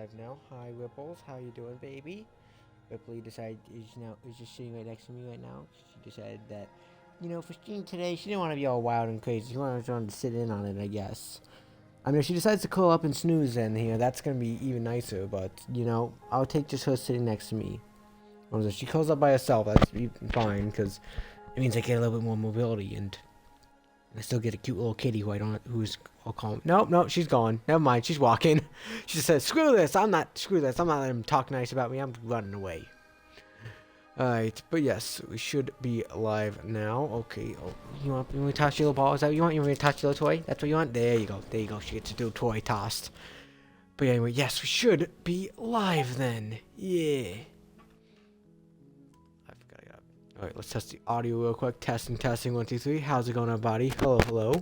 live now. Hi, Ripples. How you doing, baby? Ripley decided is just sitting right next to me right now. She decided that, for stream today, she didn't want to be all wild and crazy. She wanted to sit in on it, I guess. I mean, if she decides to curl up and snooze, then that's gonna be even nicer. But I'll take just her sitting next to me. If she curls up by herself, that's fine because it means I get a little bit more mobility and I still get a cute little kitty who's all calm. Nope, she's gone. Never mind, she's walking. She just says, screw this, I'm not letting him talk nice about me, I'm running away. Alright, but yes, we should be live now. Okay, you want me to toss your little ball? Is that what you want? You want me to toss your little toy? That's what you want? There you go, she gets to do a toy tossed. But anyway, yes, we should be live then. Yeah. Alright, let's test the audio real quick. Testing, 1, 2, 3. How's it going, everybody? Hello.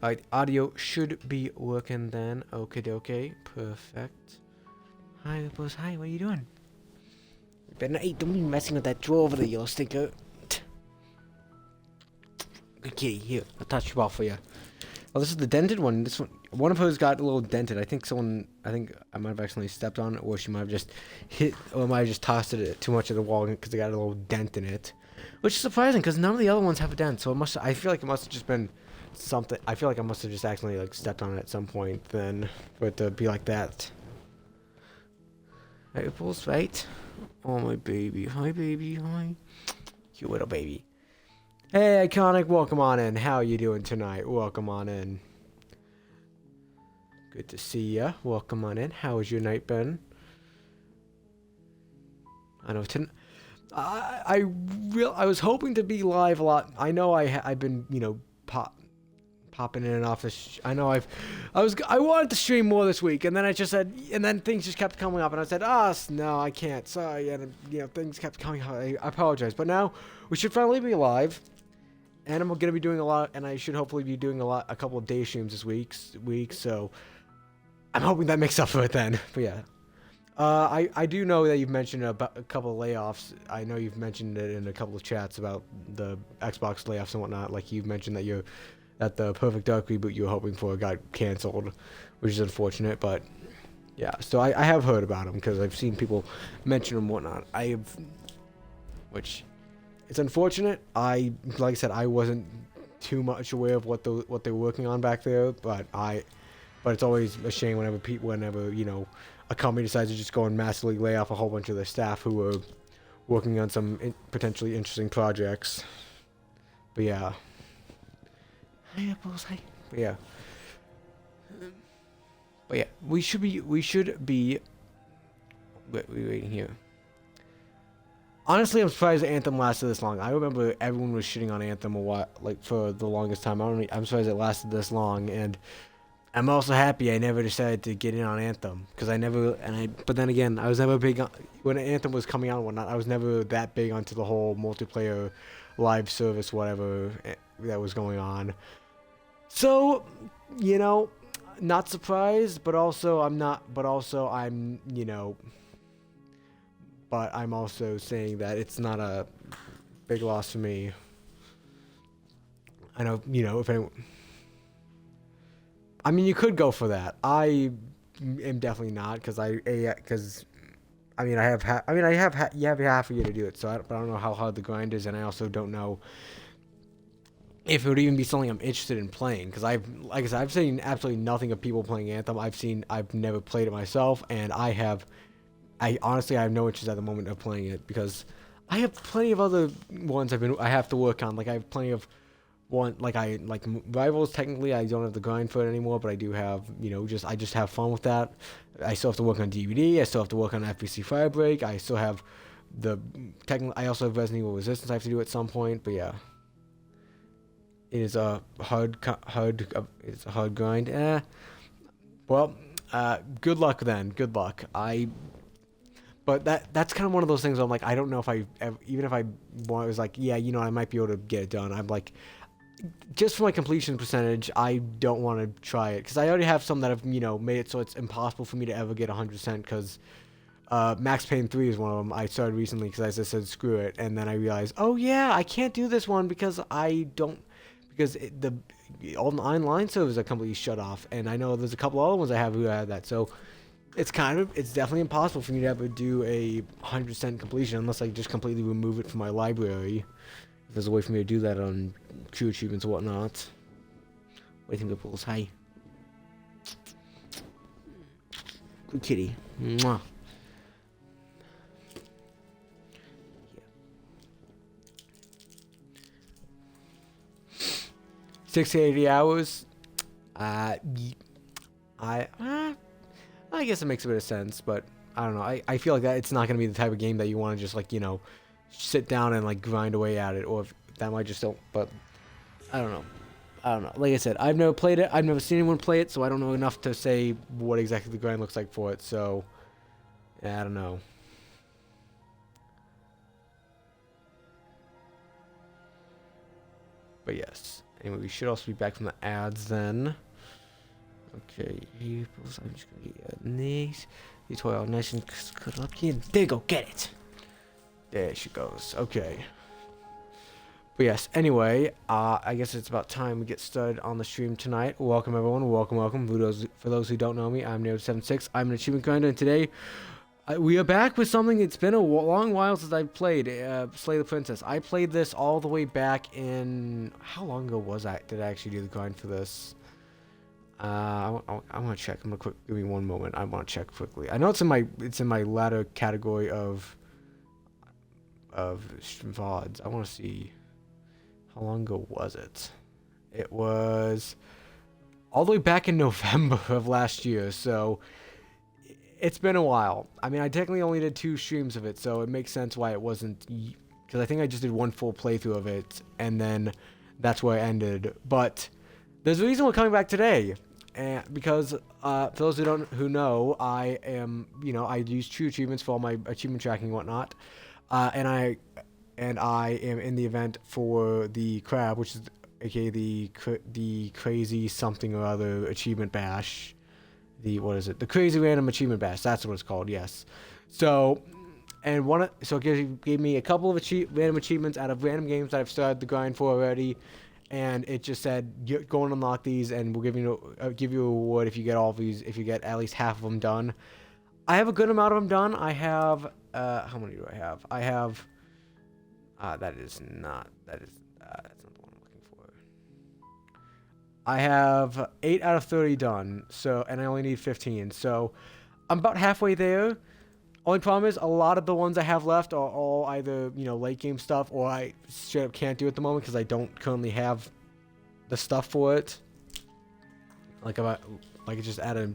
Alright, audio should be working then. Okay. Perfect. Hi, boss. Hi, what are you doing? You better not don't be messing with that drawer over there, you little stinker. Good kitty. Here, I'll touch your ball for you. Oh, this is the dented one. This one of hers got a little dented. I think I might have accidentally stepped on it, or she might have just might have just tossed it too much at the wall because it got a little dent in it. Which is surprising because none of the other ones have a dent. So I feel like it must have just been something. I feel like I must have just accidentally stepped on it at some point then for it to be like that. Apples, right? Oh, my baby. Hi, baby. Hi. Cute little baby. Hey, Iconic, welcome on in. How you doing tonight? Welcome on in. Good to see ya. Welcome on in. How has your night been? I know I was hoping to be live a lot. I know I've been popping in and off this. I wanted to stream more this week, and then I just said, and then things just kept coming up, and I said, no, I can't. Sorry, and things kept coming up. I apologize, but now we should finally be live. And I'm gonna be doing a lot, and I should hopefully be doing a couple of day streams this week. So I'm hoping that makes up for it then. But yeah, I do know that you've mentioned about a couple of layoffs. I know you've mentioned it in a couple of chats about the Xbox layoffs and whatnot. Like you've mentioned that the Perfect Dark reboot you were hoping for got canceled, which is unfortunate. But yeah, so I have heard about them because I've seen people mention them and whatnot. It's unfortunate. Like I said, I wasn't too much aware of what they were working on back there, but it's always a shame whenever a company decides to just go and massively lay off a whole bunch of their staff who were working on some potentially interesting projects. But yeah. Hi, Apples. Hi. But yeah, we should be. We're waiting here. Honestly, I'm surprised Anthem lasted this long. I remember everyone was shitting on Anthem a while, for the longest time. I'm surprised it lasted this long, and I'm also happy I never decided to get in on Anthem because But then again, I was never big on when Anthem was coming out and whatnot. I was never that big onto the whole multiplayer, live service, whatever that was going on. So, not surprised, but also I'm not. But also I'm. But I'm also saying that it's not a big loss for me. I know, if anyone... I mean, you could go for that. I am definitely not, because I have half a year to do it, but I don't know how hard the grind is, and I also don't know if it would even be something I'm interested in playing, because I've seen absolutely nothing of people playing Anthem. I've never played it myself, and I honestly have no interest at the moment of playing it because I have plenty of other ones I have to work on. Like I have plenty of Rivals. Technically, I don't have the grind for it anymore, but I do have I just have fun with that. I still have to work on DVD. I still have to work on FBC Firebreak. I still have I also have Resident Evil Resistance I have to do at some point. But yeah, it is a hard grind. Well, good luck then. Good luck. But that's kind of one of those things where I'm like, I don't know if even if I was like, yeah, I might be able to get it done. I'm like, just for my completion percentage, I don't want to try it. Because I already have some that have, made it so it's impossible for me to ever get 100% because Max Payne 3 is one of them. I started recently because I just said screw it, and then I realized, oh yeah, I can't do this one because I don't, because all the online servers are completely shut off, and I know there's a couple other ones I have who have that, so it's definitely impossible for me to ever do a 100% completion unless I just completely remove it from my library. If there's a way for me to do that on True Achievements or whatnot. Waiting for pools. Hi. Good kitty. Mwah. 60 to 80 hours. I guess it makes a bit of sense, but I don't know. I feel like that it's not gonna be the type of game that you want to just like sit down and like grind away at it, or if that might just don't. But I don't know. Like I said, I've never played it. I've never seen anyone play it, so I don't know enough to say what exactly the grind looks like for it. So yeah, I don't know. But yes. Anyway, we should also be back from the ads then. Okay, I'm just gonna get these. These toy nice and cut up here. There you go, get it. There she goes. Okay. But yes, anyway, I guess it's about time we get started on the stream tonight. Welcome everyone, welcome. For those who don't know me, I'm Neo76. I'm an achievement grinder, and today we are back with something. It's been a long while since I've played Slay the Princess. I played this all the way back in, how long ago was I? Did I actually do the grind for this? I'm gonna check. Give me one moment. I want to check quickly. I know it's in my latter category of VODs. I want to see how long ago was it. It was all the way back in November of last year. So it's been a while. I mean, I technically only did 2 streams of it, so it makes sense why it wasn't, because I think I just did 1 full playthrough of it, and then that's where I ended. But there's a reason we're coming back today. And because for those who know, I am, I use True Achievements for all my achievement tracking and whatnot, and I am in the event for the crab, which is aka the crazy something or other achievement bash. The crazy random achievement bash. That's what it's called. Yes. So, and it gave me a couple of random achievements out of random games that I've started the grind for already. And it just said, go and unlock these, and we'll give you a reward if you get all of these, if you get at least half of them done. I have a good amount of them done. I have, how many do I have? I have, that's not the one I'm looking for. I have 8 out of 30 done, so, and I only need 15, so I'm about halfway there. Only problem is, a lot of the ones I have left are all either, late game stuff, or I straight up can't do at the moment because I don't currently have the stuff for it. Like I just added,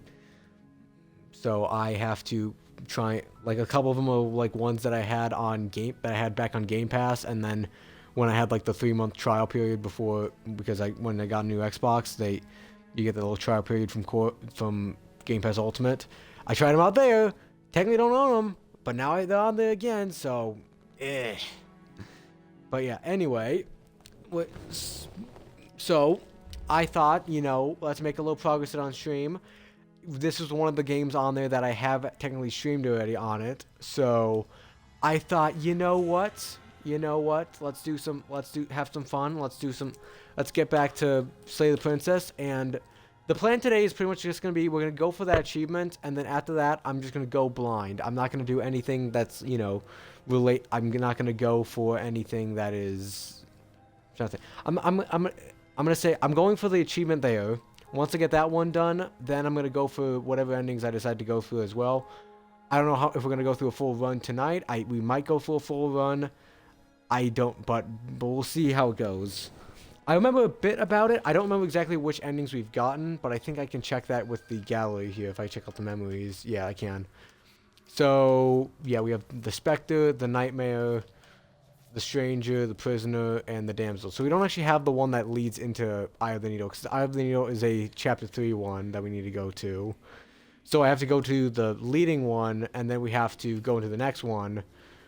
so I have to try, like a couple of them are like ones that I had back on Game Pass, and then when I had like the 3-month trial period before, because when I got a new Xbox, you get the little trial period from Game Pass Ultimate. I tried them out there. Technically don't own them, but now they're on there again, so But yeah, anyway, so I thought, let's make a little progress on stream. This is one of the games on there that I have technically streamed already on it, so I thought, you know what? Let's have some fun. Let's get back to Slay the Princess, and the plan today is pretty much just going to be, we're going to go for that achievement, and then after that, I'm just going to go blind. I'm not going to do anything that's, I'm not going to go for anything that is nothing. I'm going to say, I'm going for the achievement there. Once I get that one done, then I'm going to go for whatever endings I decide to go through as well. I don't know if we're going to go through a full run tonight. We might go for a full run. But we'll see how it goes. I remember a bit about it. I don't remember exactly which endings we've gotten, but I think I can check that with the gallery here if I check out the memories. Yeah, I can. So, yeah, we have the Spectre, the Nightmare, the Stranger, the Prisoner, and the Damsel. So we don't actually have the one that leads into Eye of the Needle, because Eye of the Needle is a Chapter 3 one that we need to go to. So I have to go to the leading one, and then we have to go into the next one,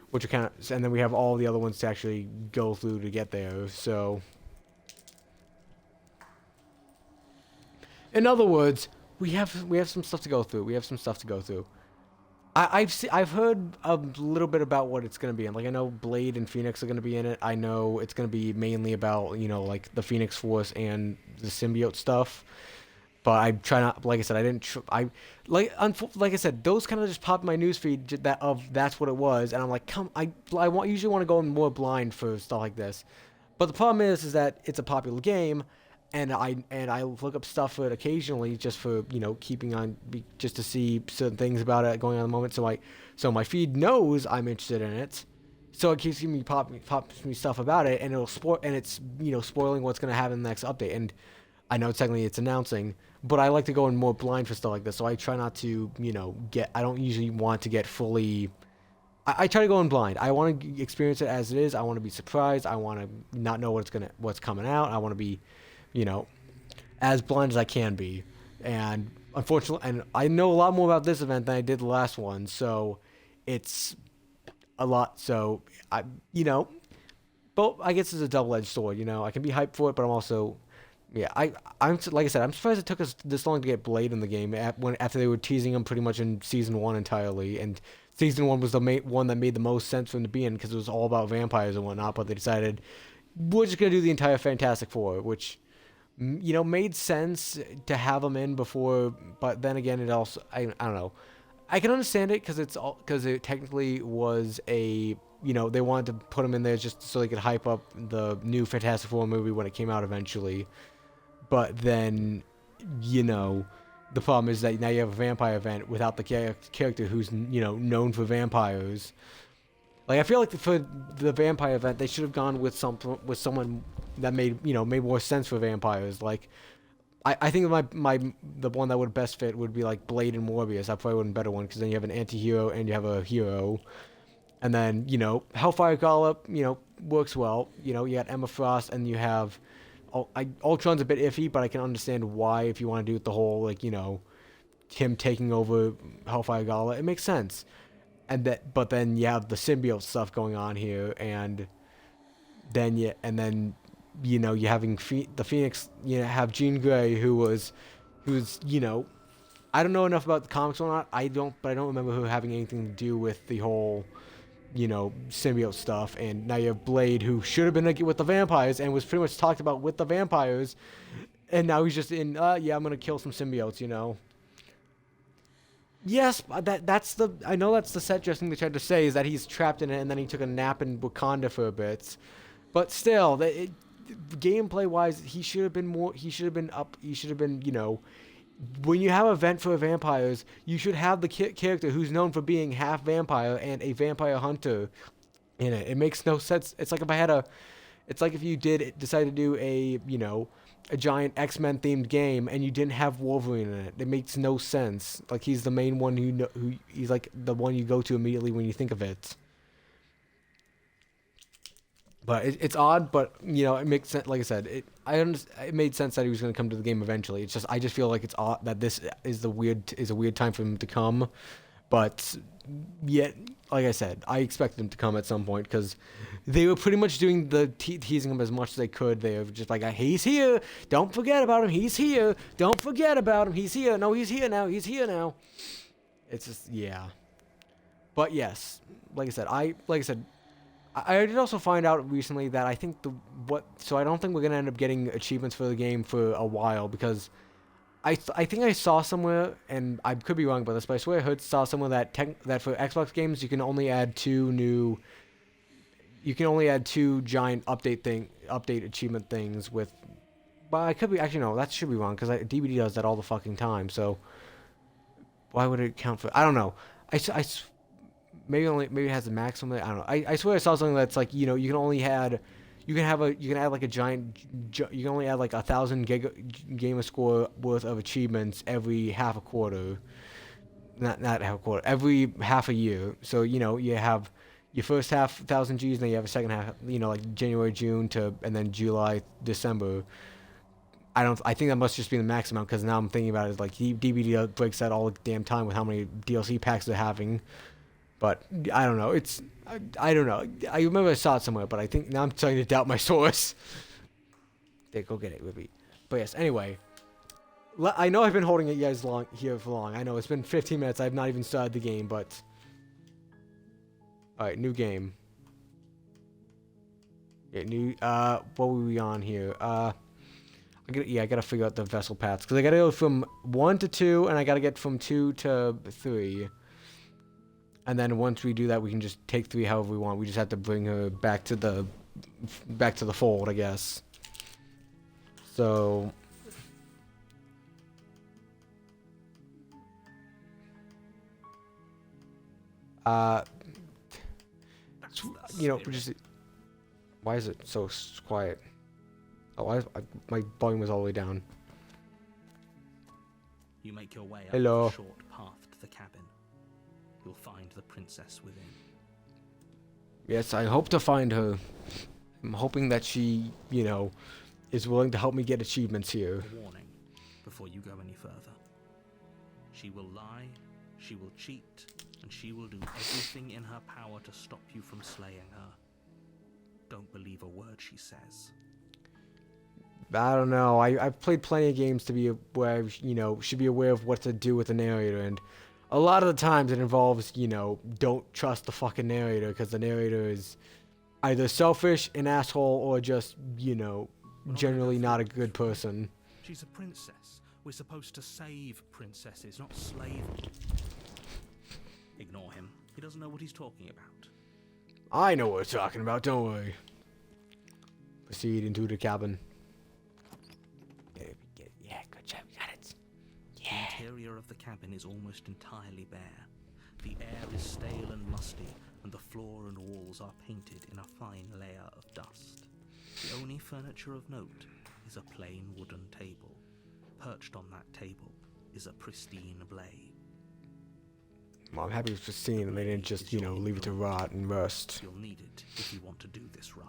which are and then we have all the other ones to actually go through to get there, so... In other words, we have some stuff to go through. I've heard a little bit about what it's gonna be, and like I know Blade and Phoenix are gonna be in it. I know it's gonna be mainly about like the Phoenix Force and the symbiote stuff. But I try not, like I said, I didn't. I like I said, those kind of just popped in my newsfeed that of that's what it was, and I'm like, come, usually want to go in more blind for stuff like this. But the problem is that it's a popular game, and I look up stuff for it occasionally just for keeping on just to see certain things about it going on at the moment. So my feed knows I'm interested in it, so it keeps giving me pops me stuff about it, and it'll spoil and it's spoiling what's gonna happen in the next update. And I know technically it's announcing, but I like to go in more blind for stuff like this. So I try not to get. I don't usually want to get fully. I try to go in blind. I want to experience it as it is. I want to be surprised. I want to not know what's coming out. I want to be, you know, as blind as I can be. And unfortunately, and I know a lot more about this event than I did the last one. So it's a lot. So but I guess it's a double-edged sword. I can be hyped for it, but I'm also, yeah. I'm like I said, I'm surprised it took us this long to get Blade in the game after they were teasing him pretty much in season one entirely, and season one was the one that made the most sense for him to be in because it was all about vampires and whatnot. But they decided we're just gonna do the entire Fantastic Four, which made sense to have him in before. But then again, it also I don't know. I can understand it because it technically was a they wanted to put him in there just so they could hype up the new Fantastic Four movie when it came out eventually. But then the problem is that now you have a vampire event without the character who's known for vampires. Like I feel like for the vampire event they should have gone with someone that made more sense for vampires. Like I think the one that would best fit would be like Blade and Morbius. That probably would be a better one because then you have an anti-hero and you have a hero. And then, Hellfire Gala, works well. You got Emma Frost and you have Ultron's a bit iffy, but I can understand why if you want to do it the whole him taking over Hellfire Gala, it makes sense. But then you have the symbiote stuff going on here, and then you having the Phoenix, have Jean Grey who's I don't know enough about the comics or not. But I don't remember her having anything to do with the whole symbiote stuff. And now you have Blade, who should have been with the vampires and was pretty much talked about with the vampires, and now he's just in yeah, I'm gonna kill some symbiotes. Yes, I know that's the set dressing they tried to say, is that he's trapped in it and then he took a nap in Wakanda for a bit. But still, gameplay wise, he should have been when you have an event for vampires, you should have the character who's known for being half vampire and a vampire hunter in it. It makes no sense. It's like if you decide to do a giant X-Men themed game and you didn't have Wolverine in it. It makes no sense. Like he's the main one who he's like the one you go to immediately when you think of it. But it's odd, but it makes sense. Like I said, it made sense that he was going to come to the game eventually. It's just I just feel like it's odd that this is a weird time for him to come. But yet, like I said, I expected him to come at some point because they were pretty much doing the teasing him as much as they could. They were just like, he's here. Don't forget about him. He's here. Don't forget about him. He's here. No, he's here now. He's here now. It's just, yeah. But yes, like I said, I did also find out recently that I think so I don't think we're going to end up getting achievements for the game for a while, because I think I saw somewhere, and I could be wrong about this, but I swear I saw somewhere that for Xbox games you can only add two giant update achievement things with, but I could be, actually no, that should be wrong, because DBD does that all the fucking time, so why would it count for, I don't know. Maybe it has a maximum. I don't know. I swear I saw something that's like you can only add like a giant. You can only add like 1,000 gamer score worth of achievements every half a quarter. Not half a quarter. Every half a year. So you have your first half 1,000 Gs, and then you have a second half. Like January, June and then July, December. I think that must just be the max amount, because now I'm thinking about it, like DBD breaks that all the damn time with how many DLC packs they're having. But I don't know. I don't know. I remember I saw it somewhere, but I think now I'm starting to doubt my source. There, go get it, Ruby. But yes, anyway. I know I've been holding it for long. I know it's been 15 minutes. I've not even started the game, but Alright, new game. Yeah, new, what were we on here? I gotta figure out the vessel paths. Because I gotta go from 1 to 2, and I gotta get from 2 to 3. And then once we do that, we can just take 3 however we want. We just have to bring her back to the fold, I guess. So... you know, just... Why is it so quiet? Oh, my volume was all the way down. You make your way up Hello. the short path to the cabin. You'll find the princess within. Yes, I hope to find her. I'm hoping that she, you know, is willing to help me get achievements here. A warning before you go any further. She will lie, she will cheat, and she will do everything in her power to stop you from slaying her. Don't believe a word she says. I don't know. I've played plenty of games to be where I, you know, should be aware of what to do with the narrator, and a lot of the times it involves, you know, don't trust the fucking narrator because the narrator is either selfish, an asshole, or just, you know, generally not a good person. She's a princess. We're supposed to save princesses, not slave them. Ignore him. He doesn't know what he's talking about. I know what we're talking about, don't worry. Proceed into the cabin. Yeah, good job, you got it. Yeah. The interior of the cabin is almost entirely bare. The air is stale and musty, and the floor and walls are painted in a fine layer of dust. The only furniture of note is a plain wooden table. Perched on that table is a pristine blade. Well, I'm happy with seeing and they didn't just, you know, leave it to rot and rust. You'll need it if you want to do this right.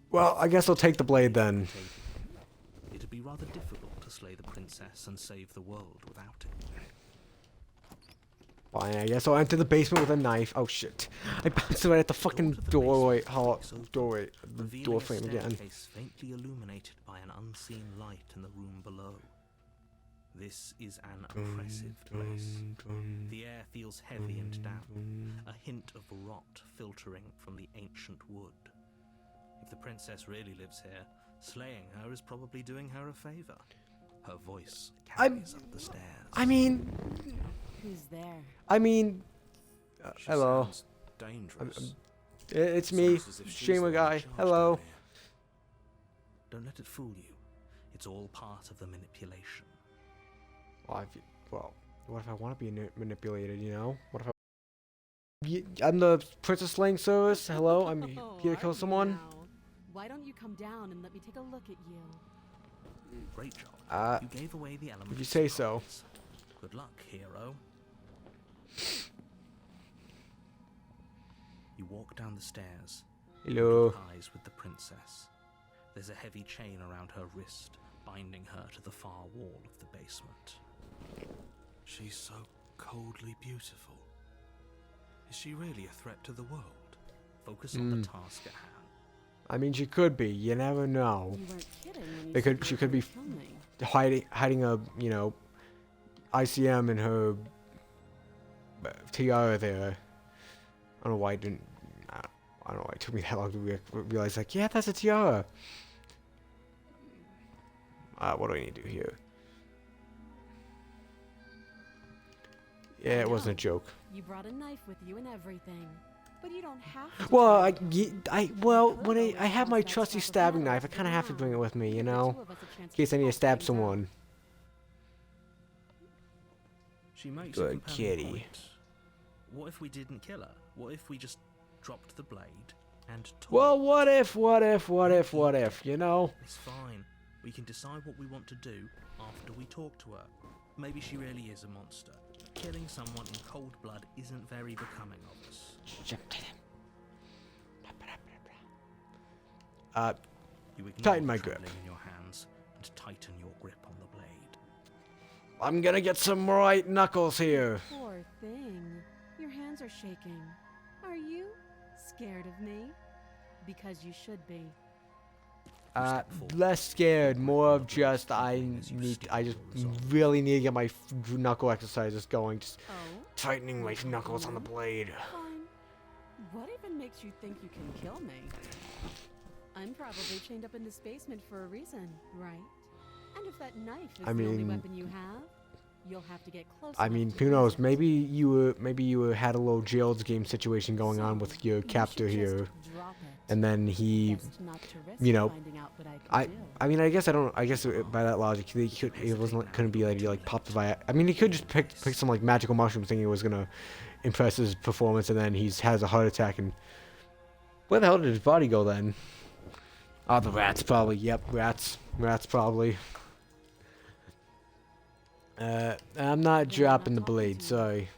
Well, I guess I'll take the blade then. It'd be rather difficult to slay the princess and save the world without it. Fine, I guess I'll enter the basement with a knife. Oh shit. I bounced right at the fucking doorway. Doorway. The door frame again. Faintly illuminated by an unseen light in the room below. This is an oppressive place. The air feels heavy and damp, a hint of rot filtering from the ancient wood. If the princess really lives here, slaying her is probably doing her a favor. Her voice carries up the stairs. I mean... Who's there? I mean... hello. Dangerous. It's me, streamer guy. Hello. Don't let it fool you. It's all part of the manipulation. Well, what if I want to be manipulated, you know? What if I'm the Princess Slaying Service. Hello, I'm here to kill someone. Why don't you come down and let me take a look at you? Great job. You gave away the element. If you say so. Good luck, hero. You walk down the stairs. Hello. Lock eyes with the princess. There's a heavy chain around her wrist, binding her to the far wall of the basement. She's so coldly beautiful. Is she really a threat to the world? Focus on the task at hand. I mean, she could be. You never know. You weren't kidding when you She could be hiding a, you know, ICM in her tiara there. I don't know why I didn't. I don't know why it took me that long to realize, like, yeah, that's a tiara. What do I need to do here? Yeah, it wasn't a joke. You brought a knife with you and everything, but you don't have to. Well, when I have my trusty stabbing knife, I kind of have to bring it with me, you know, in case I need to stab someone. She makes Good a compelling kitty. point. What if we didn't kill her? What if we just dropped the blade and talked? Well, what if, you know? It's fine. We can decide what we want to do after we talk to her. Maybe she really is a monster. Killing someone in cold blood isn't very becoming of us. You ignore Tighten my the grip. trembling in your hands and tighten your grip on the blade. I'm gonna get some right knuckles here. Poor thing. Your hands are shaking. Are you scared of me? Because you should be. Less scared, more of just I just really need to get my knuckle exercises going. Just Oh? tightening my knuckles on the blade. Fine. What even makes you think you can kill me? I'm probably chained up in this basement for a reason, right? And if that knife is the only weapon you have, you'll have to get close. I mean, who knows? Maybe you had a little jail's game situation going on with your captor here, and then he, you know, I mean, I guess by that logic, couldn't be like popped by. I mean, he could just pick some like magical mushroom thinking it was gonna impress his performance, and then has a heart attack. And where the hell did his body go then? Oh, the rats probably. Yep, rats probably. I'm not dropping the blade, sorry.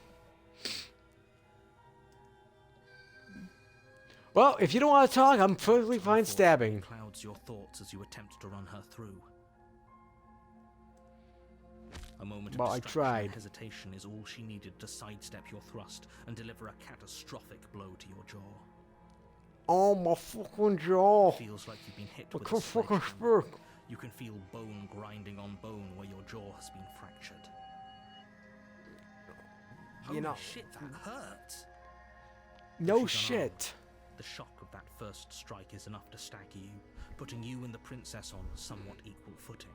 Well, if you don't want to talk, I'm perfectly fine stabbing. Clouds your thoughts as you attempt to run her through. A moment of distraction and hesitation is all she needed to sidestep your thrust and deliver a catastrophic blow to your jaw. Oh, my fucking jaw! It feels like you've been hit with a sledgehammer. You can feel bone grinding on bone where your jaw has been fractured. You know, holy shit, that hurt! No shit. The shock of that first strike is enough to stagger you, putting you and the princess on somewhat equal footing.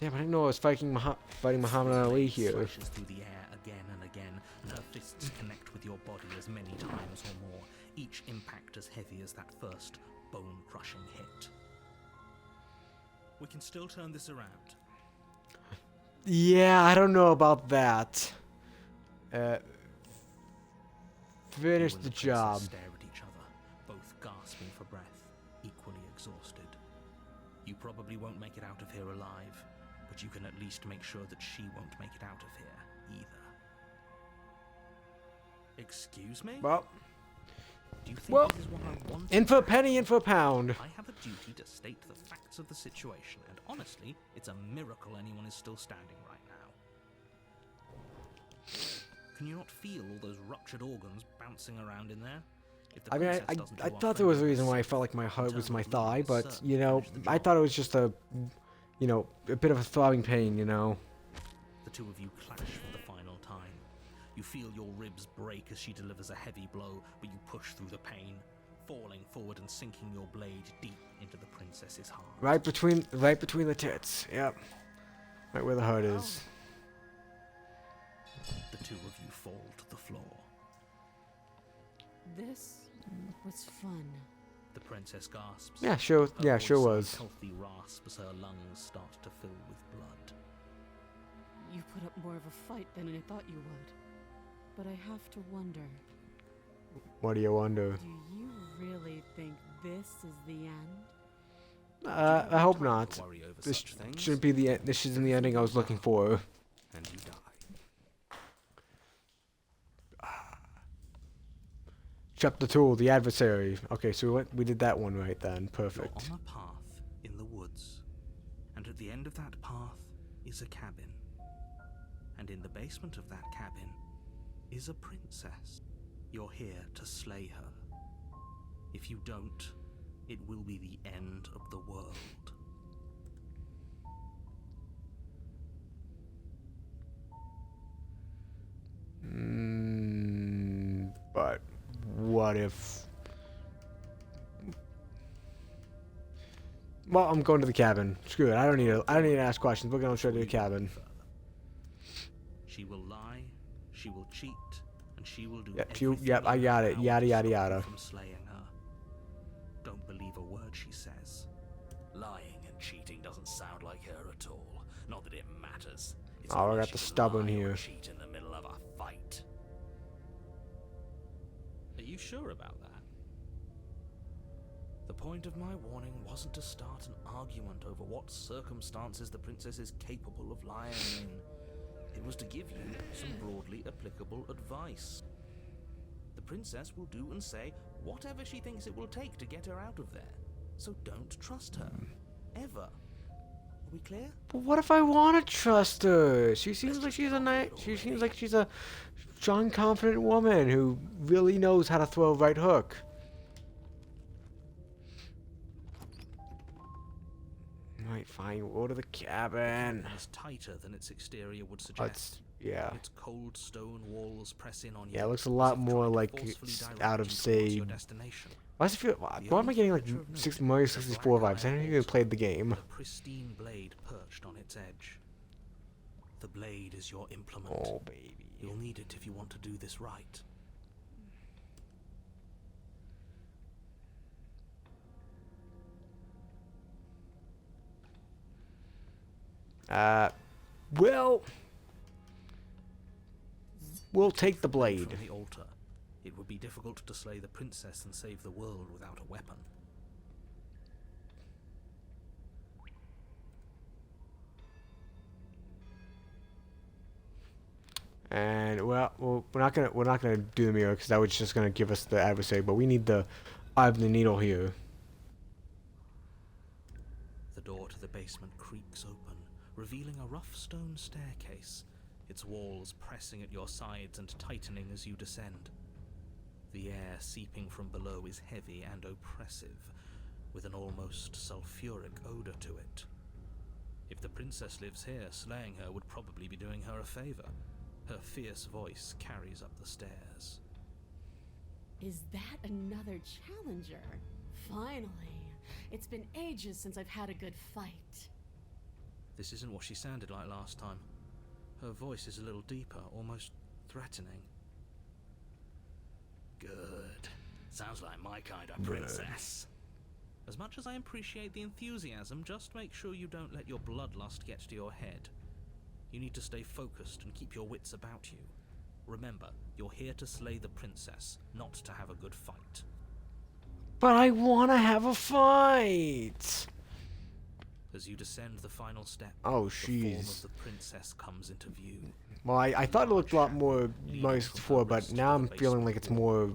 Yeah, but I didn't know I was fighting Muhammad Ali here. Slashes through the air again and again, and her fists connect with your body as many times or more, each impact as heavy as that first bone-crushing hit. We can still turn this around. Yeah, I don't know about that. Finish the job. Stare at each other, both gasping for breath, equally exhausted. You probably won't make it out of here alive, but you can at least make sure that she won't make it out of here either. Excuse me? Well, do you think this is what I want? In for a penny, in for a pound. I have a duty to state the facts of the situation, and honestly, it's a miracle anyone is still standing right now. Can you not feel all those ruptured organs bouncing around in there? I mean, I thought there was a reason why I felt like my heart was my thigh, but, you know, I thought it was just a bit of a throbbing pain, you know. The two of you clash for the final time. You feel your ribs break as she delivers a heavy blow, but you push through the pain, falling forward and sinking your blade deep into the princess's heart. Right between the tits, yep. Right where the heart is. The two of you fall to the floor. This was fun. The princess gasps. Yeah, sure was. Healthy rasp as her lungs start to fill with blood. You put up more of a fight than I thought you would. But I have to wonder. What do you wonder? Do you really think this is the end? I hope not. This shouldn't be the end. This isn't the ending I was looking for. And you die. Chapter 2, the adversary. Okay, so we did that one right then. Perfect. You're on a path in the woods, and at the end of that path is a cabin. And in the basement of that cabin is a princess. You're here to slay her. If you don't, it will be the end of the world. But what if... Well, I'm going to the cabin. Screw it. I don't need to ask questions. We're going straight to the cabin. She will lie, she will cheat, and she will do Yep, I got it. Yada yada yada. From slaying her. Don't believe a word she says. Lying and cheating doesn't sound like her at all. Not that it matters. It's I got the stubborn here. Cheat in the middle of a fight. Are you sure about that? The point of my warning wasn't to start an argument over what circumstances the princess is capable of lying in. It was to give you some broadly applicable advice. The princess will do and say whatever she thinks it will take to get her out of there. So don't trust her. Ever. Are we clear? But what if I want to trust her? She seems like she's a strong, confident woman who really knows how to throw a right hook. Alright, fine. We'll go to the cabin. It's tighter than its exterior would suggest. Yeah. Its cold stone walls press in on you. Yeah, it looks a as lot if more trying to like forcefully it's direct out of, you towards say... your destination. Why does it feel... Why am I getting like Mario 64 vibes? I haven't even played the game. A pristine blade perched on its edge. The blade is your implement. Oh, baby. You'll need it if you want to do this right. Well... We'll take the blade. From the altar, it would be difficult to slay the princess and save the world without a weapon. And well, we're not gonna do the mirror because that was just gonna give us the adversary. But we need the eye of the needle here. The door to the basement creaks open, revealing a rough stone staircase, its walls pressing at your sides and tightening as you descend. The air seeping from below is heavy and oppressive, with an almost sulphuric odor to it. If the princess lives here, slaying her would probably be doing her a favor. Her fierce voice carries up the stairs. Is that another challenger? Finally. It's been ages since I've had a good fight. This isn't what she sounded like last time. Her voice is a little deeper, almost threatening. Good. Sounds like my kind of princess. As much as I appreciate the enthusiasm, just make sure you don't let your bloodlust get to your head. You need to stay focused and keep your wits about you. Remember, you're here to slay the princess, not to have a good fight. But I want to have a fight. As you descend the final step, Oh, the form jeez. of the princess comes into view. Well, I thought it looked a lot more nice before, but now I'm feeling like it's more.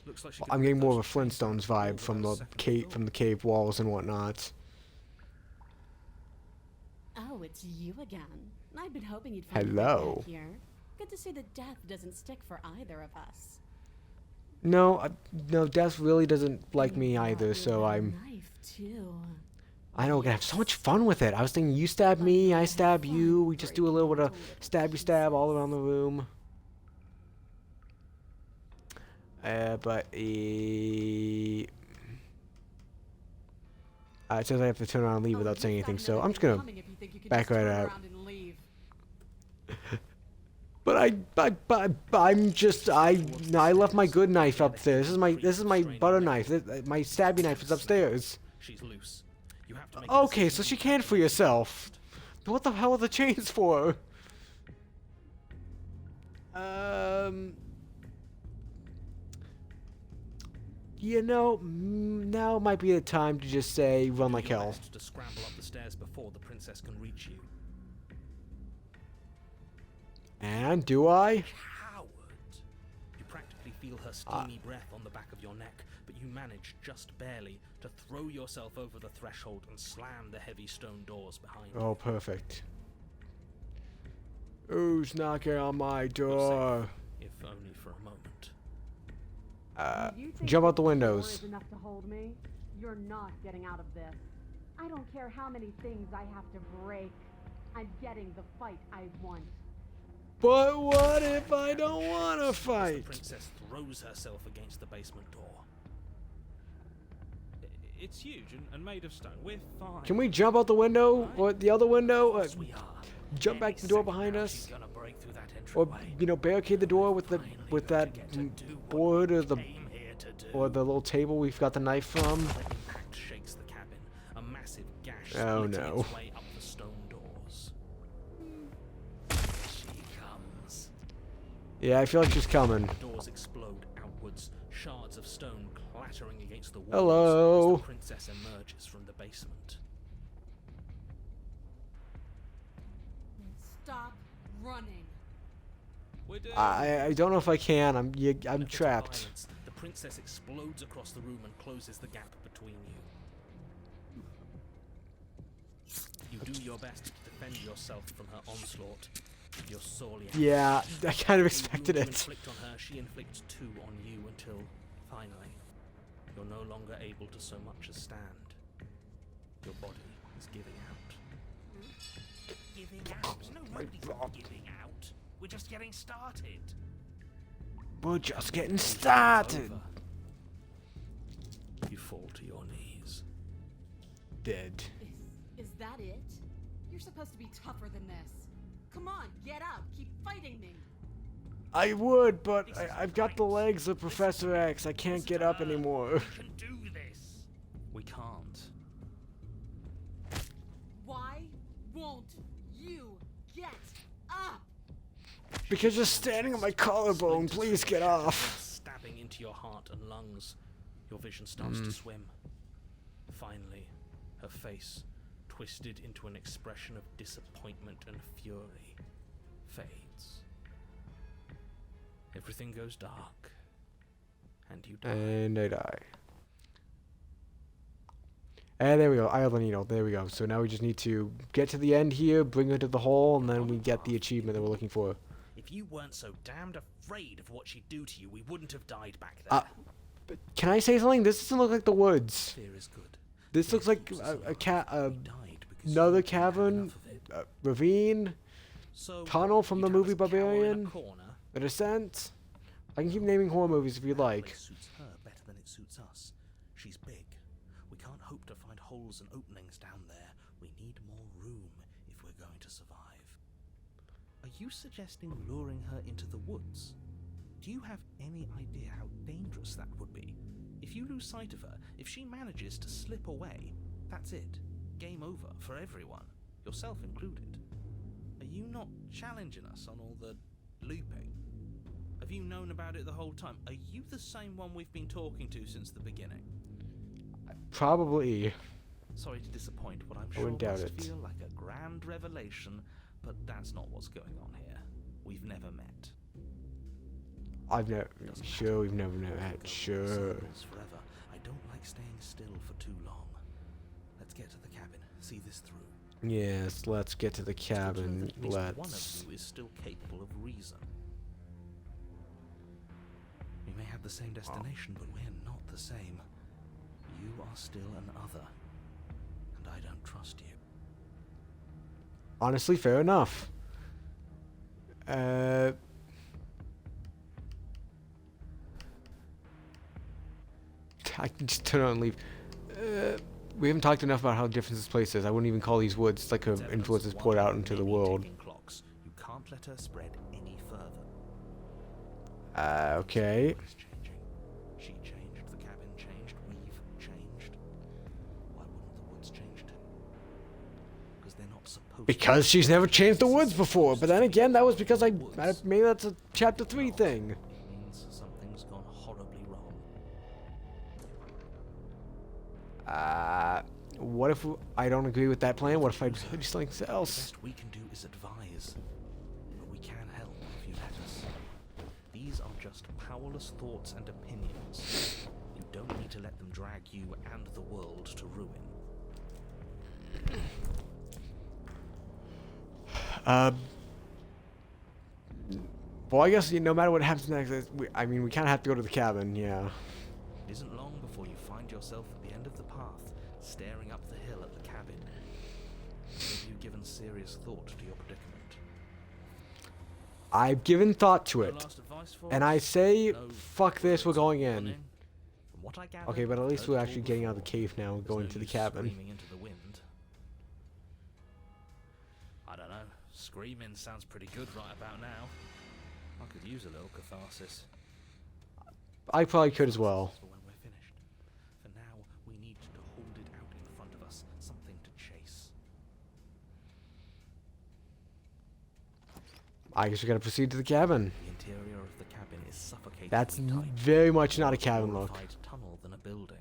Looks like she could I'm be getting more of a close to the Flintstones wall vibe from without the a second cave, thought. cave walls and whatnot. Oh, it's you again. I've been hoping you'd find Hello. back here. Good to see that death doesn't stick for either of us. No, no, Death really doesn't like me You either, brought so your I'm. knife too. I know we're gonna have so much fun with it. I was thinking you stab me, I stab you. We just do a little bit of stabby stab all around the room. But it says I have to turn around and leave without saying anything, so I'm just gonna back right out. But I'm just I left my good knife up there. This is my butter knife. My stabby knife is upstairs. She's loose. You have to make a Okay, decision so she and can for yourself. What the hell are the chains for? You know, now might be the time to just say run like do your hell. best to scramble up the stairs before the princess can reach you. And do I? Coward! You practically feel her steamy breath on the back of your neck, but you manage just barely to throw yourself over the threshold and slam the heavy stone doors behind you. Oh, perfect. Who's knocking on my You're door? safe, if only for a moment. Jump out the windows. Is enough to hold me? You're not getting out of this. I don't care how many things I have to break. I'm getting the fight I want. But what if I don't want to As the fight? princess throws herself against the basement door. It's huge and made of stone. We're fine. Can we jump out the window or the other window? Yes, we are. Jump back Any the door second behind now us, she's gonna break through that or entryway. barricade the door with the Finally, that we get to do what board we or the came here to do. little table we've got the knife from. The impact shakes the cabin. A massive gash Oh, splitting no. its way up the stone doors. She comes. Yeah, I feel like she's coming. Doors explode outwards, shards of stone clattering against the walls Hello. as the princess emerges from the basement. Stop running. We're doing I don't know if I can. I'm In a fit of trapped. violence, the princess explodes across the room and closes the gap between you. You do your best to defend yourself from her onslaught. You're sorely outmatched. Yeah, I kind of Every expected wound you it. inflict on her, she inflicts two on you until, finally, you're no longer able to so much as stand. Your body is giving out. Giving out? No, nobody's giving out. We're just getting started. We're just getting It's started. over. You fall to your knees. Dead. Is that it? You're supposed to be tougher than this. Come on, get up. Keep fighting me. I would, but I've got the legs of Professor X. I can't get up Listen to her. anymore. We can do this. We can't. Why won't you get up? Because you're standing on my collarbone. Please get off. Stabbing into your heart and lungs. Your vision starts to swim. Finally, her face, twisted into an expression of disappointment and fury, fades. Everything goes dark, and you die. And I die. And there we go. Eye of the Needle. There we go. So now we just need to get to the end here, bring her to the hole, and then we get the achievement that we're looking for. If you weren't so damned afraid of what she'd do to you, we wouldn't have died back there. But can I say something? This doesn't look like the woods. Fear is good. This looks like Fear keeps us a alive. cat, We died because another you had cavern, enough of it. ravine, So, tunnel from you'd the have movie us cower in a Barbarian? corner. a descent. I can keep naming horror movies if you'd That like. place suits her better than it suits us. She's big. We can't hope to find holes and openings down there. We need more room if we're going to survive. Are you suggesting luring her into the woods? Do you have any idea how dangerous that would be? If you lose sight of her, if she manages to slip away, that's it. Game over for everyone, yourself included. Are you not challenging us on all the looping? Have you known about it the whole time? Are you the same one we've been talking to since the beginning? Probably. Sorry to disappoint what I'm I sure wouldn't doubt must it. feel like a grand revelation, but that's not what's going on here. We've never met. I've never. Doesn't Sure, matter. we've never met. We'll go in Sure. circles forever. I don't like staying still for too long. Let's get to the cabin. See this through. Yes, let's get to the It's good to know cabin. that at least one of Let's. you is still capable of reason. We may have the same destination, but we're not the same. You are still an other, and I don't trust you. Honestly, fair enough. I can just turn on and leave. We haven't talked enough about how different this place is. I wouldn't even call these woods. It's like her It's evidence influence is of poured one out of into the many world. ticking clocks. You can't let her spread any further. Okay. What is changing? She changed, the cabin changed, we've changed. Why wouldn't the woods change too? Because they're not supposed Because to. she's never changed the woods before. But then again, that was because I Woods. maybe that's a chapter 3 thing. It means something's gone horribly wrong. What if I don't agree with that plan? What if I do something The else? best we can do is advise, but we can help if you let us. These are just powerless thoughts and opinions. You don't need to let them drag you and the world to ruin. Well, I guess no matter what happens next, I mean, we kind of have to go to the cabin, yeah. It isn't long before you find yourself at the end of the path, staring up the hill at the cabin. Have you given serious thought to your predicament? I've given thought to No it. last advice for And us? I say, No fuck this, we're going in. running? From what I gather, Okay, but at least heard we're it all actually getting out of the before. cave now and There's going no to the use cabin. Screaming into the wind. I don't know. Screaming sounds pretty good right about now. I could use a little catharsis. I probably could as well. For when we're finished. For now, we need to hold it out in front of us, something to chase. I guess we gotta proceed to the cabin. The interior of the cabin is suffocatingly That's tight. very much not a More cabin look. glorified tunnel than a building.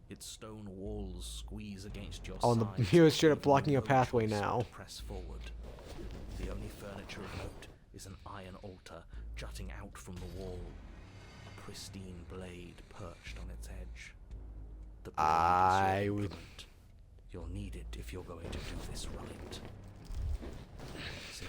Its stone walls squeeze against your Oh, and sides, the mirror's straight up leaving blocking you a no pathway choice but now. to press forward. The only furniture of note is an iron altar jutting out from the wall. A pristine blade perched on its edge. The blade I is your would- implement. You'll need it if you're going to do this right. See,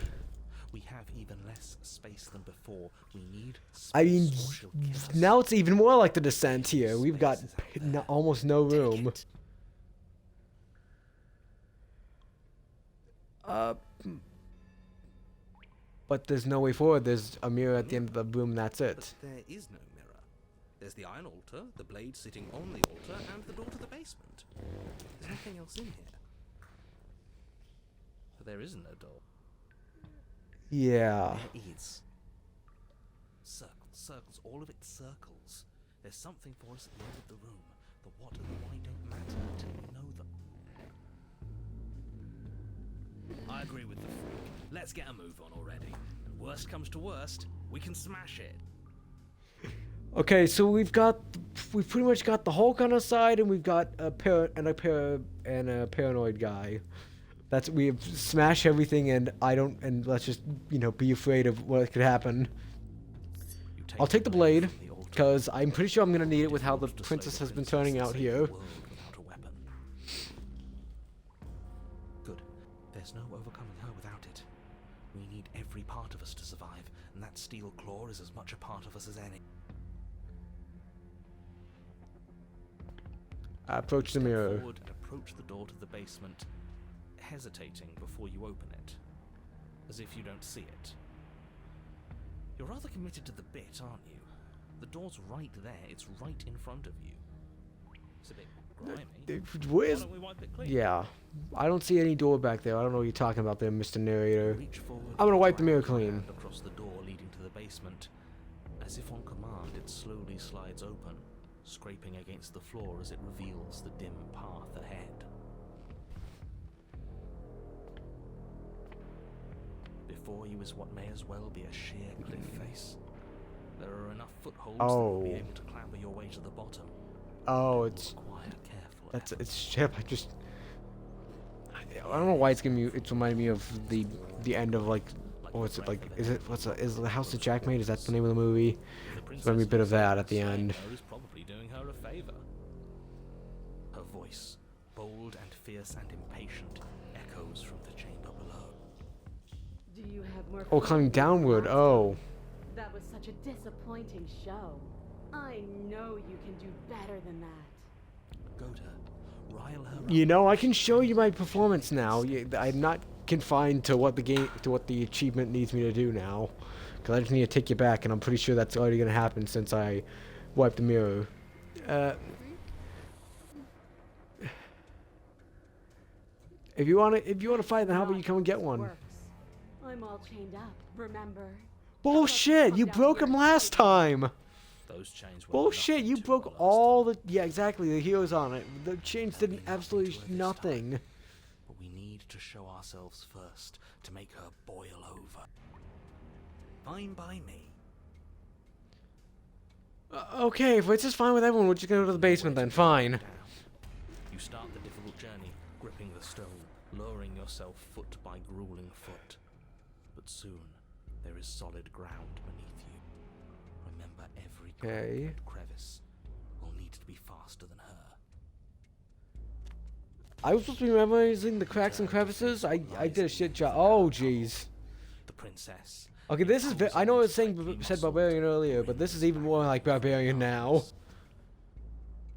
we have even less space than before. We need space I mean, or she'll kill us. now it's even more like the Descent here. We've got Space is out there. almost no Take room. it. Uh, but there's no way forward. There's a mirror at the end of the room. That's it. But there is no mirror. There's the iron altar, the blade sitting on the altar, and the door to the basement. There's nothing else in here. So there isn't a door. Yeah. There is. Circles, circles, all of it circles. There's something for us at the end of the room. The what and the why don't matter until you know them. I agree with the freak. Let's get a move on already. Worst comes to worst, we can smash it. Okay, so we've pretty much got the Hulk on our side, and we've got a paranoid guy. We have smashed everything, and let's just be afraid of what could happen. I'll take the blade, because I'm pretty sure I'm gonna need it with how the princess has been turning out here. Good. There's no overcoming her without it. We need every part of us to survive, and that steel claw is as much a part of us as any. I approach the mirror. Step forward and approach the door to the basement, hesitating before you open it, as if you don't see it. You're rather committed to the bit, aren't you? The door's right there. It's right in front of you. It's a bit grimy. Why don't we wipe it clean? Yeah. I don't see any door back there. I don't know what you're talking about there, Mr. Narrator. Reach forward, I'm gonna wipe the mirror drag your clean. hand across the door leading to the basement. As if on command, it slowly slides open, scraping against the floor as it reveals the dim path ahead. Before you is what may as well be a sheer cliff face. There are enough footholds that you'll be able to clamber your way to the bottom. Oh, it's Require careful that's effort. it's shit. I don't know why it's reminding me of the end of like what's it like? Is the House that Jack made? Is that the name of the movie? The It's gonna be a bit of that at the saying end. her is probably doing her a favor. Her voice, bold and fierce and impatient, echoes from the chamber below. Do you have more Oh, fun climbing than downward. last Oh. time? That was such a disappointing show. I know you can do better than that. Goad her, rile her up. You know, I can show you my performance now. I'm not confined to what the achievement needs me to do now, because I just need to take you back, and I'm pretty sure that's already gonna happen since I wiped the mirror. If you wanna fight, then how about you come and get one? Works. I'm all chained up, remember? Bullshit! You broke him last time. Those chains were Bullshit! nothing You to broke her last all time. the exactly the heroes on it. The chains did absolutely nothing. But we need to show ourselves first to make her boil over. Fine by me. Okay, if it's just fine with everyone, we're just gonna go to the basement then. Fine. Down. You start the difficult journey, gripping the stone, lowering yourself foot by grueling foot. But soon, there is solid ground beneath you. Remember, every crack Okay. and crevice will need to be faster than her. I was supposed to be memorizing the cracks and crevices. I did a shit job. Oh, jeez. The princess. Okay, this is. I know I was said barbarian earlier, but this is even more like barbarian now.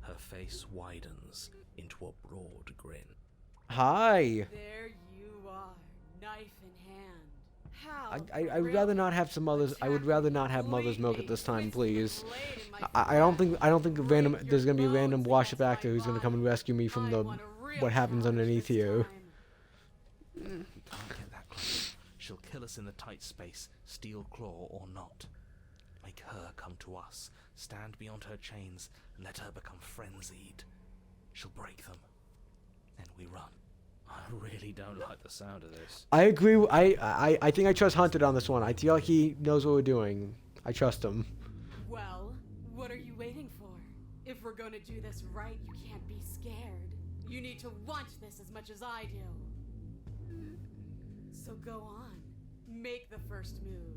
Her face widens into a broad grin. Hi. There you are, knife in hand. How? I would rather not have some mothers. I would rather not have mother's milk at this time, please. I don't think there's gonna be a random wash-up actor who's gonna come and rescue me from the what happens underneath here. We can't get that close. She'll kill us in the tight space, steel claw or not. Make her come to us, stand beyond her chains, and let her become frenzied. She'll break them. Then we run. I really don't like the sound of this. I agree. I think I trust Hunted on this one. I feel like he knows what we're doing. I trust him. Well, what are you waiting for? If we're gonna do this right, you can't be scared. You need to want this as much as I do. So go on. Make the first move.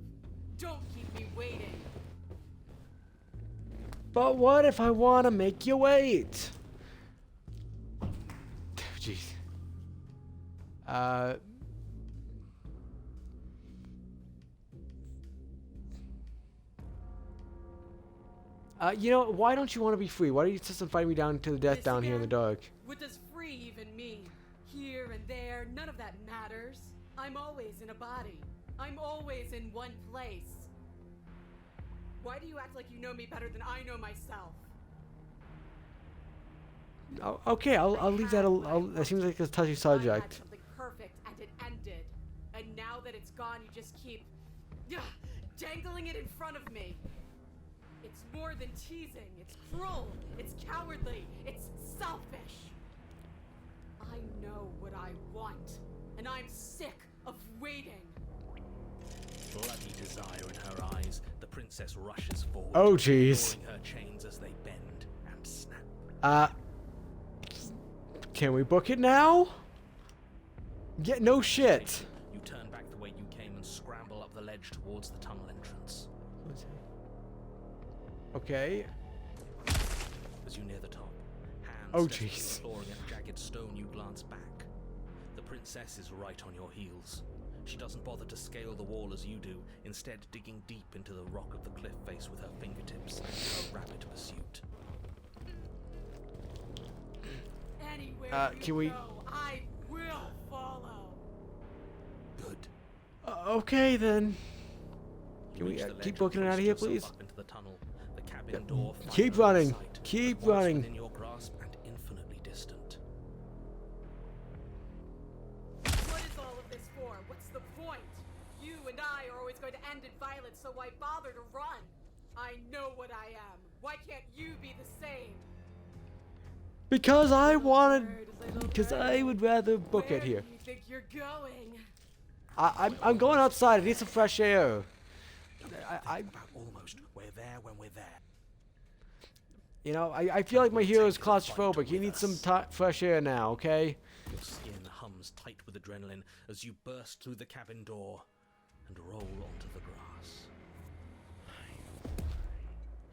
Don't keep me waiting. But what if I want to make you wait? Jeez. You know, why don't you want to be free? Why don't you just invite me down to the death This down here in the again? dark? What does free even mean? Here and there, none of that matters. I'm always in a body. I'm always in one place. Why do you act like you know me better than I know myself? Oh, okay, I'll leave that. That seems like a touchy I had subject. something perfect and it ended. And now that it's gone, you just keep dangling it in front of me. It's more than teasing. It's cruel. It's cowardly. It's selfish. I know what I want, and I'm sick of waiting. Bloody desire in her eyes, the princess rushes forward. Oh, jeez. drawing her chains as they bend and snap. Can we book it now? Yeah, no shit. You turn back the way you came and scramble up the ledge towards the tunnel entrance. Okay. As you near the top, hands Oh, desperately jeez. clawing at jagged stone, you glance back. The princess is right on your heels. She doesn't bother to scale the wall as you do, instead digging deep into the rock of the cliff face with her fingertips in a rapid pursuit. Anywhere you can we- go, I will follow. Good. Okay then. You Can we reach the keep ledge and booking it out of hoist here, yourself please? up into the tunnel. The cabin door Keep finally in running. sight, Keep but once running. within your grasp and infinitely distant. What is all of this for? What's the point? You and I are always going to end in violence, so why bother to run? I know what I am. Why can't you be the same? Because I Little wanted. bird, little Because I bird, would rather book where it here. do you think you're going? I'm going outside. I need some fresh air. I Think about almost. We're there when we're there. you know, I feel like my hero is claustrophobic. He needs some fresh air now. Okay. Your skin hums tight with adrenaline as you burst through the cabin door and roll onto the grass.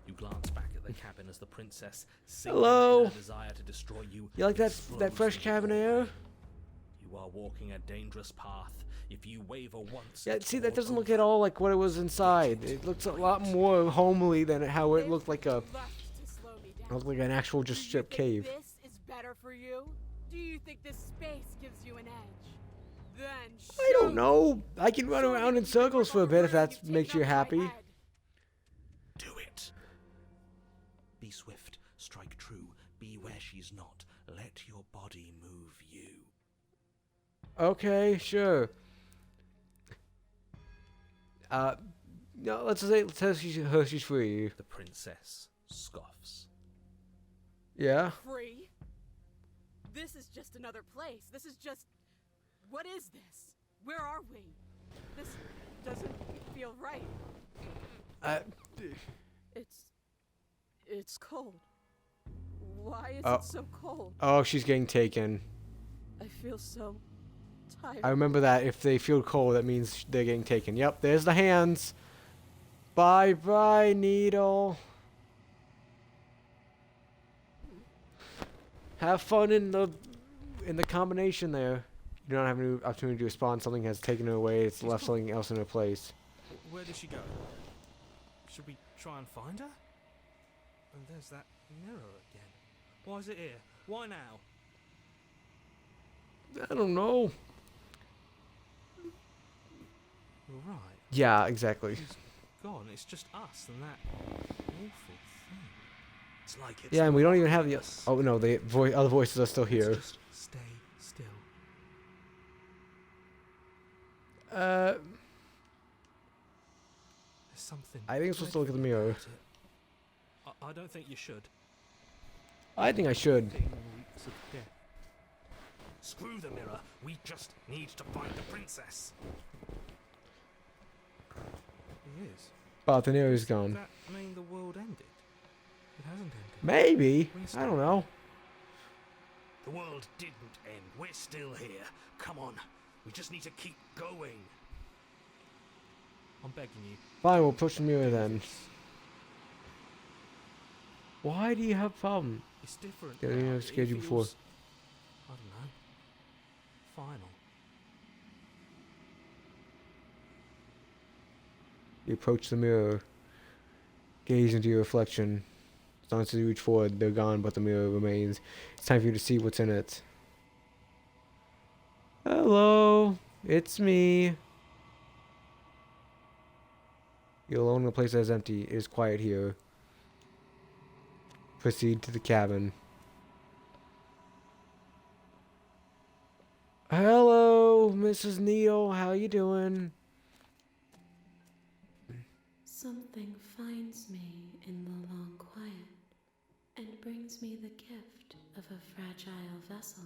You glance back at the cabin as the princess, Hello? her desire to destroy you. You like that explodes fresh through the cabin doorway. air? You are walking a dangerous path. If you waver once, Yeah. it's See, that all doesn't look over. at all like what it was inside. It looks a lot more homely than how it looked like a. Left to slow me down. Looked like an actual just Do you strip think cave. This is better for you? Do you think this space gives you an edge? Then I don't show know. I can run Show me around that in you've circles been for a bit if overrun, that you've makes taken you up my happy. head. Do it. Be swift, strike true, be where she's not. Let your body move you. Okay, sure. No, let's say she's free. The princess scoffs. Yeah. Free? This is just another place. This is just... What is this? Where are we? This doesn't feel right. It's cold. Why is Oh. it so cold? Oh, she's getting taken. I feel so tired. I remember that. If they feel cold, that means they're getting taken. Yep, there's the hands. Bye bye, needle. Have fun in the combination there. You don't have any opportunity to respond. Something has taken her away. It's left something else in her place. Where did she go? Should we try and find her? And there's that mirror again. Why is it here? Why now? I don't know. You're right. Yeah, exactly. She's gone. It's just us and that awful thing. It's like it's Yeah, and we don't even have the. us. Oh no, the other voices are still here. Just stay still. Uh, There's something. I think I'm supposed to look at the dreadful mirror. about it. I don't think you should. I think I should. Thing reeks of death. Screw the mirror. We just need to find the princess. It is. But the mirror's Does gone. that mean the world ended? It hasn't ended. Maybe. I don't know. The world didn't end. We're still here. Come on. We just need to keep going. I'm begging you. Fine, we'll push the mirror then. Why do you have a problem? It's different. Yeah, I think now. I've scared It you before. feels, I don't know. Final. You approach the mirror. Gaze into your reflection. As long as you reach forward, they're gone, but the mirror remains. It's time for you to see what's in it. Hello. It's me. You're alone in a place that is empty. It is quiet here. Proceed to the cabin. Hello, Mrs. Needle. How you doing? Something finds me in the long quiet and brings me the gift of a fragile vessel.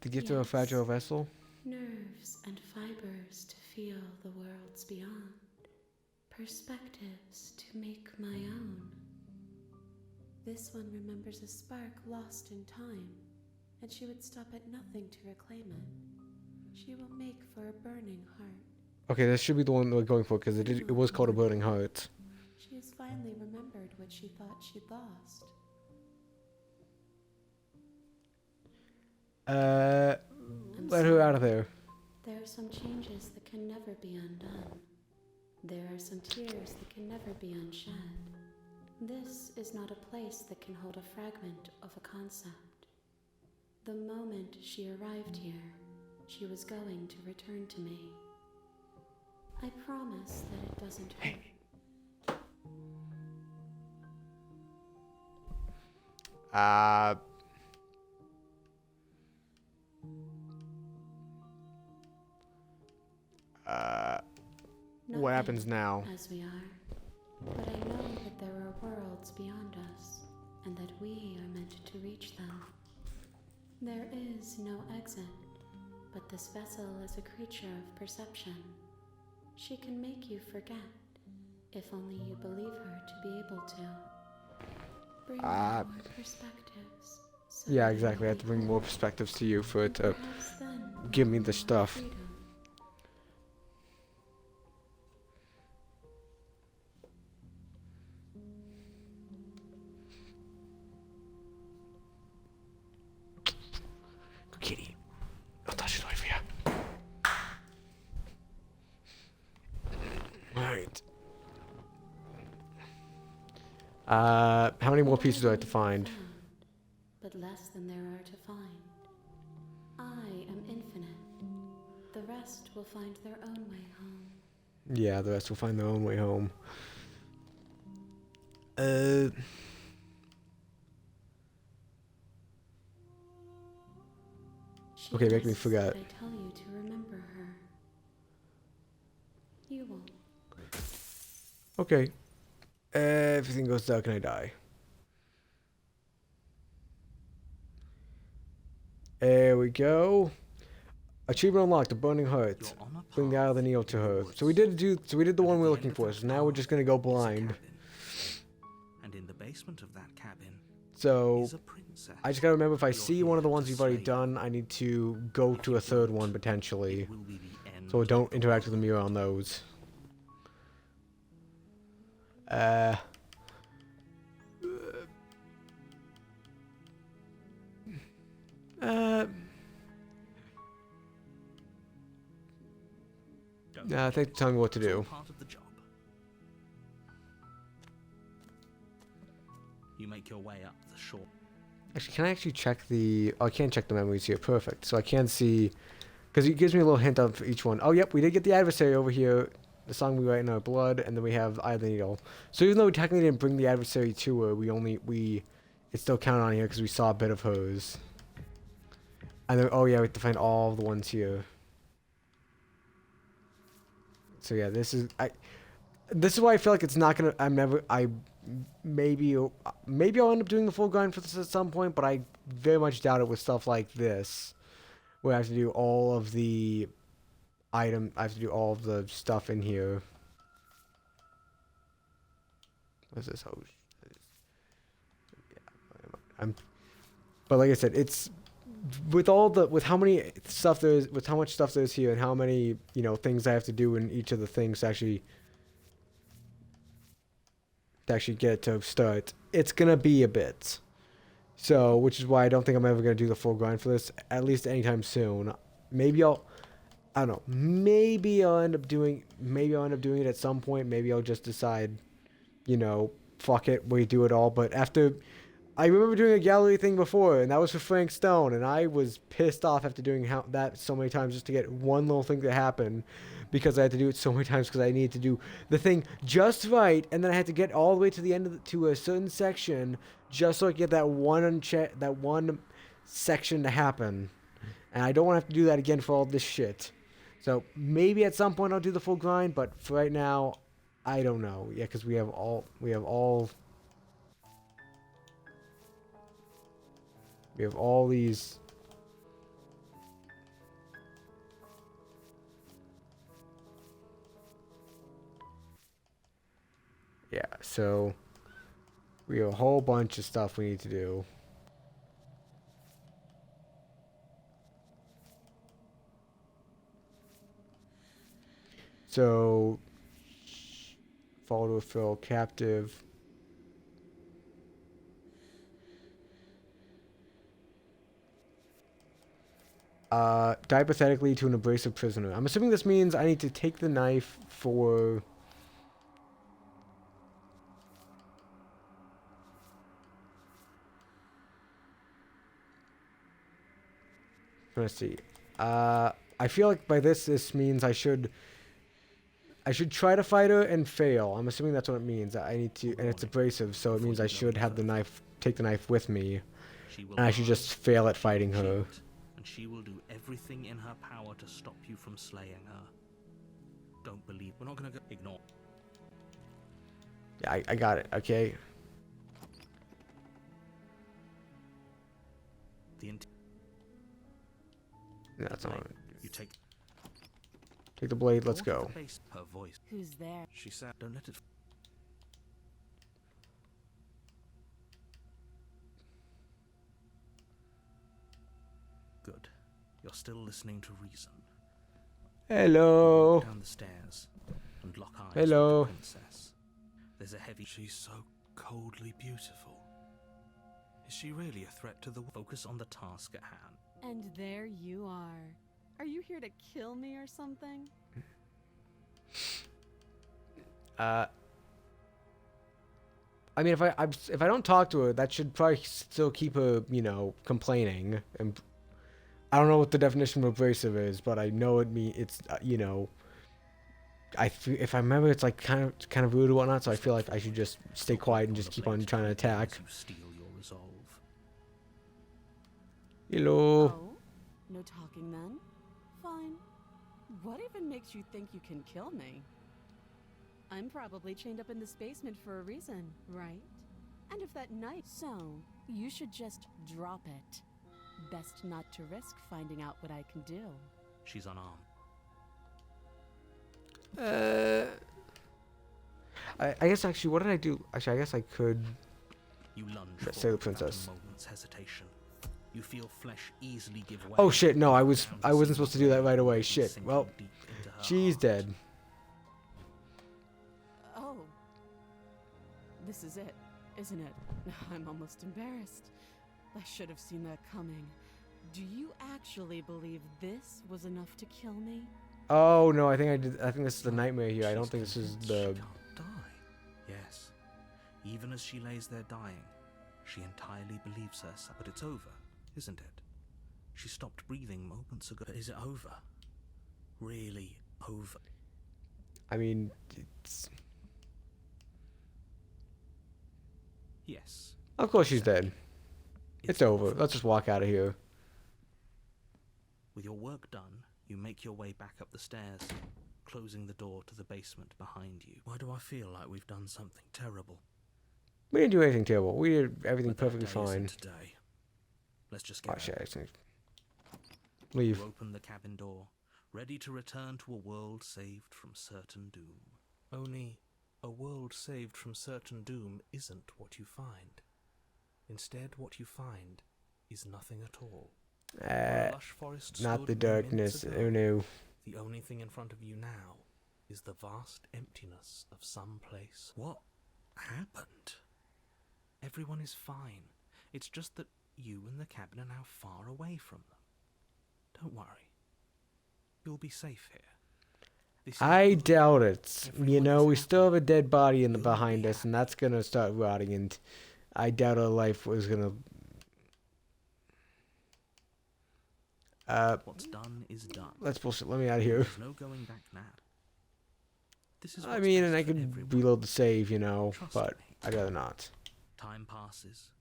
The gift of a fragile vessel? Nerves and fibers to feel the worlds beyond. Perspectives to make my own. This one remembers a spark lost in time, and she would stop at nothing to reclaim it. She will make for a burning heart. Okay, this should be the one we're going for, because it was called a burning heart. She has finally remembered what she thought she'd lost. Let her out of there. There are some changes that can never be undone. There are some tears that can never be unshed. This is not a place that can hold a fragment of a concept. The moment she arrived here, she was going to return to me. I promise that it doesn't hurt. What happens now? As we are, but I know that there are worlds beyond us, and that we are meant to reach them. There is no exit, but this vessel is a creature of perception. She can make you forget, if only you believe her to be able to. Bring more perspectives. So Yeah, exactly. I have to bring more perspectives to you for it to give me the stuff. Freedom. Kitty, I'll touch it over here. Alright. How many more pieces do I have to find? But less than there are to find. I am infinite. The rest will find their own way home. Yeah, the rest will find their own way home. She Okay, make me asks forget. that I tell you to remember her. You won't. Okay. Everything goes dark and I die. There we go. Achievement unlocked, the burning heart. You're on a Bring the eye of the needle to her. So we did the one we were looking for. So now we're just gonna go blind. And in the basement of that cabin So is a princess. I just gotta remember, if I see one of the ones we've already done, I need to go to a third one potentially. It will be the end So don't of the interact with the world. mirror on those. Don't I think forget, tell me what to it's all do. part of the job. You make your way up the shore. Actually, can I actually check the... Oh, I can't check the memories here. Perfect. So I can see... Because it gives me a little hint of each one. Oh, yep, we did get the adversary over here. The song we write in our blood, and then we have Eye of the Needle. So even though we technically didn't bring the adversary to her, it's still counted on here because we saw a bit of hers. And then, oh yeah, we have to find all the ones here. So yeah, this is why I feel like it's not gonna. Maybe I'll end up doing the full grind for this at some point, but I very much doubt it with stuff like this, where I have to do all of the I have to do all of the stuff in here. What's this? Oh, yeah, but like I said, it's with how much stuff there is here, and how many things I have to do in each of the things to actually get it to start. It's gonna be a bit. So, which is why I don't think I'm ever gonna do the full grind for this, at least anytime soon. I don't know. Maybe I'll end up doing it at some point. Maybe I'll just decide, fuck it, we do it all. But after I remember doing a gallery thing before, and that was for Frank Stone, and I was pissed off after doing that so many times just to get one little thing to happen, because I had to do it so many times because I needed to do the thing just right, and then I had to get all the way to the end of to a certain section just so I could get that one section to happen, and I don't want to have to do that again for all this shit. So maybe at some point I'll do the full grind, but for right now, I don't know. Yeah, because we have all. We have all these. Yeah, so we have a whole bunch of stuff we need to do. So, fall to a fill, captive. Hypothetically to an abrasive prisoner. I'm assuming this means I need to take the knife for... Let's see. I feel like by this means I should try to fight her and fail. I'm assuming that's what it means. I need to, and it's abrasive, so it means I should have the knife, take the knife with me, and I should just fail at fighting her. And she will do everything in her power to stop you from slaying her. Don't believe. We're not gonna ignore. Yeah, I got it. Okay. That's not. You take the blade. Let's go. Her voice. Who's there? She said, "Don't let it." Good. You're still listening to reason. Hello. Walk down the stairs and lock eyes Hello. with the princess. There's a heavy. She's so coldly beautiful. Is she really a threat to the? Focus on the task at hand. And there you are. Are you here to kill me or something? I mean, if I don't talk to her, that should probably still keep her, complaining. And I don't know what the definition of abrasive is, but I know it's if I remember, it's like kind of rude or whatnot. So I feel like I should just stay quiet and just keep on trying to attack. Hello. Oh, no talking then? Fine. What even makes you think you can kill me? I'm probably chained up in this basement for a reason, right? And if that knife... So, you should just drop it. Best not to risk finding out what I can do. She's unarmed. I guess actually, what did I do? Actually, I guess I could... You lunge say the princess. without a moment's hesitation. You feel flesh easily give way. Oh shit, no, I wasn't supposed to do that right away. Shit. Well, she's dead. Oh. This is it, isn't it? I'm almost embarrassed. I should have seen that coming. Do you actually believe this was enough to kill me? Oh no, I think I did. I think this is the nightmare here. I don't think this is the... She can't die. Yes. Even as she lays there dying, she entirely believes herself. But it's over, isn't it? She stopped breathing moments ago. Is it over? Really over? I mean, it's... Yes. Of course she's dead. It's over. Let's just walk out of here. With your work done, you make your way back up the stairs, closing the door to the basement behind you. Why do I feel like we've done something terrible? We didn't do anything terrible. We did everything But that perfectly day fine. isn't today. Let's just get Oh shit, out. I think... Leave. You open the cabin door, ready to return to a world saved from certain doom. Only, a world saved from certain doom isn't what you find. Instead, what you find is nothing at all. Where a lush forest Not stood the darkness. moments Oh ago, no. the only thing in front of you now is the vast emptiness of some place. What happened? Everyone is fine. It's just that you and the cabin are now far away from them. Don't worry. You'll be safe here. This is I good. doubt it. Everyone You know, is we happy. still have a dead body in the You'll be behind us, and that's gonna start rotting. And I doubt our life was gonna. What's done is done. Let's bullshit. Let me out of here. There's no going back now. This is I what's mean, best and I for could everyone. reload the save, you know, Trust but me. I'd rather not. Time passes.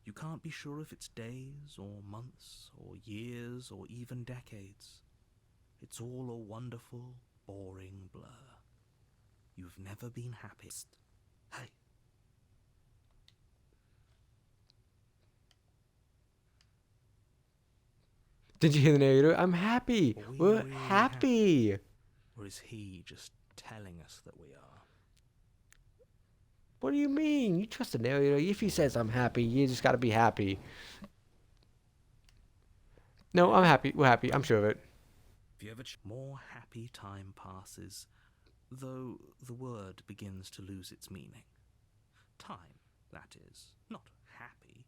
You can't be sure if it's days or months or years or even decades. It's all a wonderful, boring blur. You've never been happiest. Hey. Did you hear the narrator? I'm happy. Are we We're really happy. Or is he just telling us that we are? What do you mean? You trust the narrator. If he says I'm happy, you just gotta be happy. No, I'm happy. We're happy. I'm sure of it. If you ever more happy time passes, though the word begins to lose its meaning. Time, that is, not happy.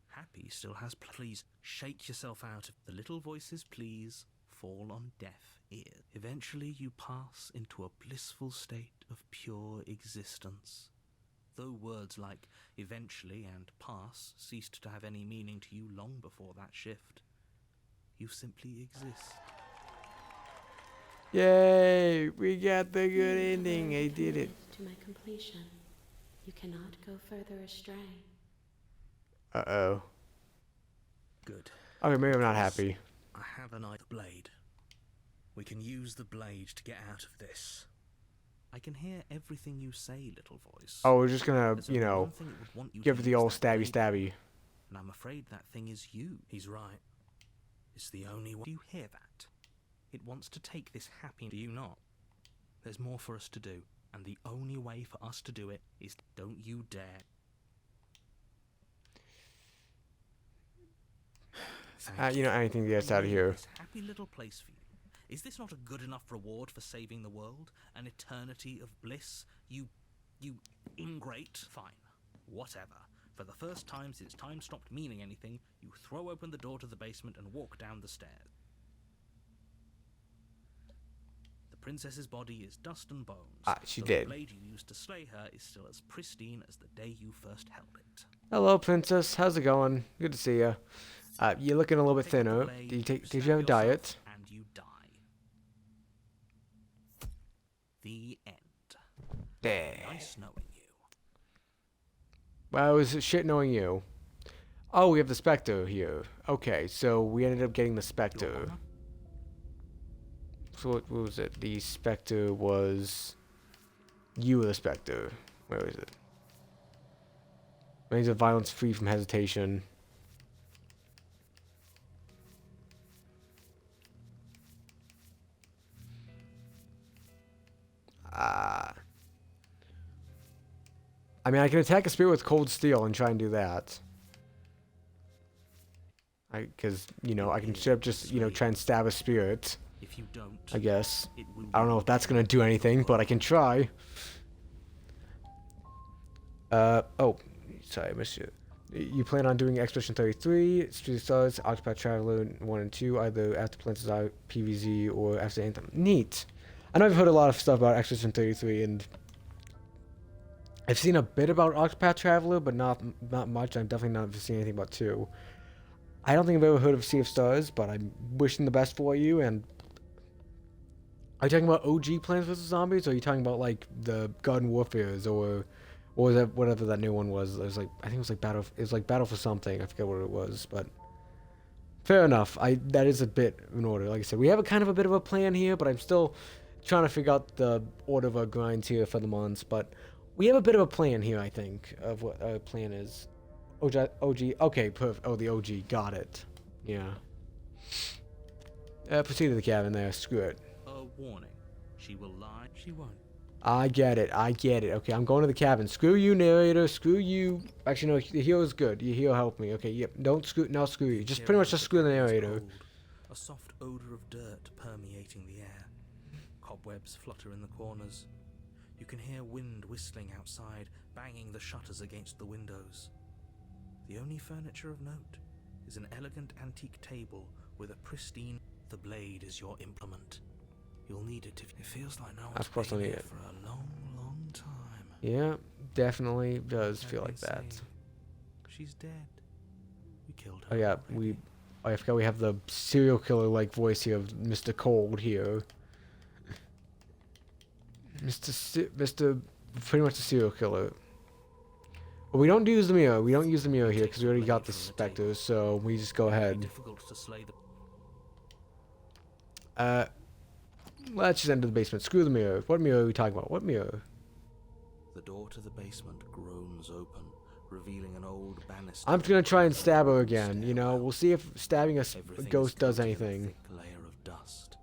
Happy still has please shake yourself out of the little voices please fall on deaf ears. Eventually you pass into a blissful state of pure existence. Though words like eventually and pass ceased to have any meaning to you long before that shift, you simply exist. Yay! We got the good You are ending. I did committed it. to my completion. You cannot go further astray. Uh-oh. Good. Okay, maybe I'm not happy. I have an eye blade. We can use the blade to get out of this. I can hear everything you say, little voice. Oh, we're just gonna, There's you only know, one thing it would want you give to it the use old that stabby blade stabby. for, and I'm afraid that thing is you. He's right. It's the only one. Do you hear that? It wants to take this happy. Do you not? There's more for us to do, and the only way for us to do it is don't you dare. You know, anything to get us out of Leave here. This happy little place for you. Is this not a good enough reward for saving the world? An eternity of bliss? You ingrate? Fine. Whatever. For the first time since time stopped meaning anything, you throw open the door to the basement and walk down the stairs. The princess's body is dust and bones. She though did. The blade you used to slay her is still as pristine as the day you first held it. Hello, princess. How's it going? Good to see you. You're looking a little bit Pick up the thinner. blade, Did you stab have a yourself, diet? And you die. The end. Yeah. Nice knowing you. Well, it was shit knowing you. Oh, we have the Spectre here. Okay, so we ended up getting the Your Spectre. honor? So what was it? The Spectre was... You were the Spectre. Where is it? Means of violence free from hesitation. I mean, I can attack a spirit with cold steel and try and do that. Because, you know, I can straight up just, you know, try and stab a spirit, If you don't, I guess. it will I don't know if that's going to do anything, but I can try. Oh, sorry, I missed you. You plan on doing Expedition 33, Street of Stars, Octopath Traveler 1 and 2, either after Planet's Eye, PVZ, or after Anthem. Neat. I know I've heard a lot of stuff about Expedition 33, and I've seen a bit about Octopath Traveler, but not much. I've definitely not seen anything about 2. I don't think I've ever heard of Sea of Stars, but I'm wishing the best for you, and... Are you talking about OG Plants vs. Zombies, or are you talking about, like, the Garden Warfares, or was that whatever that new one was? It was like, I think it was like Battle for something, I forget what it was, but... Fair enough, that is a bit in order. Like I said, we have a kind of a bit of a plan here, but I'm still trying to figure out the order of our grinds here for the months, but we have a bit of a plan here, I think, of what our plan is. OG, okay, perfect. Oh, the OG, got it. Yeah. Proceed to the cabin there, screw it. A warning. She will lie. She won't. I get it. Okay, I'm going to the cabin. Screw you, narrator. Screw you. Actually, no, the hero's good. The hero helped me. Okay, yep. Don't screw. No, screw you. Just pretty much just screw the narrator. A soft odor of dirt permeating the air. Cobwebs flutter in the corners. You can hear wind whistling outside, banging the shutters against the windows. The only furniture of note is an elegant antique table with a pristine... The blade is your implement. You'll need it if... It feels like no one's Of course I'll been need here it. for a long, long time. Yeah, definitely does Let feel me like that. see. she's dead. We killed her. Oh yeah, already. I forgot we have the serial killer like voice here of Mr. Cold here. Mr. Pretty much the serial killer. But we don't use the mirror. We don't use the mirror here because we already got the specters, so we just go Very ahead. difficult to slay the Let's just enter the basement. Screw the mirror. What mirror are we talking about? What mirror? The door to the basement groans open, revealing an old banister. I'm just gonna try and stab her again. You know, stairwell. we'll see if stabbing a Everything is ghost does coated in a anything. thick layer of dust,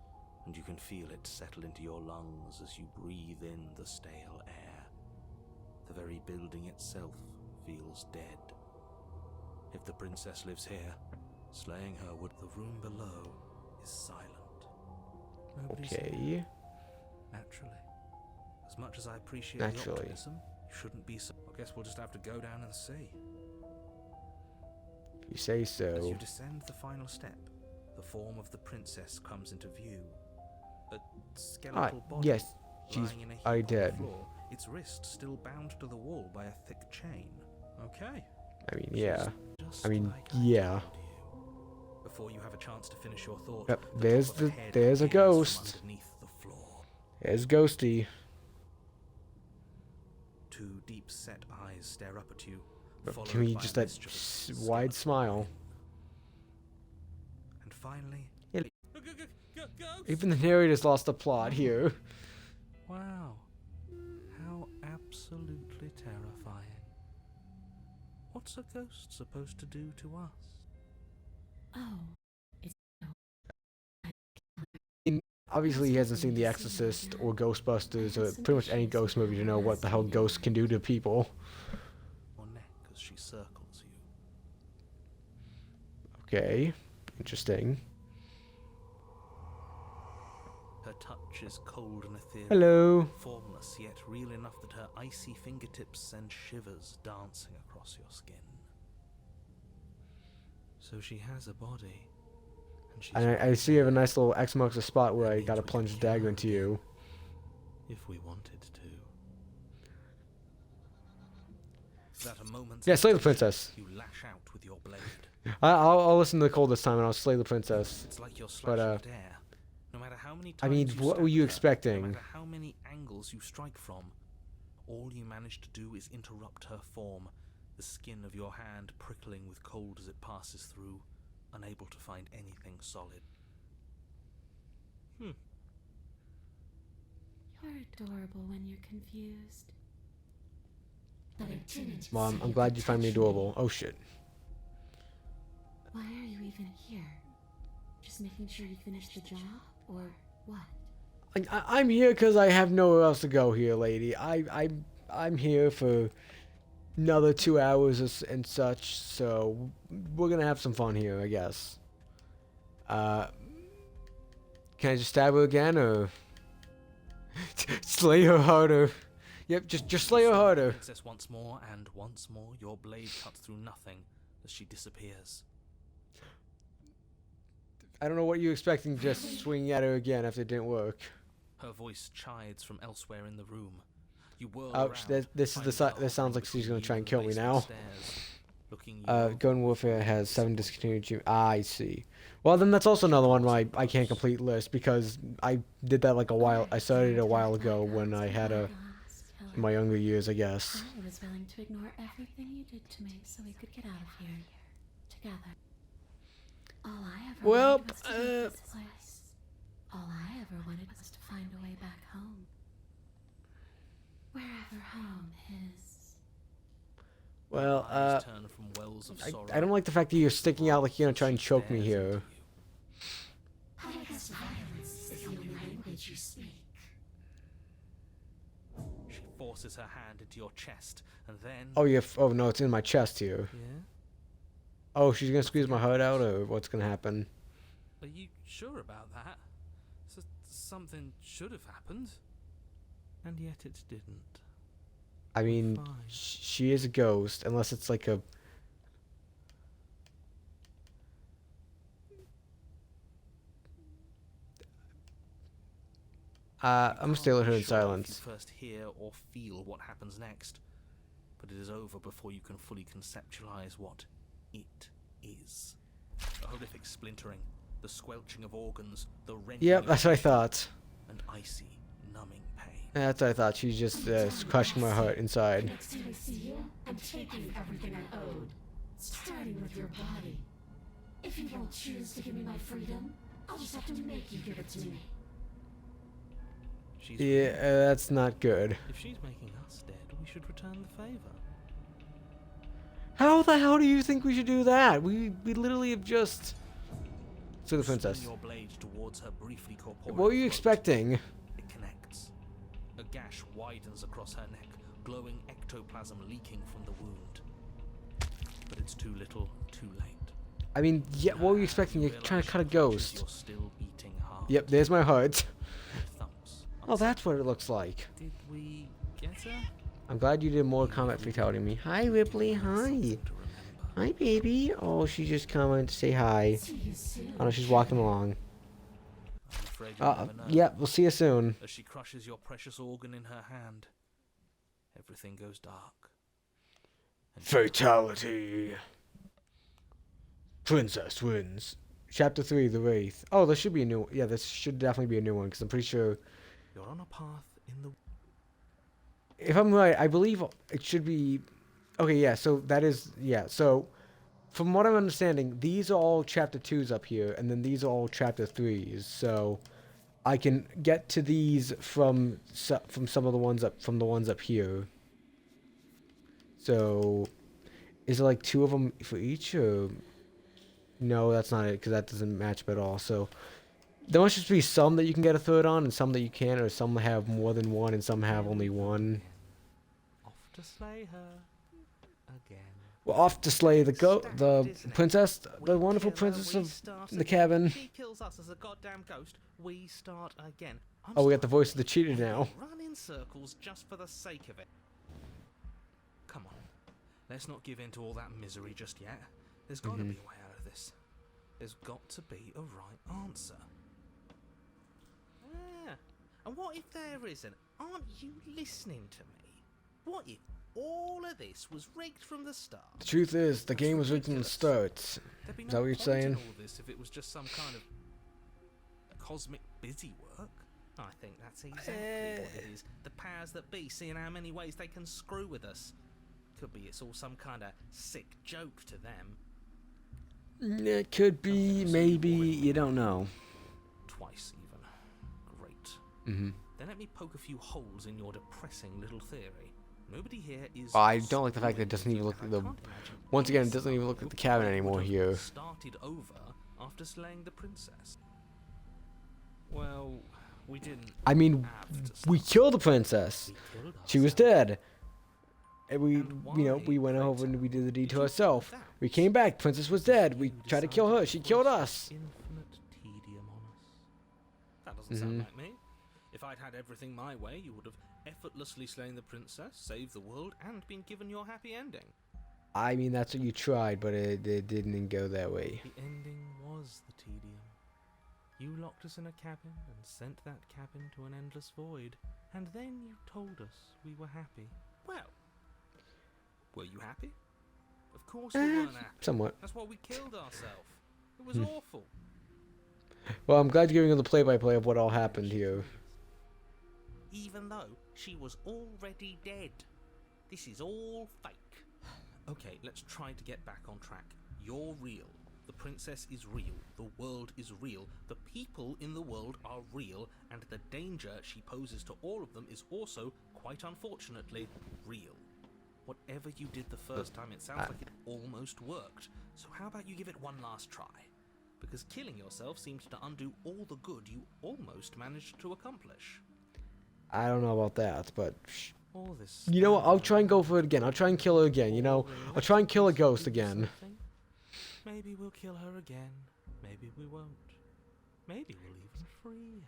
and you can feel it settle into your lungs as you breathe in the stale air. The very building itself feels dead. If the princess lives here, slaying her would. The room below is silent. Nobody's here, Okay. naturally. As much as I appreciate Naturally. the optimism, you shouldn't be so. I guess we'll just have to go down and see. If you say As you so. descend the final step, the form of the princess comes into view. A skeletal body Yes. She's lying in a heap already on the dead. floor, its wrist still bound to the wall by a thick chain. Okay. I mean, yeah. Just I mean, like I yeah. told you. Before you have a chance to finish your thought, Yep, the there's top of the- head there's a appears from ghost. underneath the floor. There's Ghosty. Two deep-set eyes stare up at you. followed Give me by a just that mischievous wide skeleton smile. grin. And finally, Yeah. Ghost! Even the narrator's lost the plot here. Wow. How absolutely terrifying. What's a ghost supposed to do to us? Oh, Obviously, he hasn't seen The Exorcist or Ghostbusters or pretty much any ghost movie to know what the hell ghosts can do to people. Or neck as she circles you. Okay. Interesting. Her touch is cold and ethereal. Hello. Formless, yet real enough that her icy fingertips send shivers dancing across your skin. So she has a body. And she's And I see you have a nice little X marks the spot where That I means gotta we plunge could the dagger kill her into you. again, if we wanted to. At a moment's Yeah, slay the hesitation, princess. You lash out with your blade. I'll listen to the cold this time and I'll slay the princess. It's like you're But, slashing at air. No matter how many I times mean, you what stab were you at her, expecting? No matter how many angles you strike from, all you manage to do is interrupt her form, the skin of your hand prickling with cold as it passes through, unable to find anything solid. you're adorable when you're confused. But I didn't. Mom, I'm glad you find me adorable. Oh shit. Why are you even here? Just making sure you finish the job, or what? I'm here because I have nowhere else to go here, lady. I'm here for another 2 hours and such, so we're gonna have some fun here, I guess. Can I just stab her again, or slay her harder? Yep, just slay her harder. Princess once more, and once more your blade cuts through nothing as she disappears. I don't know what you're expecting, just swinging at her again after it didn't work. Her voice chides from elsewhere in the room. You whirl Ouch, around, this is the finding her this sounds hovering like she's between gonna try you and kill me basement now. stairs, looking you over. Gun Warfare has 7 discontinued. I see. Well, then that's also another one why I can't complete list because I did that like a while. I started it a while ago when I had in my younger years, I guess. I was willing to ignore everything you did to me so we could get out of here together. All I ever Well, wanted was to leave this place. All I ever wanted was to find a way back home. Wherever home is. Well, Eyes turn from wells of sorrow I don't like the fact that you're sticking out like you're gonna try and she choke me stares here. into I guess violence is the only language you speak. you. She forces her hand into your chest, and then... Oh, oh no, it's in my chest here. Yeah? Oh, she's gonna squeeze my heart out, or what's gonna happen? Are you sure about that? Something should have happened. And yet it didn't. I mean, Fine. she is a ghost, unless it's like a... I'm gonna stare at her in Sure if you silence. first hear or feel what happens next. but it is over before you can fully conceptualize what it is. The horrific splintering, the squelching of organs, the rending Yep, of that's what I tissue, thought. an icy, numbing pain. That's what I thought. She's just crushing my heart inside. Next time I see you, I'm taking everything I owed, starting with your body. If you won't choose to give me my freedom, I'll just have to make you give it to me. She's Yeah, that's not good. If she's making us dead, we should return the favor. How the hell do you think we should do that? We literally have just... To the Swing princess. your blade towards her briefly corporeal What were you throat. expecting? It connects. A gash widens across her neck, glowing ectoplasm leaking from the wound. But it's too little, too late. I mean, yeah, what were you expecting? You're trying to cut a ghost. You're still beating hard. Yep, there's my heart. Thumps. Oh, that's what it looks like. Did we get her? I'm glad you did more combat fatality than me. Hi, Ripley. Hi. To remember. Hi, baby. Oh, she just commented to say hi. See you soon. Oh, no, she's walking along. I'm afraid you'll never know. Yep, we'll see you soon. As she crushes your precious organ in her hand, everything goes dark. And Fatality. Princess wins. Chapter 3, The Wraith. Oh, there should be a new... Yeah, this should definitely be a new one, because I'm pretty sure... you're on a path in the... If I'm right, I believe it should be... Okay, yeah, so that is... Yeah, so... From what I'm understanding, these are all Chapter 2s up here, and then these are all Chapter 3s, so... I can get to these from some of the ones up here. So... Is it like 2 of them for each, or... No, that's not it, because that doesn't match up at all, so... There must just be some that you can get a third on, and some that you can't, or some have more than one, and some have only one. Off to slay her again. We're off to slay the princess, the wonderful princess of the cabin. She kills us as a goddamn ghost. We start again. Oh, we got the voice of the cheater now. Run in circles just for the sake of it. Come on, let's not give in to all that misery just yet. There's got to be a way out of this. There's got to be a right answer. Yeah. And what if there isn't? Aren't you listening to me? What if all of this was rigged from the start? The truth is, the game was rigged from the start. There'd be Is that what you're point in saying? all this if it was just some kind of cosmic busy work. I think that's exactly what it is. The powers that be, seeing how many ways they can screw with us. Could be it's all some kind of sick joke to them. It could be, maybe, you don't know. Twice even. Great. Mm-hmm. Then let me poke a few holes in your depressing little theory. Nobody here is... I don't like the fact that it doesn't even look at the... Once again, it doesn't even look at the cabin anymore here. Started over after slaying the princess. Well, we didn't... I mean, we killed the princess. We killed She was ourselves. dead. And we, we went over and we did the deed to ourselves. We came back, princess was dead. We tried to kill her, she killed us. Infinite tedium on us. That doesn't sound like me. If I'd had everything my way, you would have effortlessly slain the princess, saved the world, and been given your happy ending. I mean, that's what you tried, but it didn't go that way. The ending was the tedium. You locked us in a cabin and sent that cabin to an endless void, and then you told us we were happy. Well, were you happy? Of course we weren't happy. Somewhat. That's why we killed ourselves. It was awful. Well, I'm glad you're giving you the play-by-play of what all happened here. Even though she was already dead. This is all fake. Okay, let's try to get back on track. You're real. The princess is real. The world is real. The people in the world are real. And the danger she poses to all of them is also, quite unfortunately, real. Whatever you did the first time, it sounds like it almost worked. So how about you give it one last try? Because killing yourself seems to undo all the good you almost managed to accomplish. I don't know about that, but... All this... You know what, I'll try and go for it again. I'll try and kill her again, you know? I'll try and kill a ghost again. Maybe we'll kill her again. Maybe we won't. Maybe we'll even free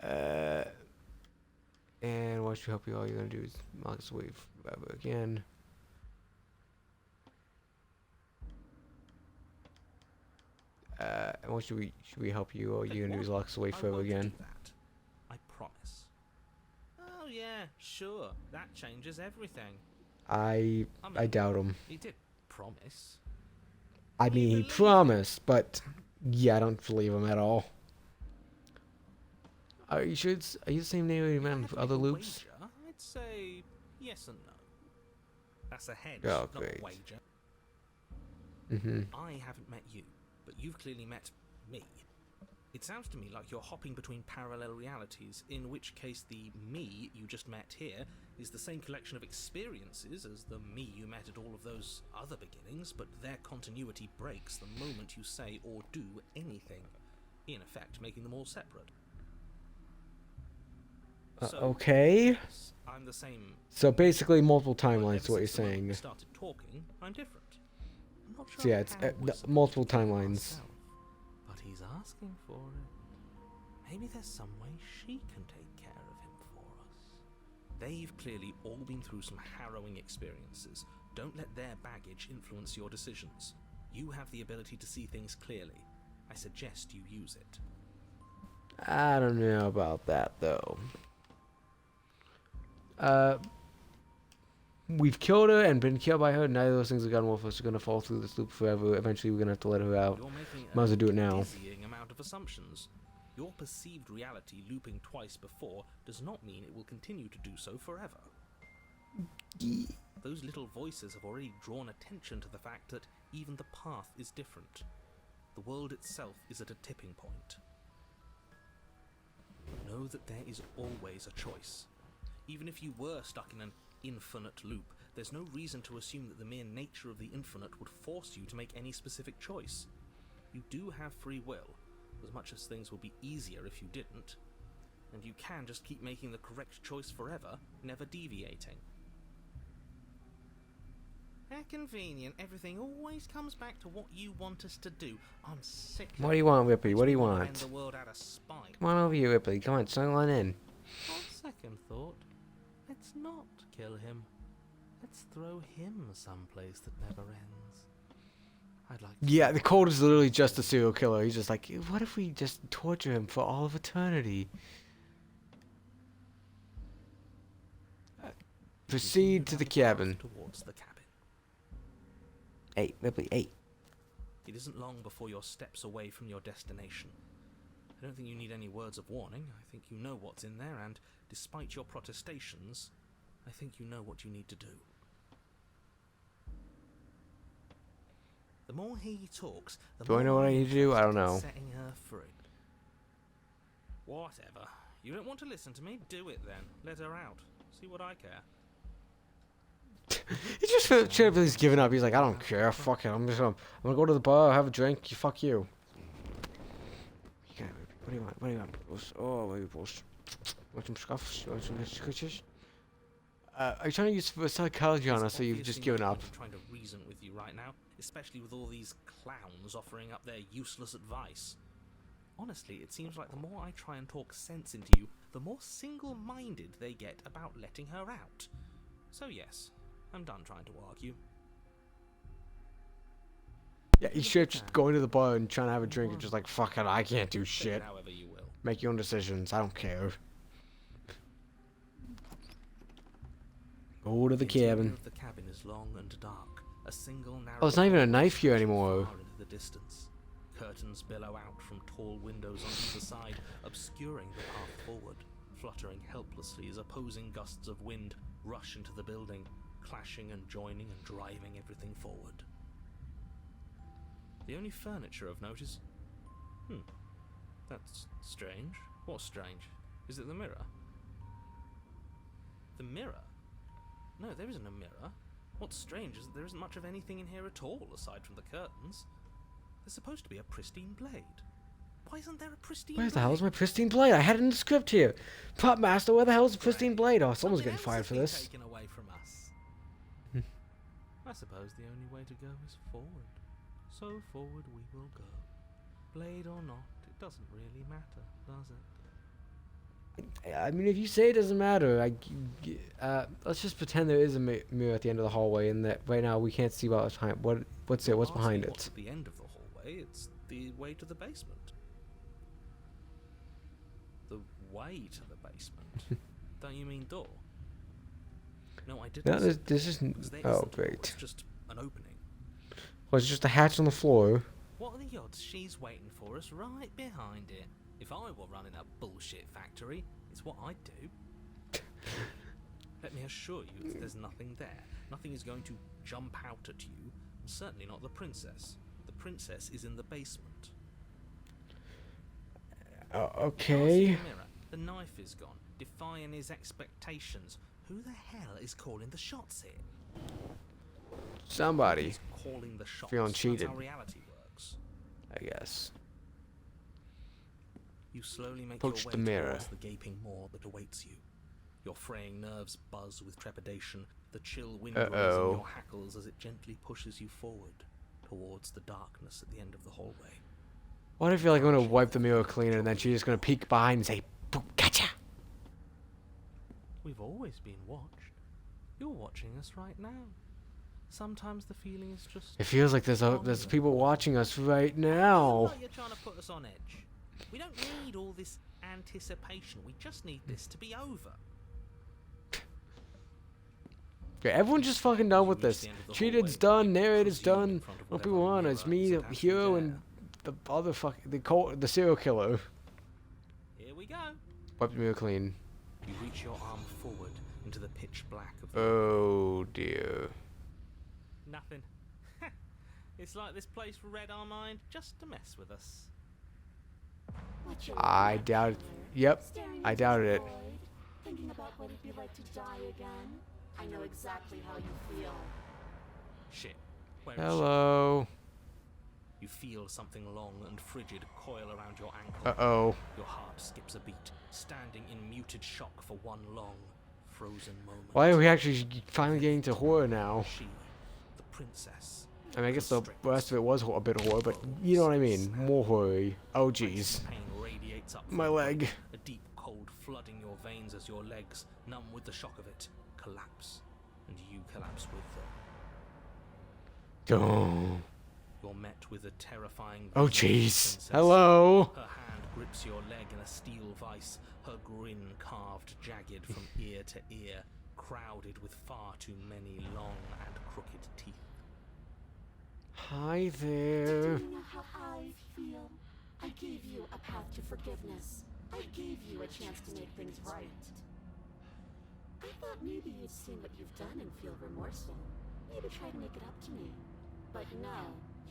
her. And what should help you? All you're gonna do is lock us away forever again. And what should we help you? All you're gonna do is lock us away I forever won't again. do that. I promise. Oh yeah, sure. That changes everything. I doubt him. He did promise. I Well, mean, you he believe him? promised, but yeah, I don't believe him at all. Are you sure are you the same name you If I remember had to other make a loops? wager, I'd say yes and no. That's a hedge, Oh, not great. a wager. Mm-hmm. I haven't met you, but you've clearly met me. It sounds to me like you're hopping between parallel realities, in which case the me you just met here is the same collection of experiences as the me you met at all of those other beginnings, but their continuity breaks the moment you say or do anything, in effect making them all separate. So, Okay. yes, I'm the same. So basically, multiple but ever timelines is what you're since the moment we saying. started talking, I'm different. I'm not So sure yeah, it's how we're supposed multiple to keep timelines. myself, but he's asking for it. Maybe there's some way she can take care of him for us. They've clearly all been through some harrowing experiences. Don't let their baggage influence your decisions. You have the ability to see things clearly. I suggest you use it. I don't know about that though. We've killed her and been killed by her. Neither of those things have gotten worth us. We're gonna fall through this loop forever. Eventually, we're gonna have to let her out. You're making Might as well do it now. dizzying amount of assumptions. Your perceived reality looping twice before does not mean it will continue to do so forever. Those little voices have already drawn attention to the fact that even the path is different. The world itself is at a tipping point. Know that there is always a choice. Even if you were stuck in an infinite loop, there's no reason to assume that the mere nature of the infinite would force you to make any specific choice. You do have free will, as much as things would be easier if you didn't. And you can just keep making the correct choice forever, never deviating. How convenient. Everything always comes back to what you want us to do. I'm sick of What do you want, Ripley? What do you Makes me wanna want? end the world out of spite. Come on over here, Ripley. Come on, snuggle on in. On second thought, let's not kill him. Let's throw him someplace that never ends. I'd like to Yeah, see the code is literally just a serial killer. He's just like, what if we just torture him for all of eternity? Proceed to the cabin. Towards the cabin. Hey, Ripley, hey. It isn't long before you're steps away from your destination. I don't think you need any words of warning. I think you know what's in there, and despite your protestations, I think you know what you need to do. The more he talks, the Do more I know what I I'm need to do? I don't interested in know. Setting her free. Whatever. You don't want to listen to me? Do it then. Let her out. See what I care. He just Ripley's giving up. He's like, I don't care. Fuck it. I'm gonna go to the bar, have a drink. You fuck you. What do you want? What do you want? Oh, what do you want? Want some scuffs? Want some scratches? Are you trying to use psychology on us, so you've just given up? I'm trying to reason with you right now, especially with all these clowns offering up their useless advice. Honestly, it seems like the more I try and talk sense into you, the more single-minded they get about letting her out. So yes, I'm done trying to argue. Yeah, you should just going to the bar and trying to have a drink and just like, fuck it, I can't do Take shit. it however you will. Make your own decisions. I don't care. Go to the interior cabin. of the cabin is long and dark. A single narrow Oh, it's not even a hallway knife here stretching anymore. far into the distance. Curtains billow out from tall windows on either side, obscuring the path forward, fluttering helplessly as opposing gusts of wind rush into the building, clashing and joining and driving everything forward. The only furniture of note is... That's strange. What's strange? Is it the mirror? The mirror? No, there isn't a mirror. What's strange is that there isn't much of anything in here at all, aside from the curtains. There's supposed to be a pristine blade. Why isn't there a pristine Where blade? the hell is my pristine blade? I had it in the script here. Pop Master, where the hell is the pristine blade? Oh, someone's Something getting else fired has for been this. taken away from us. I suppose the only way to go is forward. So forward we will go. Blade or not, it doesn't really matter, does it? I mean, if you say it doesn't matter, let's just pretend there is a mirror at the end of the hallway, and that right now we can't see what's behind. What's it? What's Ask me behind what's it? at the end of the hallway? It's the way to the basement. The way to the basement? Don't you mean door? No, I didn't. No, this isn't. Because there Oh, isn't a door, great. it's just an opening. Well, it's just a hatch on the floor. What are the odds she's waiting for us right behind it? If I were running a bullshit factory, it's what I'd do. Let me assure you that there's nothing there. Nothing is going to jump out at you, and certainly not the princess. The princess is in the basement. Okay. See the mirror. The knife is gone, defying his expectations. Who the hell is calling the shots here? Somebody. He's calling the shots. Feeling That's cheated. how reality works. I guess. You slowly make Approach your the way mirror. towards the gaping maw that awaits you. Your fraying nerves buzz with trepidation. The chill wind rolls in your hackles as it gently pushes you forward towards the darkness at the end of the hallway. What if you're like gonna wipe the mirror cleaner and then she's just gonna peek behind and say, "Boom, gotcha." We've always been watched. You're watching us right now. Sometimes the feeling is just... It feels like there's people watching us right now. Like you're trying to put us on edge. We don't need all this anticipation. We just need this to be over. Okay, everyone's just fucking done with this. Cheated's done, narrator's done. What people want is me, the hero, and the other the serial killer. Here we go. Wipe the mirror clean. You reach your arm forward into the pitch black of the Oh dear. Nothing. It's like this place read our mind just to mess with us. What you I looking at, doubt it. killer? Yep, Staring I into doubted the it. void, thinking about what it'd be like to die again. I know exactly how you feel. Shit. Where is she? Hello. You feel something long and frigid coil around your ankle. Uh-oh. Your heart skips a beat, standing in muted shock for one long, frozen moment. Why are we actually finally getting to horror now? She, the princess. I mean, I guess the rest of it was a bit of horror, but you know what I mean. More horror. Oh, jeez. Pain radiates up My from your leg. body, a deep cold flooding your veins as your legs, numb with the shock of it, collapse, and you collapse with them. Oh, You're met with a terrifying oh vision of the jeez. princess. Hello. Her hand grips your leg in a steel vice, her grin carved jagged from ear to ear, crowded with far too many long and crooked teeth. Hi Do there. you know how I feel? I gave you a path to forgiveness. I gave you a chance to make things right. I thought maybe you'd seen what you've done and feel remorseful. Maybe try to make it up to me. But no,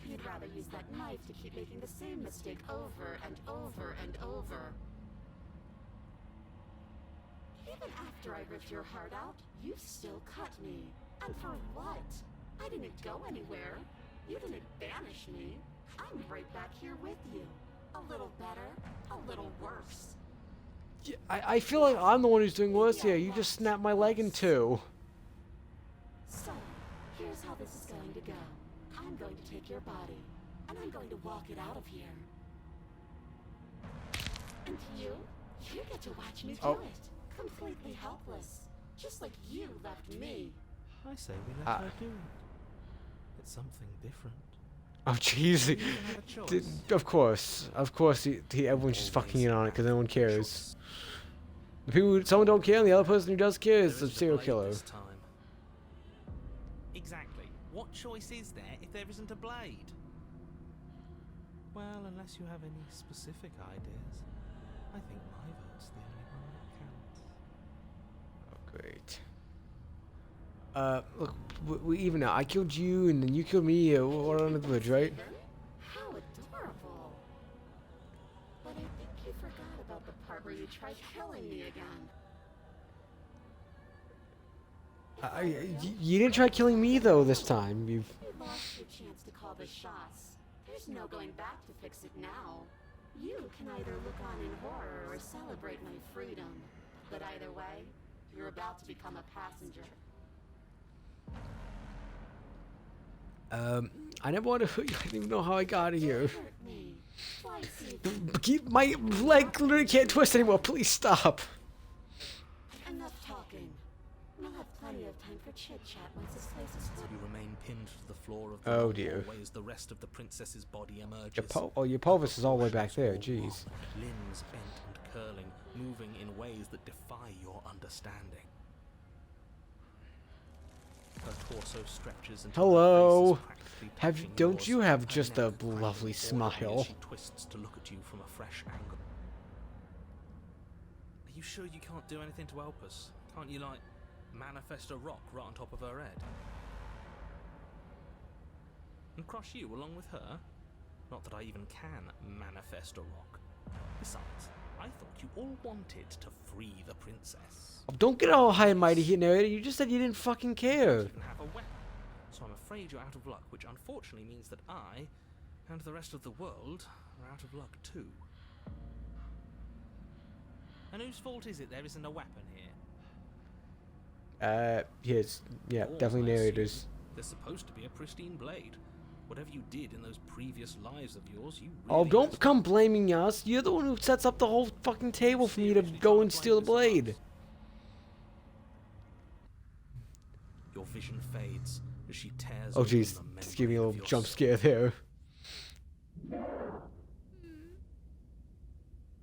you'd rather use that knife to keep making the same mistake over and over and over. Even after I ripped your heart out, you still cut me. And for what? I didn't go anywhere. You didn't banish me. I'm right back here with you. A little better, a little worse. Yeah, I feel like I'm the one who's doing worse here. You just snapped my leg in two. So, here's how this is going to go. I'm going to take your body, and I'm going to walk it out of here. And you get to watch me do it. Completely helpless. Just like you left me. I say we let her do it. It's something different. Oh, jeez. You have a choice. Of course, everyone's just fucking in on it because no one cares. The people, someone don't care, and the other person who does care is the serial killer. This time. Exactly. What choice is there if there isn't a blade? Well, unless you have any specific ideas, I think my vote's the only one that counts. Oh, great. Look, we even now. I killed you, and then you killed me. We're on the bridge, right? How adorable. But I think you forgot about the part where you tried killing me again. You didn't try killing me though this time. You lost your chance to call the shots. There's no going back to fix it now. You can either look on in horror or celebrate my freedom. But either way, you're about to become a passenger. I never wanted to hurt you. I didn't even know how I got here. Hurt me. Twice even. Keep my leg literally can't twist anymore. Please stop. Enough talking. We'll have plenty of time for chit-chat once this place is clear. You remain pinned to the floor of the Oh, long dear. hallway as the rest of the princess's body emerges. Your pelvis is all the way back there. Jeez. Limbs bent and curling, moving in ways that defy your understanding. Her torso stretches until Hello. her face is practically touching Don't yours, you have her just neck a cracking lovely audibly smile? as she twists to look at you from a fresh angle. Are you sure you can't do anything to help us? Can't you, like, manifest a rock right on top of her head? And crush you along with her? Not that I even can manifest a rock. Besides, I thought you all wanted to free the princess. Don't get all high and mighty here, narrator. You just said you didn't fucking You care. don't even have a weapon, so I'm afraid you're out of luck, which unfortunately means that I, and the rest of the world, are out of luck too. And whose fault is it there isn't a weapon here? Yes, yeah, Yours, definitely I assume. narrators. There's supposed to be a pristine blade. Whatever you did in those previous lives of yours, you Oh, really don't messed come up. blaming us. You're the one who sets up the whole fucking table for me to Seriously go trying and to steal the blame this on blade. us? Your vision fades as she tears Oh, open jeez. the Just give me a membrane of little your jump soul. scare there.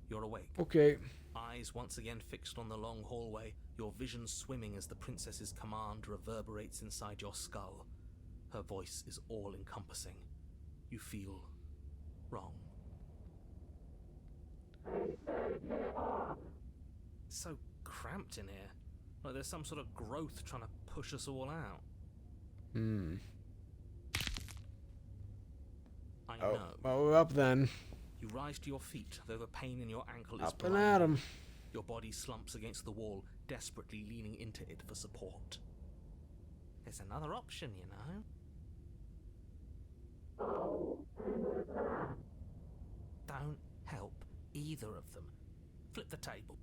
You're awake. Okay. Eyes once again fixed on the long hallway, your vision swimming as the princess's command reverberates inside your skull. Her voice is all-encompassing. You feel wrong. It's so cramped in here. Like there's some sort of growth trying to push us all out. Hmm. I Oh, know. well, we're up then. You rise to your feet, though the pain in your ankle is Up and blinding. at 'em. Your body slumps against the wall, desperately leaning into it for support. There's another option, you know. Don't help either of them. Flip the table.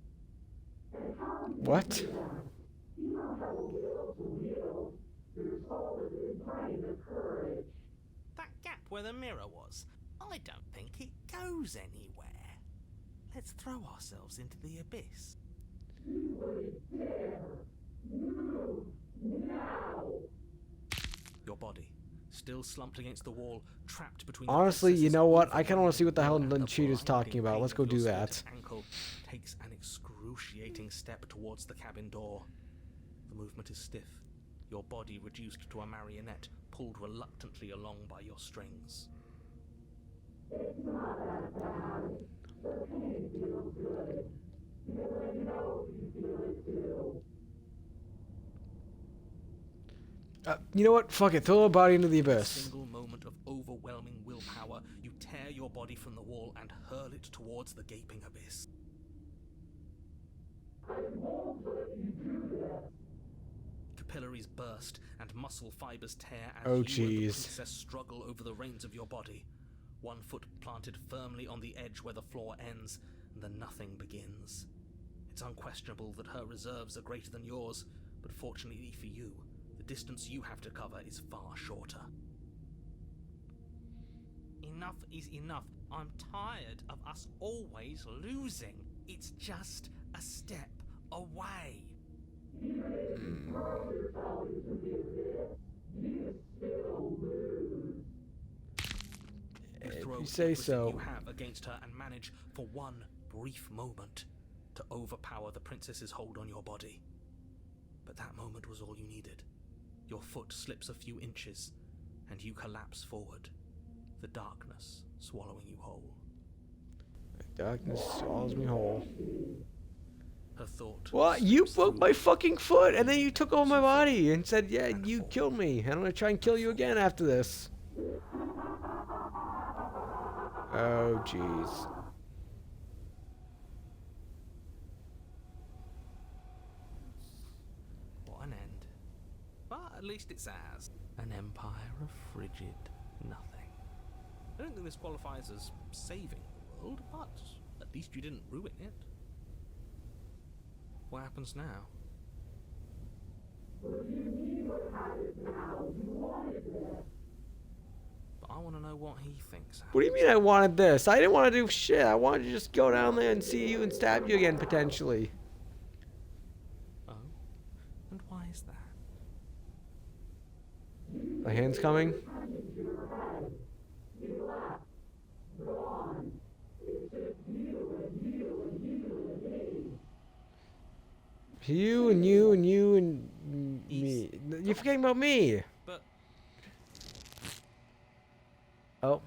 What? That gap where the mirror was, I don't think it goes anywhere. Let's throw ourselves into the abyss. Your body, still slumped against the wall, trapped between the Honestly, you princess's know what? I overwhelming kinda wanna see what the hell will and the cheater's blinding talking about. pain Let's of go your do splintered that. Ankle takes an excruciating step towards the cabin door. The movement is stiff, your body reduced to a marionette, pulled reluctantly along by your strings. You know what? Fuck it. Throw a body into the In a abyss. single moment of overwhelming willpower, you tear your body from the wall and hurl it towards the gaping abyss. Capillaries burst and muscle fibers tear as Oh, you and the jeez. princess struggle over the reins of your body. One foot planted firmly on the edge where the floor ends, and the nothing begins. It's unquestionable that her reserves are greater than yours, but fortunately for you, the distance you have to cover is far shorter. Enough is enough. I'm tired of us always losing. It's just a step away. You throw If you say everything so. you have against her and manage, for one brief moment, to overpower the princess's hold on your body. But that moment was all you needed. Your foot slips a few inches, and you collapse forward, the darkness swallowing you whole. Darkness swallows me whole. Her thought. What? You slips broke through my fucking foot, and then you took over my She body and said, "Yeah, and you fall. killed me, and I'm gonna try and kill you again after this." Oh, jeez. What an end. But at least it's ours. An empire of frigid nothing. I don't think this qualifies as saving the world, but at least you didn't ruin it. What happens now? But I want to know what he thinks. What do you mean I wanted this? I didn't want to do shit. I wanted to just go down there and see you and stab you again, potentially. Oh? And why is that? My hand's coming. You and you and you and me. You're forgetting about me. But Oh.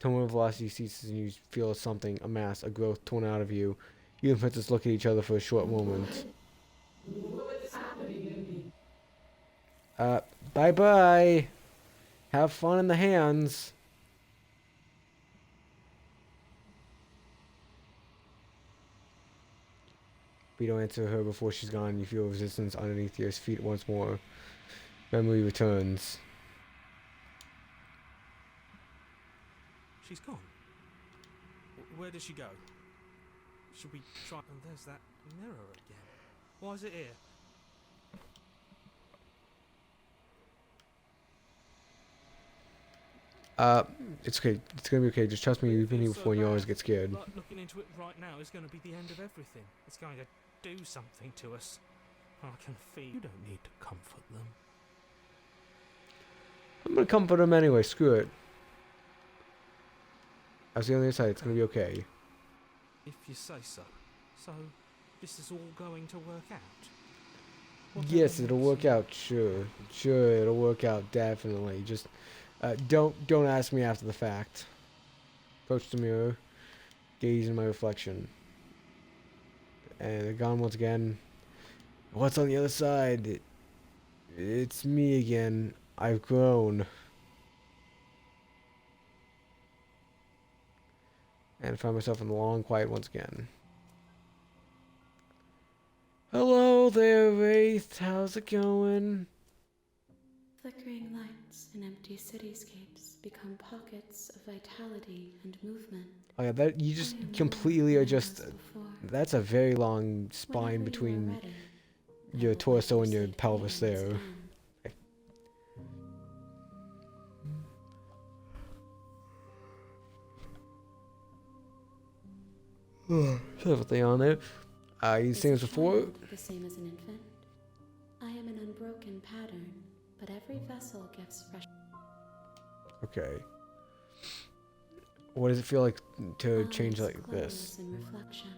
Tone of velocity ceases and you feel something, a mass, a growth torn out of you. You and Princess look at each other for a short moment. Bye-bye. Have fun in the hands. But you don't answer her before she's gone. You feel resistance underneath your feet once more. Memory returns. she's gone. Where did she go? Should we try? And there's that mirror again. Why is it here? It's okay. It's gonna be okay. Just trust me. You've been here before and you always get scared. Like looking into it right now is going to be the end of everything. It's going to do something to us. I can feel. You don't need to comfort them. I'm gonna comfort them anyway. Screw it. I was on the other side. It's gonna be okay. If you say so. So, this is all going to work out? What Yes, then it'll makes work you- out. Sure, it'll work out. Definitely. Just don't ask me after the fact. Approach the mirror. Gaze in my reflection. And they're gone once again. What's on the other side? It's me again. I've grown. And found myself in the long quiet once again. Hello there, Wraith. How's it going? Flickering lights and empty cityscapes become pockets of vitality and movement. Oh yeah, that you just I am more completely than are I just. was before. That's a very long spine Whenever you are between ready, I your will wipe torso and your safety pelvis hands there. down. Everything on there. You Is seen a this before? child the same as an infant? I am an unbroken pattern, but every vessel gives fresh. Okay. What does it feel like to Eyes change like close this? in reflection.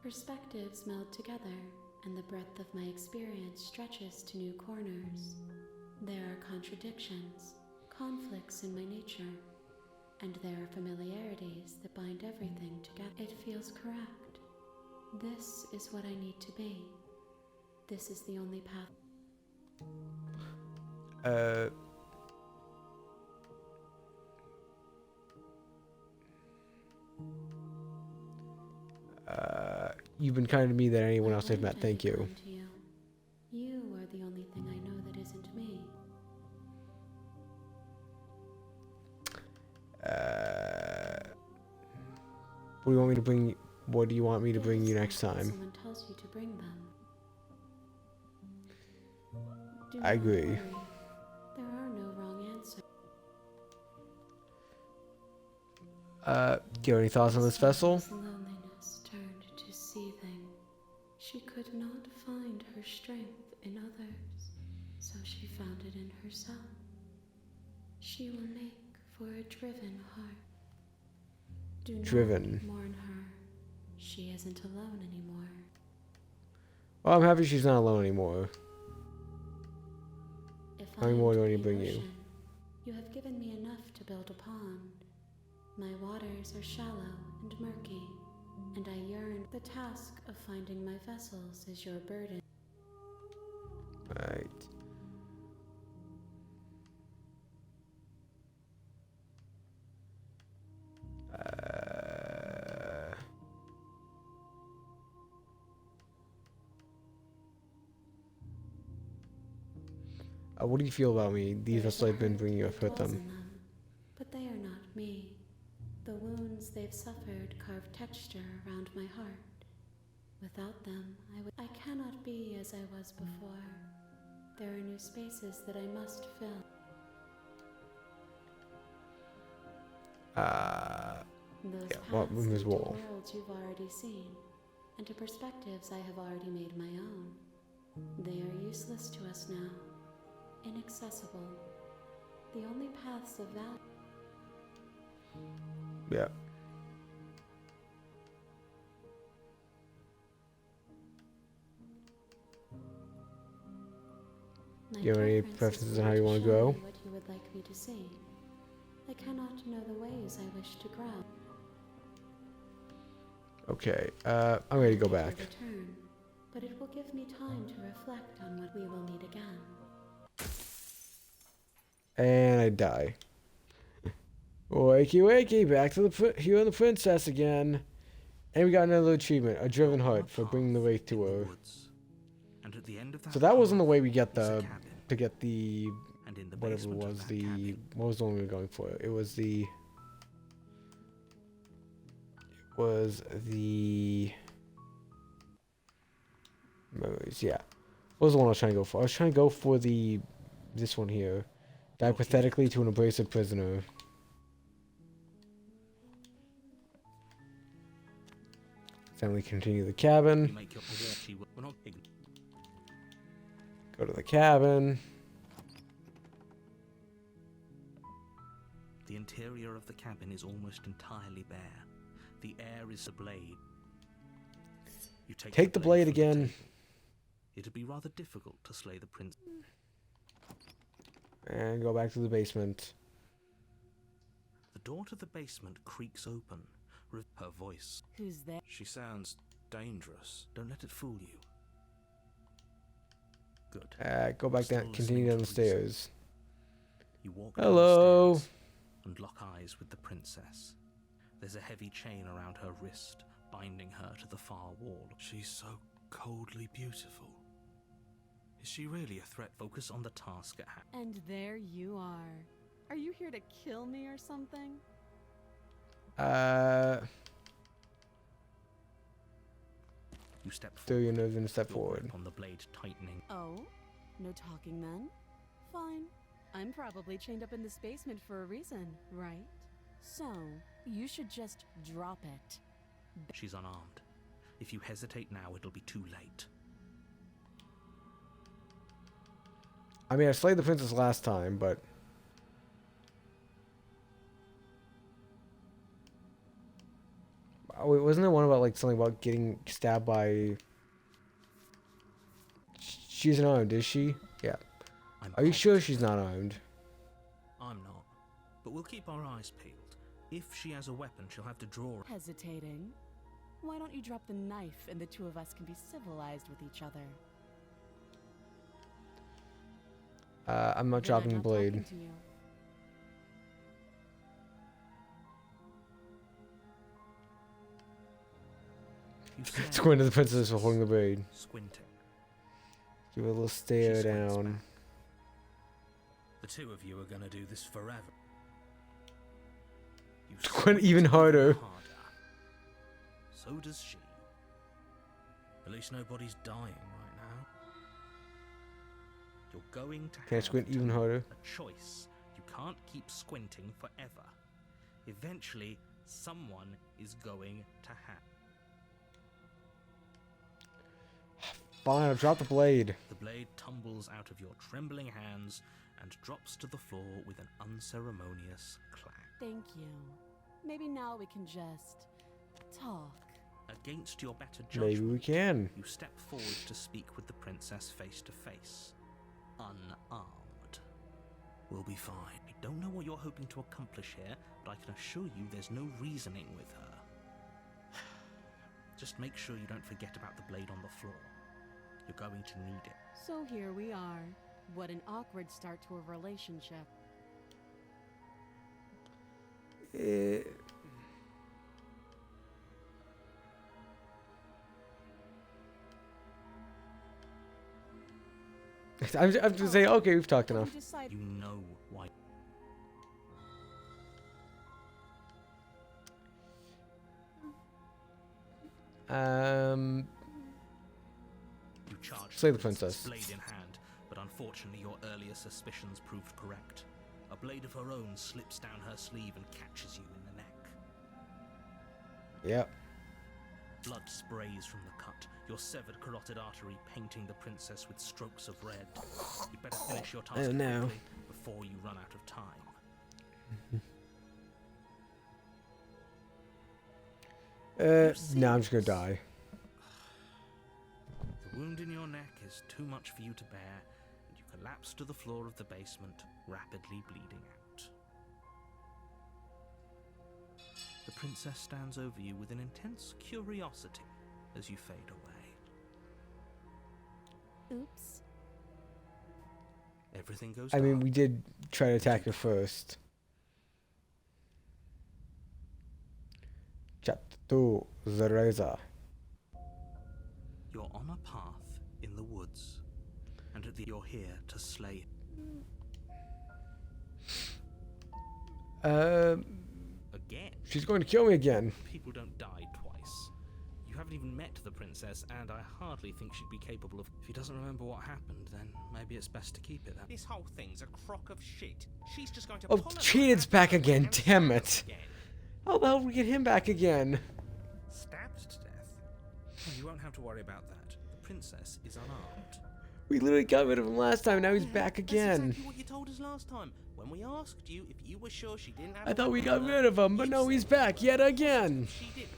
Perspectives meld together, and the breadth of my experience stretches to new corners. There are contradictions, conflicts in my nature, and there are familiarities that bind everything together. It feels correct. This is what I need to be. This is the only path. You've been kinder to me than anyone Why else I've met. wouldn't I Thank be you. kind to you? You are the only thing I know that isn't me. What do you want me to bring? What do you want me to bring you Yes, next when time? someone tells you to bring them. Do I not agree. worry. There are no wrong answers. Do you have any thoughts on this vessel? Sylvia's loneliness turned to seething. She could not find her strength in others, so she found it in herself. She will make for a driven heart. Do Driven. not mourn her. She isn't alone anymore. Well, I'm happy she's not alone anymore. If How many more do I need to am bring the you? ocean, you have given me enough to build upon. My waters are shallow and murky, and I yearn. The task of finding my vessels is your burden. Right. What do you feel about me? These There is vessels a I've been hurt bringing you, I've that hurt dwells them. in them, but they are not me. The wounds they've suffered carve texture around my heart. Without them, I cannot be as I was before. There are new spaces that I must fill. Those Yeah, well, paths room lead is to wall. worlds you've already seen, and to perspectives I have already made my own. They are useless to us now, inaccessible. The only paths of value. Yeah. My Do you have any preference is preferences for on how you you to want to show go? me what you would like me to see. I cannot know the ways I wish to grow. Okay, I'm ready to go I back. will return, but it will give me time to reflect on what we will meet again. And I die. Wakey wakey, back to the hero and the princess again. And we got another achievement, a driven You're on heart a for bringing the wraith path to in the her. woods, and at the end of So that wasn't the path way we get is a the cabin, to get the and in the whatever it basement of was that the cabin, what was the one we were going for? It was the memories, yeah. What was the one I was trying to go for? I was trying to go for this one here. Die You're pathetically healed. to an abrasive prisoner. Then we continue the You cabin. make your she will we're not ign- Go to the cabin. The interior of the cabin is almost entirely bare. The air is a blade. You Take the blade from the again. table. It'd be rather difficult to slay the prince. And go back to the basement. The door to the basement creaks open. Her voice. Who's there? She sounds dangerous. Don't let it fool you. Good. Go back down. Still Continue listening down to the reason. stairs. You walk Hello. downstairs and lock eyes with the princess. There's a heavy chain around her wrist, binding her to the far wall. She's so coldly beautiful. Is she really a threat? Focus on the task at hand. And there you are. Are you here to kill me or something? You step Throw forward. your nerves and step Your forward. grip on the blade tightening. Oh? No talking then? Fine. I'm probably chained up in this basement for a reason, right? So, you should just drop it. She's unarmed. If you hesitate now, it'll be too late. I mean, I slayed the princess last time, but oh, wait, wasn't there one about like something about getting stabbed by? She's not armed, is she? Yeah. I'm Are you sure positive. she's not armed? I'm not. But we'll keep our eyes peeled. If she has a weapon, she'll have to draw. Hesitating? Why don't you drop the knife and the two of us can be civilized with each other? I'm not Then dropping I'm the not blade. talking to you. You stare, Squint at the princess for holding the blade. squinting. Give it a little stare She squints down. back. The two of you are gonna do this forever. You Squint even harder. So does she. At least nobody's dying right now. You're going to Can I have squint to even make harder? a choice. You can't keep squinting forever. Eventually, someone is going to have. Fine, I'll drop the blade. The blade tumbles out of your trembling hands and drops to the floor with an unceremonious clack. Thank you. Maybe now we can just talk. Against your better Maybe judgment, we can. you step forward to speak with the princess face to face. Unarmed. We'll be fine. I don't know what you're hoping to accomplish here, but I can assure you there's no reasoning with her. Just make sure you don't forget about the blade on the floor. You're going to need it. So here we are. What an awkward start to a relationship. I'm just saying, okay, we've talked Have enough. you decided? You know why. You charge Slay the princess. blade in hand, but unfortunately your earlier suspicions proved correct. A blade of her own slips down her sleeve and catches you in the neck. Yep. Blood sprays from the cut, your severed carotid artery painting the princess with strokes of red. You'd better finish your task Oh, no. quickly before you run out of time. No, I'm just gonna die. The wound in your neck is too much for you to bear, and you collapse to the floor of the basement, rapidly bleeding out. The princess stands over you with an intense curiosity as you fade away. Oops. Everything goes I mean, dark. we did try to attack her first. Chatu Zereza. You're on a path in the woods, and you're here to slay. Again? She's going to kill me again. People don't die twice. You haven't even met the princess, and I hardly think she'd be capable of... If he doesn't remember what happened, then maybe it's best to keep it that. This whole thing's a crock of shit. She's just going to... Oh, Cheated's back again, damn it. How the hell did we get him back again? Stabbed to death? Well, you won't have to worry about that. The princess is unarmed. We literally got rid of him last time, now he's back again. That's exactly what you told us last time. When we asked you if you were sure she didn't have... I thought we got rid of him, but no, he's back yet again. She didn't.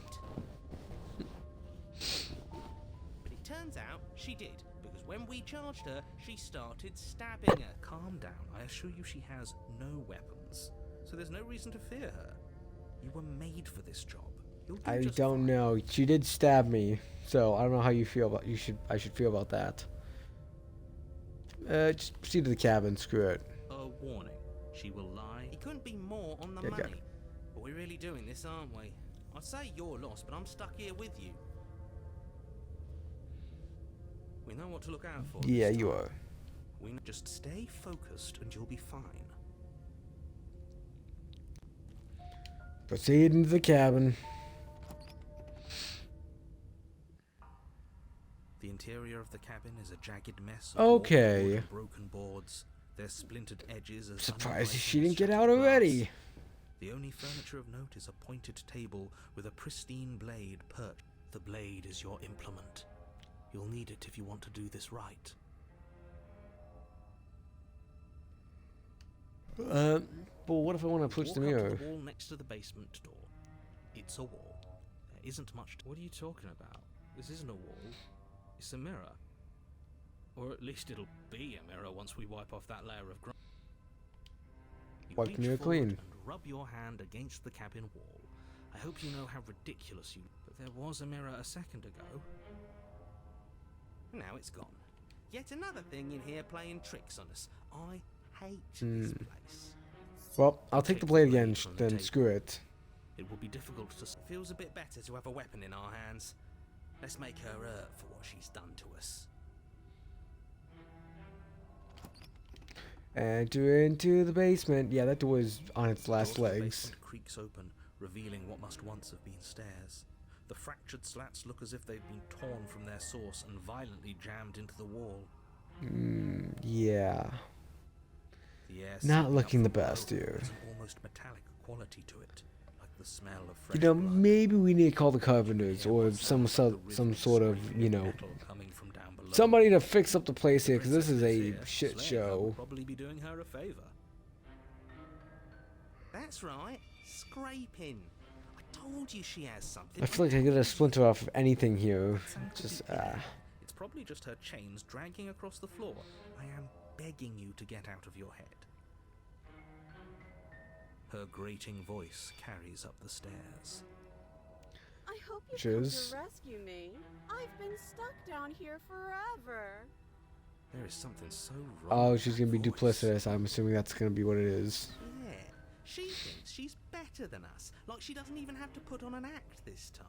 But it turns out she did, because when we charged her, she started stabbing her. Calm down. I assure you she has no weapons, so there's no reason to fear her. You were made for this job. You'll do I just don't fine. know. She did stab me, so I don't know how you feel about. I should feel about that. Just proceed to the cabin. Screw it. A warning. She will lie. He couldn't be more on the Yeah, money. got it. But we're really doing this, aren't we? I'd say you're lost, but I'm stuck here with you. We know what to look out for. Yeah, this you time. are. Just stay focused and you'll be fine. Proceed into the cabin. The interior of the cabin is a jagged mess of Okay. wood and broken boards. Their splintered edges as Surprised unbreaking she didn't get shattered out glass. already. The only furniture of note is a pointed table with a pristine blade perched. The blade is your implement. You'll need it if you want to do this right. But what if I want to push Walk the up to mirror? the wall next to the basement door. It's a wall. There isn't much to... What are you talking about? This isn't a wall. It's a mirror. Or at least it'll be a mirror once we wipe off that layer of grime. You Wipe the reach mirror forward clean. and rub your hand against the cabin wall. I hope you know how ridiculous you... But there was a mirror a second ago. Now it's gone. Yet another thing in here playing tricks on us. I hate this place. Well, I'll take the blade again, from the then table. screw it. It will be difficult to... Feels a bit better to have a weapon in our hands. Let's make her hurt for what she's done to us. Enter into the basement. Yeah, that door is on its last The door to the legs. basement creaks open, revealing what must once have been stairs. The fractured slats look as if they'd been torn from their source and violently jammed into the wall. Yeah. The air Not seeping looking up the from below best, dude. has an almost metallic quality to it, like the smell of fresh You know, blood. maybe we need to call the Carpenters Yeah, or what's that some like the some rhythmic sort of, scraping you know, metal coming from down below? somebody to fix up the place here, because this is Princess a here, shit slaying her would show. probably be doing her a favor. That's right, scraping. I told you she has something. I feel like I get a splinter off of anything here. Just, It's probably just her chains dragging across the floor. I am begging you to get out of your head. Her grating voice carries up the stairs. I hope you come Jizz. to rescue me. I've been stuck down here forever. There is something so wrong. Oh, with she's that gonna be voice. duplicitous. I'm assuming that's gonna be what it is. Yeah, she thinks she's better than us, like she doesn't even have to put on an act this time.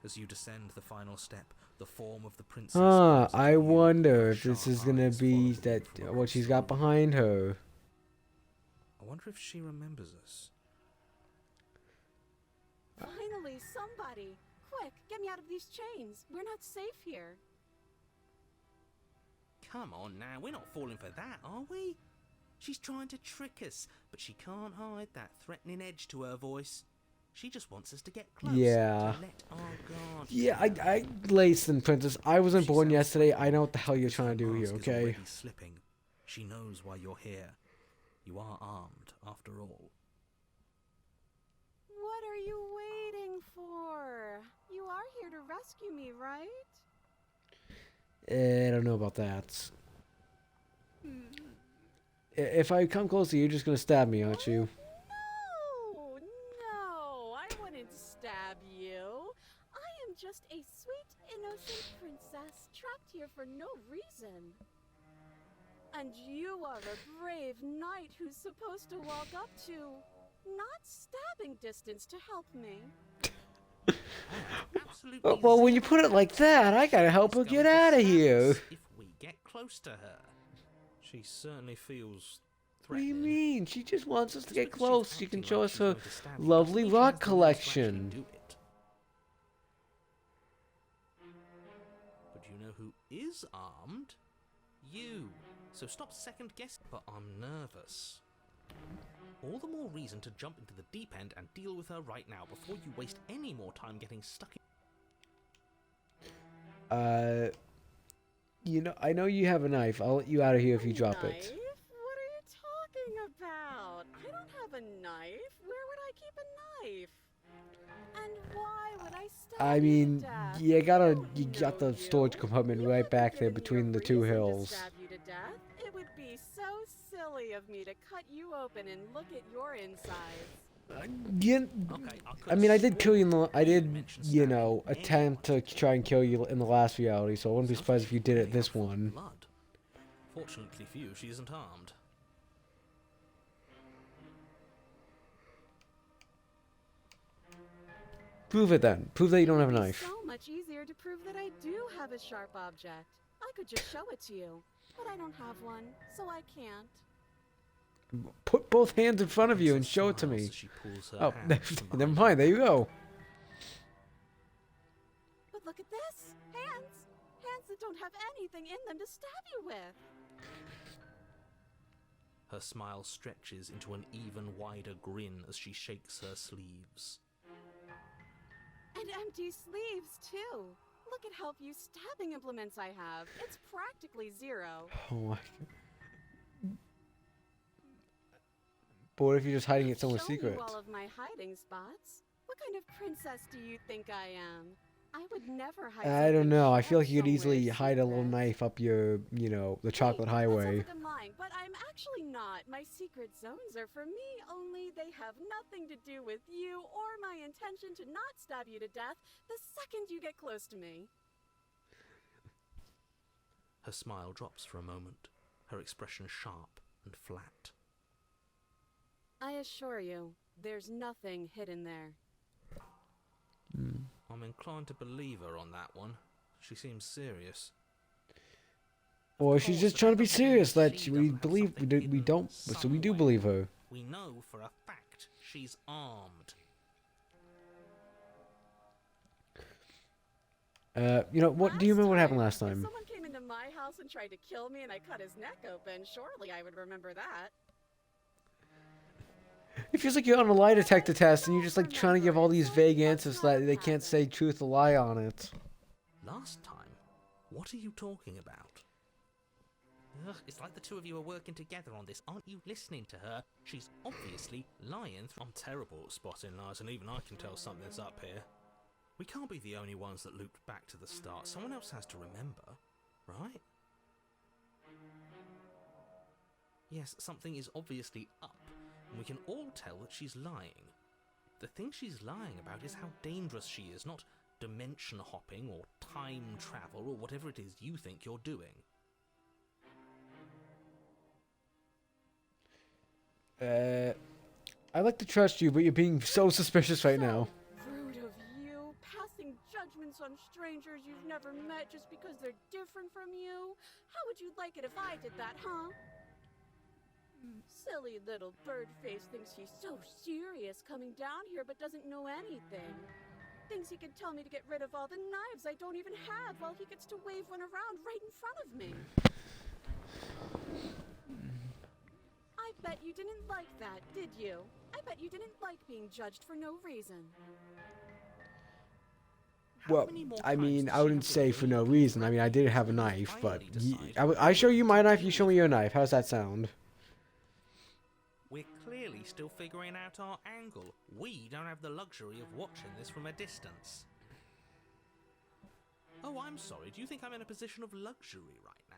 As you descend the final step, the form of the princess. Ah, comes I into view, wonder her if this sharp is gonna eyes be following that you from what she's across got the room. behind her. I wonder if she remembers us. Finally, somebody! Quick, get me out of these chains. We're not safe here. Come on now, we're not falling for that, are we? She's trying to trick us, but she can't hide that threatening edge to her voice. She just wants us to get close. Yeah. To let our guard Yeah, down. I Lacen Princess, I wasn't She born sounds yesterday. I frightened, know what the hell you're because trying to her do here, mask is okay? already slipping. She knows why you're here. You are armed, after all. What are you waiting for? You are here to rescue me, right? I don't know about that. If I come closer, you're just gonna stab me, aren't you? No, no, I wouldn't stab you. I am just a sweet, innocent princess trapped here for no reason. And you are a brave knight who's supposed to walk up to, not stabbing distance to help me. Absolutely Well, when you zero put it like that, I gotta help her It's get going to out of stab here. us if we get close to her. She certainly feels What do you threatening. mean? She just wants us to Just get because close. she's She can acting show like us she's her going to stab you lovely doesn't mean she rock has the means to actually collection. do it. But you know who is armed? You. So stop second guessing. But I'm nervous. All the more reason to jump into the deep end and deal with her right now before you waste any more time getting stuck in. You know, I know you have a knife. I'll let you out of here if you drop Knife? it. What are you talking about? I don't have a knife. Where would I keep a knife? And why would I stab I you mean, to death? you I got don't the know storage you. compartment You right haven't back there given me between a the two reason to hills. stab you to death. It would be so silly of me to cut you open and look at your insides. You, Okay, I mean, I did kill you in the. I you did, mentioned you stabbing know, attempt to try and kill you in the last reality. So I wouldn't be Sounds surprised like if you she's did really it this out for one. blood. Fortunately for you, she isn't armed. Prove it then. Prove that you don't have a It would be knife. so much easier to prove that I do have a sharp object. I could just show it to you, but I don't have one, so I can't. Put both hands in front of you and Princess show it to smiles me. as she pulls her Oh, hand from never behind mind. her There you back. go. But look at this! Hands! Hands that don't have anything in them to stab you with! Her smile stretches into an even wider grin as she shakes her sleeves. And empty sleeves, too! Look at how few stabbing implements I have. It's practically zero. Oh my. But what if you're just hiding it somewhere Show secret? you all of my hiding spots. What kind of princess do you think I am? I would never hide. I don't know. I feel like you could something easily somewhere hide a little secret. knife up your, you know, the Wait, chocolate that sounds highway. like I'm lying, but I'm actually not. My secret zones are for me only. They have nothing to do with you or my intention to not stab you to death the second you get close to me. Her smile drops for a moment, her expression sharp and flat. I assure you, there's nothing hidden there. I'm inclined to believe her on that one. She seems serious. Or Of she's course, just but trying to that be doesn't mean serious that she we doesn't have believe something we hidden don't. So we do somewhere. believe her. We know for a fact she's armed. You know what? Do you remember what happened last If time? someone came into my house and tried to kill me and I cut his neck open, surely I would remember that. It feels like you're on a lie detector test and you're just like trying to give all these vague answers so that they can't say truth or lie on it. Last time? What are you talking about? Ugh, it's like the two of you are working together on this. Aren't you listening to her? She's obviously lying. I'm terrible at spotting lies, and even I can tell something's up here. We can't be the only ones that looped back to the start. Someone else has to remember, right? Yes, something is obviously up, and we can all tell that she's lying. The thing she's lying about is how dangerous she is, not dimension hopping or time travel or whatever it is you think you're doing. I like to trust you, but you're being so suspicious right now. Rude of you, passing judgments on strangers you've never met just because they're different from you. How would you like it if I did that, huh? Silly little bird face thinks he's so serious coming down here but doesn't know anything. Thinks he can tell me to get rid of all the knives I don't even have while he gets to wave one around right in front of me. I bet you didn't like that, did you? I bet you didn't like being judged for no reason. How Well, many more I times mean, does I she wouldn't have to say for no repeat reason. I mean, I did have a until you knife, but finally decide I show you my to knife, deal you show with me your it? knife. How's that sound? We're clearly still figuring out our angle. We don't have the luxury of watching this from a distance. Oh, I'm sorry. Do you think I'm in a position of luxury right now?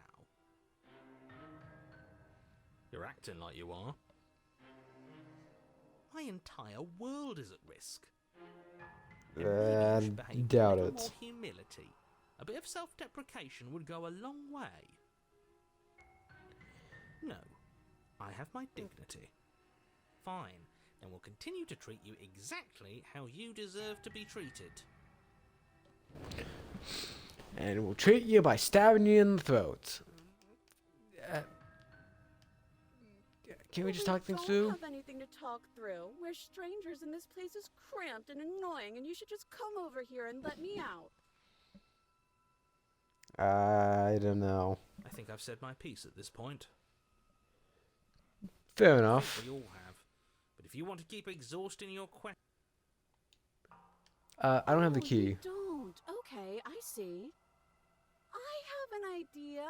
You're acting like you are. My entire world is at risk. And maybe you should behave with a doubt little it. more humility. A bit of self-deprecation would go a long way. No, I have my dignity. Fine, then we'll continue to treat you exactly how you deserve to be treated. And we'll treat you by stabbing you in the throat. Can we just talk things We through? don't have anything to talk through. We're strangers and this place is cramped and annoying and you should just come over here and let me out. I don't know. I think I've said my piece at this point. Fair I enough. think we all have. But if you want to keep exhausting your questions... I don't have the Oh, key. You don't. Okay, I see. I have an idea.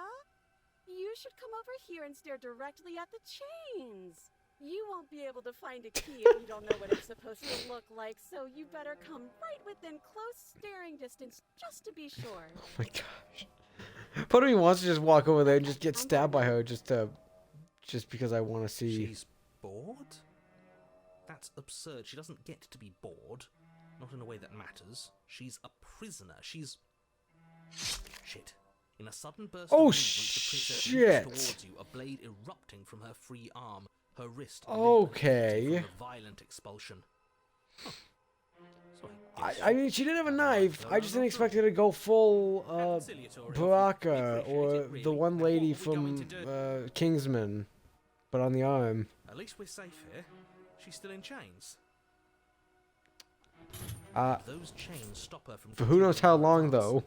You should come over here and stare directly at the chains. You won't be able to find a key if you don't know what it's supposed to look like, so you better come right within close staring distance just to be sure. Oh my gosh. Part of me wants to just walk over there and just get stabbed by her just because I want to see. She's bored? That's absurd. She doesn't get to be bored. Not in a way that matters. She's a prisoner. She's... Shit. In a sudden burst Oh, of movement, the princess shit. leaps towards you, a blade erupting from her free arm, her wrist Okay. from the violent expulsion. Huh. So guess I mean, she did have a knife. I just didn't expect her to go full conciliatory of you. Baraka We or appreciate it, the really. one And lady what are we going from to do? Kingsman, but on the arm. At least we're safe here. She's still in chains. Those chains stop her from... For who knows how continuing long her advance, though.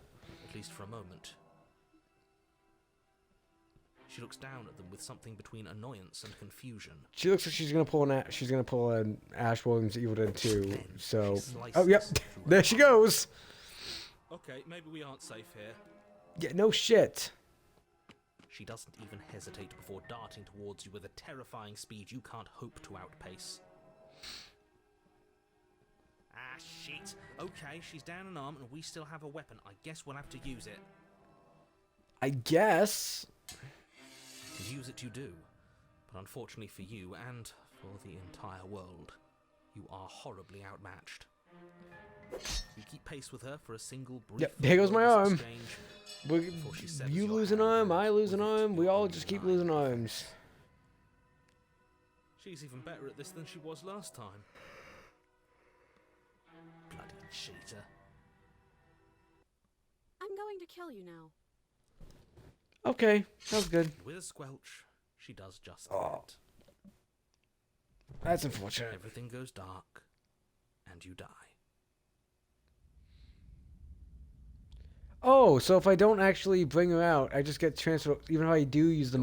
At least for a moment. She looks down at them with something between annoyance and confusion. She looks like she's gonna pull an Ash Williams Evil Dead 2. Then So, she slices oh yep, through there her she arm. goes. Okay, maybe we aren't safe here. Yeah, no shit. She doesn't even hesitate before darting towards you with a terrifying speed you can't hope to outpace. Ah, shit. Okay, she's down an arm and we still have a weapon. I guess we'll have to use it. I guess. And use it you do. But unfortunately for you and for the entire world, you are horribly outmatched. You keep pace with her for a single brief... Yep, there goes my wordless arm. exchange before she severs You your lose an hand arm, I lose an with it arm. We your all own just keep knife. losing arms. She's even better at this than she was last time. Bloody cheater. I'm going to kill you now. Okay, sounds good. With a squelch, she does just Oh. that. That's unfortunate. Everything goes dark, and you die. Oh, so if I don't actually bring her out, I just get transferred. Even if I do use the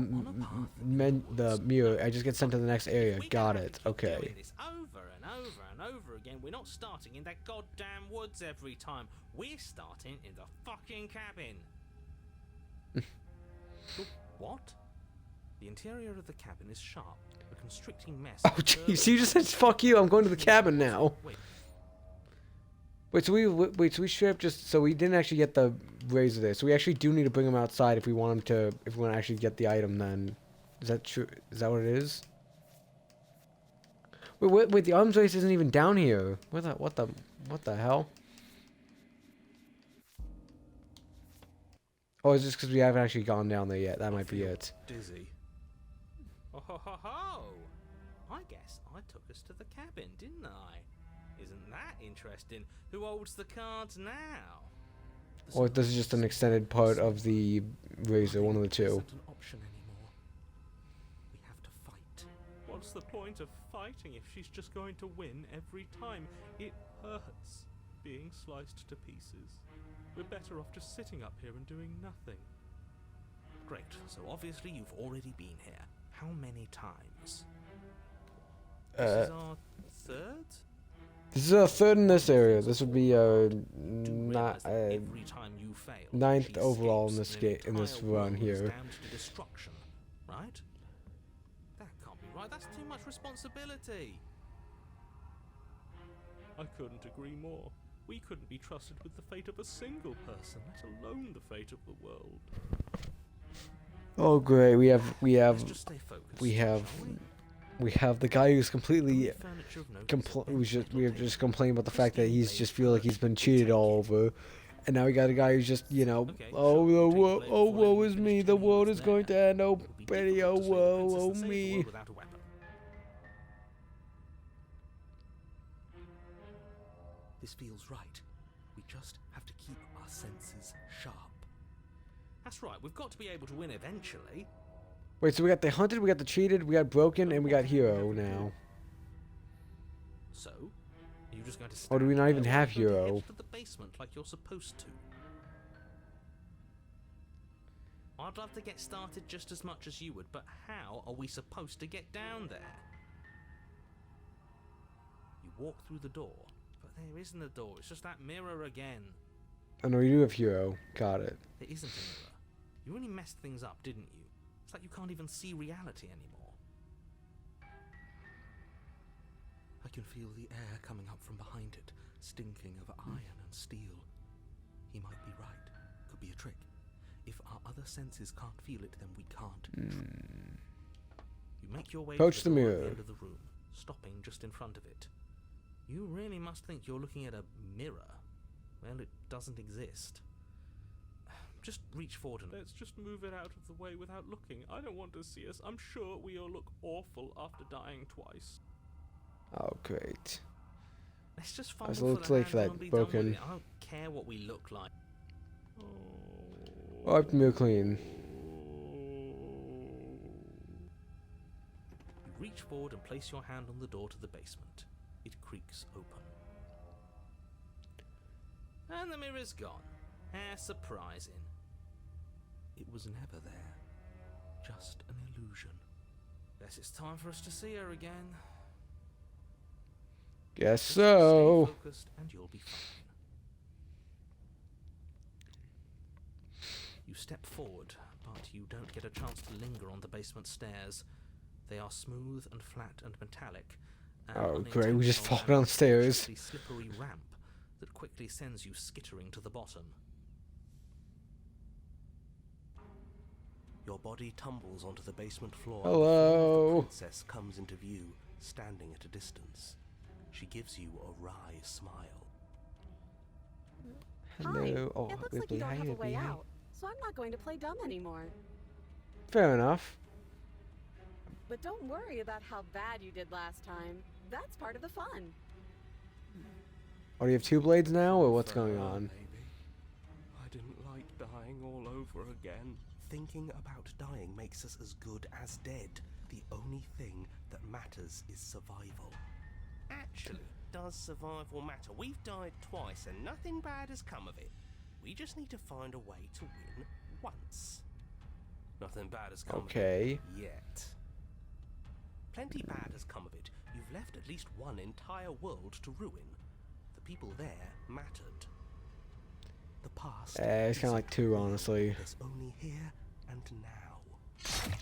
the mirror, I just get sent to the next area. We Got don't have it. to keep Okay. doing this over and over and over again. We're not starting in that goddamn woods every time. We're starting in the fucking cabin. Oh, what? The interior of the cabin is sharp, a constricting mess. Oh, of jeez, you just said "fuck you." I'm going to the cabin now. Wait, Wait, so we straight up just so we didn't actually get the razor there. So we actually do need to bring him outside if we want him to. If we want to actually get the item, then is that true? Is that what it is? Wait, the arms race isn't even down here. What the hell? Oh, it's just because we haven't actually gone down there yet. That might be it. dizzy. Oh ho ho ho! I guess I took us to the cabin, didn't I? Isn't that interesting? Who holds the cards now? Or this is just an extended part of the razor, one of the two. Isn't an option anymore. We have to fight. What's the point of fighting if she's just going to win every time? It hurts being sliced to pieces. We're better off just sitting up here and doing nothing. Great, so obviously you've already been here. How many times? This is our third? This is a third in this area. This would be Do not realize that every time you fail, ninth she overall in escapes this and an in this entire run world is here. damned to destruction, right? That can't be right. That's too much responsibility. I couldn't agree more. We couldn't be trusted with the fate of a single person, let alone the fate of the world. Oh great, Let's just stay focused. we have shall we? we have the guy who's completely Only furniture of note is a we were bent just metal complaining about the table. fact that he's This just being feel like made he's been perfect. cheated We'll all take it. over, and now we got a guy who's just Okay, oh sure, the take the blame oh before woe you is finish me, the telling me world what's is going there. to end, oh It will be Betty, difficult oh to persuade the woe, princess oh to save the me. world without a weapon. This feels right. We just have to keep our senses sharp. That's right, we've got to be able to win eventually. Wait, so we got the hunted, we got the cheated, we got broken, and we got hero now. So, are you just going to Or do we stand not there, even or are have you going to hero? head to the basement like you're supposed to? I'd love to get started just as much as you would, but how are we supposed to get down there? You walk through the door, but there isn't a door, it's just that mirror again. Oh no, you do have hero. Got it. There isn't a mirror. You really messed things up, didn't you? It's like you can't even see reality anymore. I can feel the air coming up from behind it, stinking of iron and steel. He might be right. Could be a trick. If our other senses can't feel it, then we can't. You make your way Approach to the the door mirror. at the end of the room, stopping just in front of it. You really must think you're looking at a mirror. Well, it doesn't exist. Just reach forward and let's just move it out of the way without looking. I don't want to see us. I'm sure we all look awful after dying twice. Oh great. Let's just I was a fumble little for the late for handle that and be done with broken. it. I don't care what we look like. Wipe the mirror clean. You reach forward and place your hand on the door to the basement. It creaks open. And the mirror's gone. How surprising. It was never there. Just an illusion. Guess it's time for us to see her again. Guess Just so. Stay focused and you'll be fine. You step forward, but you don't get a chance to linger on the basement stairs. They are smooth and flat and metallic. and Oh great, we just unintentional fall down the stairs. dangerously slippery ramp that quickly sends you skittering to the bottom. Your body tumbles onto the basement floor. and the form of Hello. the princess comes into view, standing at a distance. She gives you a wry smile. Hello. Hi. Oh, It looks like Ripley, you don't hi, have a Ripley, way hi. out, so I'm not going to play dumb anymore. Fair enough. But don't worry about how bad you did last time. That's part of the fun. Oh, do you have two blades now, or what's For going her, on? Maybe. I didn't like dying all over again. Thinking about dying makes us as good as dead. The only thing that matters is survival. Actually, does survival matter? We've died twice and nothing bad has come of it. We just need to find a way to win once. Nothing bad has come Okay. of it yet. Plenty bad has come of it. You've left at least one entire world to ruin. The people there mattered. The past. It's kind of is like two, honestly. There's only here and now.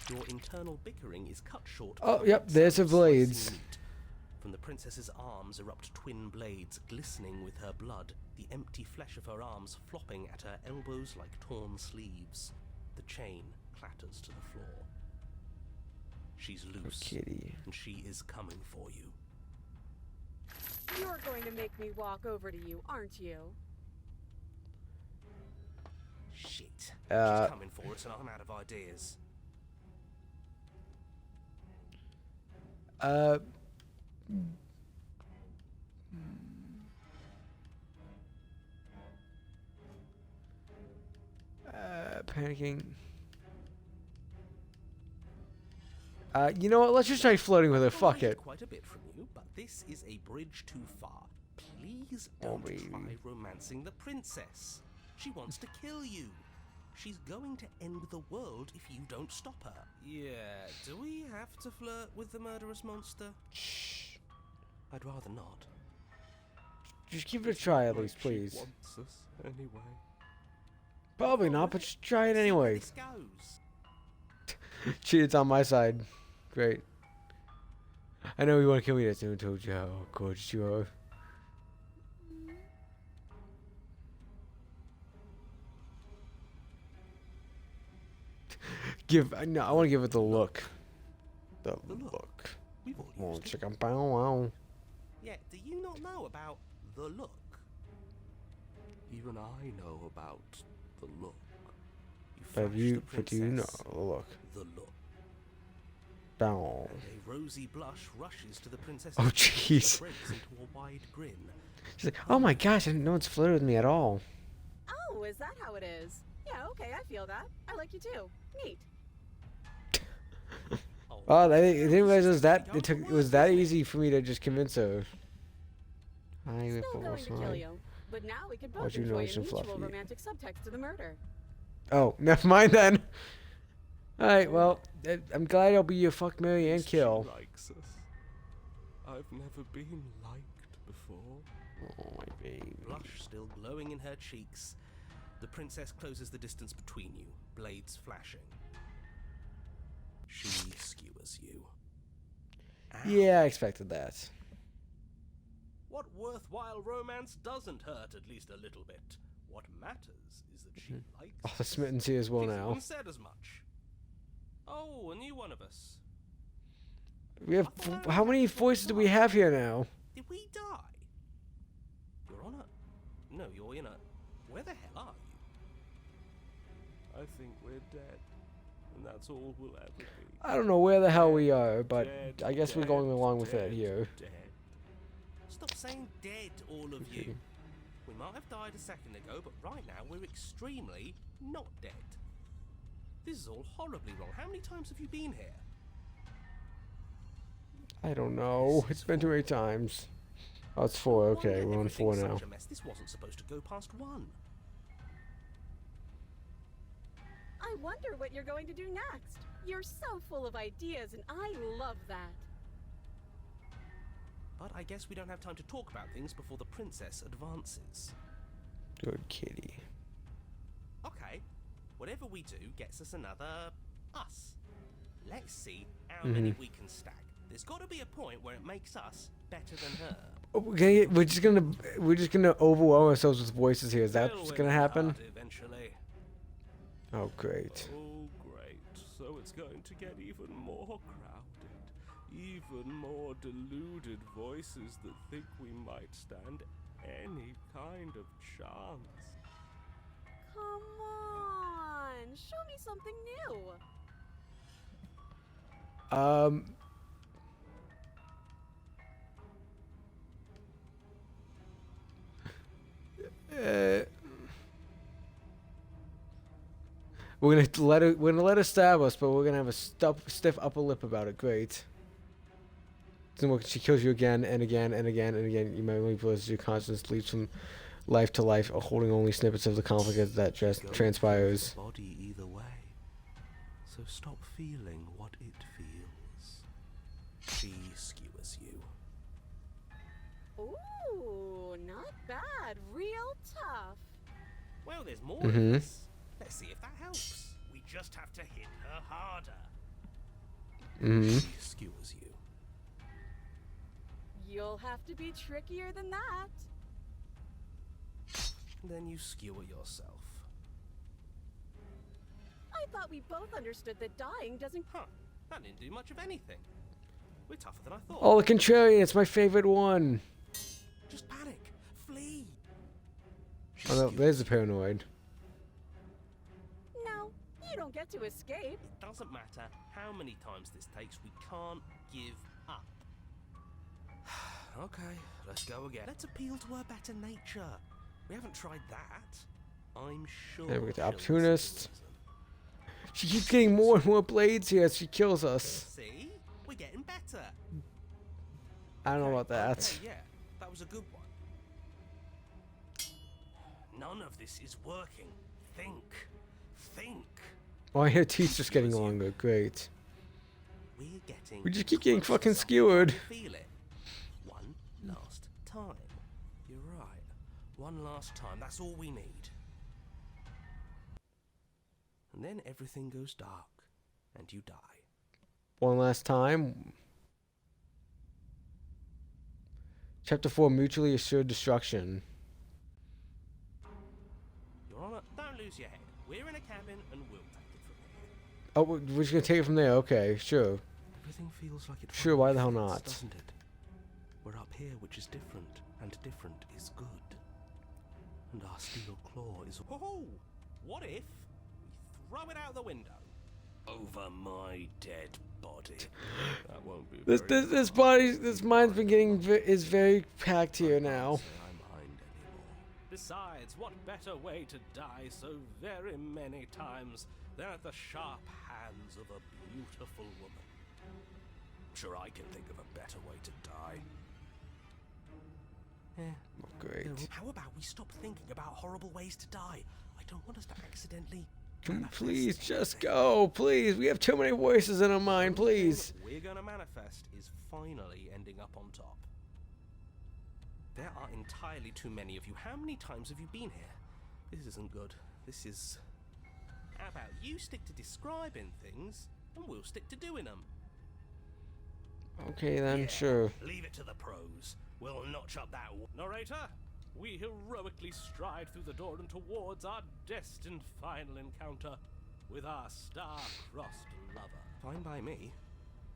Your internal bickering is cut short. Oh, by yep, the there's sound her of slicing blades. meat. From the princess's arms erupt twin blades, glistening with her blood, the empty flesh of her arms flopping at her elbows like torn sleeves. The chain clatters to the floor. She's loose, Kitty. and she is coming for you. You're going to make me walk over to you, aren't you? Shit. She's Uh, coming for us, and I'm out of ideas. Panicking. You know what? Let's just try floating with her. I've Fuck hid it. quite a bit from you, but this is a bridge too far. Please Oh, don't baby. try romancing the princess. She wants to kill you. She's going to end the world if you don't stop her. Yeah, do we have to flirt with the murderous monster? Shh. I'd rather not. Just give it a try at least, please. wants us anyway. Probably not, but just try it anyway. This goes. Cheated's on my side. Great. I know you want to kill me. That's no told you how gorgeous you are. No, I want to give it the look. The The look. look. We've all Oh, used it. chicken bow wow. Yeah, do you not know about the look? Even I know about the look. But flash you, the but do you know princess the look? the look. Down. A rosy blush rushes to the princess's Oh, face jeez. that breaks into a wide grin. She's like, oh my gosh, I didn't know it's flirted with me at all. Oh, is that how it is? Yeah, okay, I feel that. I like you too. Neat. Oh, I didn't realize it was that. Go to It work, was that isn't it? easy for me to just convince her. Hi, Still Whipple, going to kill sorry. you, but now we could both What you enjoy nice a and mutual fluffy. romantic subtext to the murder. Oh, never mind then. Alright, well, I'm glad I'll be your fuck, marry, and kill. She likes us. I've never been liked before. Oh, my baby. Blush still glowing in her cheeks. The princess closes the distance between you, blades flashing. She skewers you. Ow. Yeah, I expected that. What worthwhile romance doesn't hurt at least a little bit? What matters is that she likes Oh, the Smitten's here as well This now. one said as much. Oh, a new one of us. We have. How many voices do we have here now? Did we die? You're on a... No, you're in a... Where the hell are you? I think we're dead. And that's all we'll ever be. I don't know where the hell we are, but Dead, I guess we're dead, going along with dead, it here. Dead. Stop saying dead, all of you. Okay. We might have died a second ago, but right now we're extremely not dead. This is all horribly wrong. How many times have you been here? I don't know. It's been too many times. Oh, it's 4. Okay, Wonder we're on everything's 4 now. Such a mess. This wasn't supposed to go past 1. I wonder what you're going to do next. You're so full of ideas, and I love that. But I guess we don't have time to talk about things before the princess advances. Good kitty. Okay, whatever we do gets us another us. Let's see how many we can stack. There's got to be a point where it makes us better than her. Oh, we're just gonna overwhelm ourselves with voices here. Is that what's gonna happen? Eventually. Oh, great. Oh, great. So it's going to get even more crowded. Even more deluded voices that think we might stand any kind of chance. Come on, show me something new. We're gonna let her stab us, but we're gonna have a stiff upper lip about it. Great. Then she kills you again and again and again and again. You might manipulate your conscience leaps from life to life, holding only snippets of the conflict that just Going transpires. through the body either way. So stop feeling what it feels. She skewers you. Ooh, not bad. Real tough. Well, there's more of this. Let's see if that helps. We just have to hit her harder. She skewers you. You'll have to be trickier than that. Then you skewer yourself. I thought we both understood that dying doesn't... Huh. That didn't do much of anything. We're tougher than I thought. Oh, the contrarian. It's my favorite one. Just panic. Flee. She Oh, no, skewers there's the you. paranoid. No, you don't get to escape. It doesn't matter how many times this takes, we can't give up. Okay, let's go again. Let's appeal to her better nature. We haven't tried that. I'm sure. There we go, the she'll opportunist. listen. She keeps getting more and more blades here as she kills us. See? We're getting better. I don't know Okay, about that. Okay, yeah, that was a good one. None of this is working. Think. Think. Oh, her teeth's just getting longer. Great. We're getting. We just keep getting close to fucking something. skewered. Feel it. One last time. You're right. One last time. That's all we need. And then everything goes dark, and you die. One last time. Chapter 4, Mutually Assured Destruction. You're on a. Don't lose your head. We're in a cabin, and we'll take it from Oh, we're just gonna take it from there. Okay, sure. Everything feels like it. Sure, why the hell fits, not? Doesn't it? We're up here, which is different, and different is good. And our steel claw is. Oh, what if we throw it out the window over my dead body? That won't be. This mind's been getting is very packed here now. Besides, what better way to die so very many times than at the sharp hands of a beautiful woman? Sure, I can think of a better way to die. Oh, great. How about we stop thinking about horrible ways to die? I don't want us to accidentally. Can we manifest please just anything. go? Please, we have too many voices in our mind. Please. We're gonna manifest is finally ending up on top. There are entirely too many of you. How many times have you been here? This isn't good. This is. How about you stick to describing things, and we'll stick to doing them. Okay then, Yeah, sure. Leave it to the pros. We'll notch up that. Narrator, we heroically stride through the door and towards our destined final encounter with our star-crossed lover. Fine by me.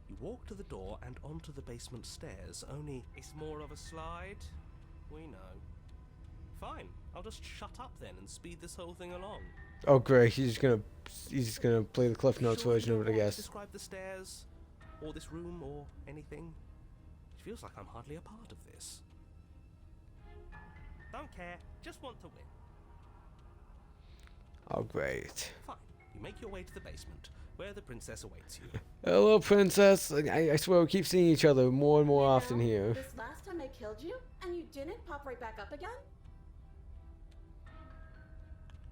You walk to the door and onto the basement stairs, only it's more of a slide. We know. Fine, I'll just shut up then and speed this whole thing along. Oh great, he's just gonna play the Cliff Notes Sure you version of don't it, I want to guess. describe the stairs, or this room, or anything. It feels like I'm hardly a part of this. Don't care, just want to win. Oh great. Fine, you make your way to the basement, where the princess awaits you. Hello, princess. I swear we keep seeing each other more and more often here. This last time I killed you, and you didn't pop right back up again?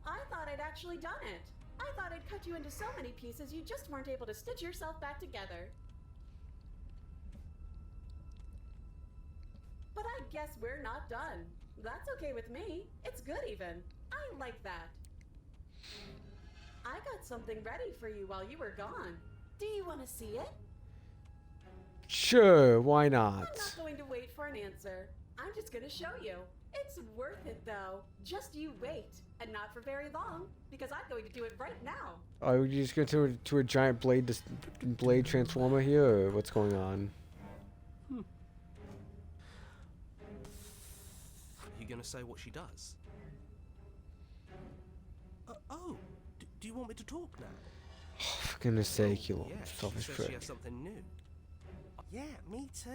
I thought I'd actually done it. I thought I'd cut you into so many pieces you just weren't able to stitch yourself back together. But I guess we're not done. That's okay with me. It's good even. I like that. I got something ready for you while you were gone. Do you want to see it? Sure, why I'm not? not going to wait for an answer. I'm just going to show you. It's worth it though. Just you wait. And not for very long, because I'm going to do it right now. Are you just going to a giant blade transformer here, or what's going on? You gonna say what she does? Do you want me to talk now? For goodness sake, you Yeah, selfish she says prick. she has something new. Yeah, me too.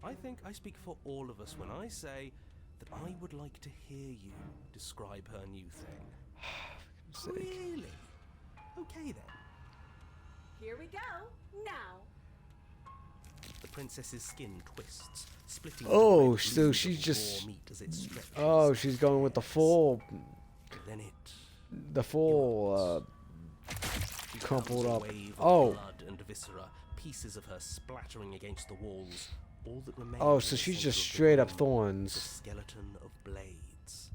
I think I speak for all of us when I say that I would like to hear you describe her new thing. Sake. Really? Okay then. Here we go. Now. The princess's skin twists, splitting. Oh, the red so blue she's of just- raw meat as it stretches. Oh, she's going with the full, Then she crumpled becomes a up. wave of Oh. blood and viscera, pieces of her splattering against the walls. All that remains. Oh, in so the she's center just of the straight up room is thorns. a skeleton of blades.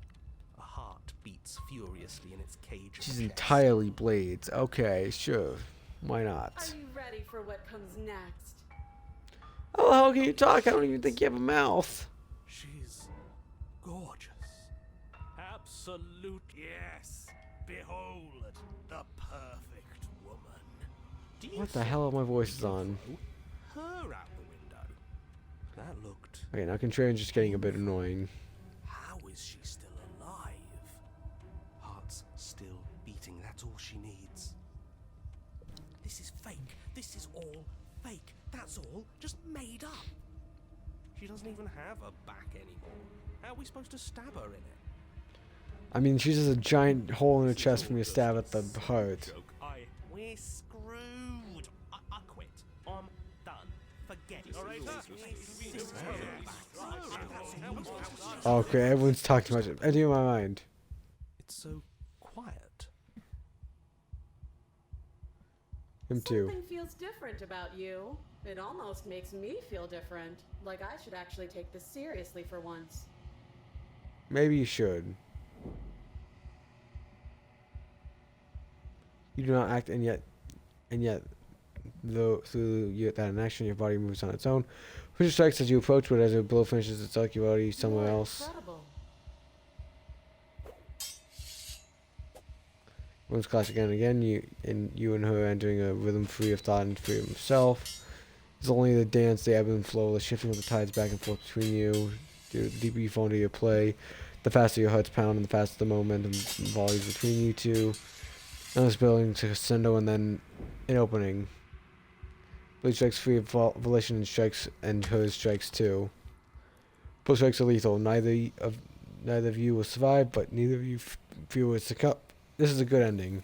A heart beats furiously in its cage. of She's chest. entirely blades. Okay, sure. Why Are not? you ready for what comes next? Oh, how can you talk? I don't even think you have a mouth. She's gorgeous. Absolute yes. Behold the perfect woman. Do you What the think hell are my we voices could on? throw her out the window? That looked. Okay, now Contrarian's just getting a bit annoying. How is she still alive? Heart's still beating. That's all she needs. This is fake. This is all fake. That's all just made up. She doesn't even have a back anymore. How are we supposed to stab her in it? I mean, she's just a giant hole in her chest from your stab at the heart. We're screwed. I quit. I'm done. Forget it. Okay, everyone's talking too much. Empty my mind. It's so quiet. Him too. Something feels different about you. It almost makes me feel different. Like I should actually take this seriously for once. Maybe you should. You do not act, and yet, though through that inaction, your body moves on its own. Which strikes as you approach, but as a blow finishes its like you're already somewhere You're else. Incredible. Women's class again and again. You and her entering a rhythm free of thought and free of self. It's only the dance, the ebb and flow, the shifting of the tides back and forth between you. The deeper you fall into your play, the faster your hearts pound and the faster the momentum volleys between you two. And it's building to crescendo and then an opening. Blade strikes free of volition and hers strikes too. Both strikes are lethal. Neither of you will survive, but neither of you feel will succumb. This is a good ending.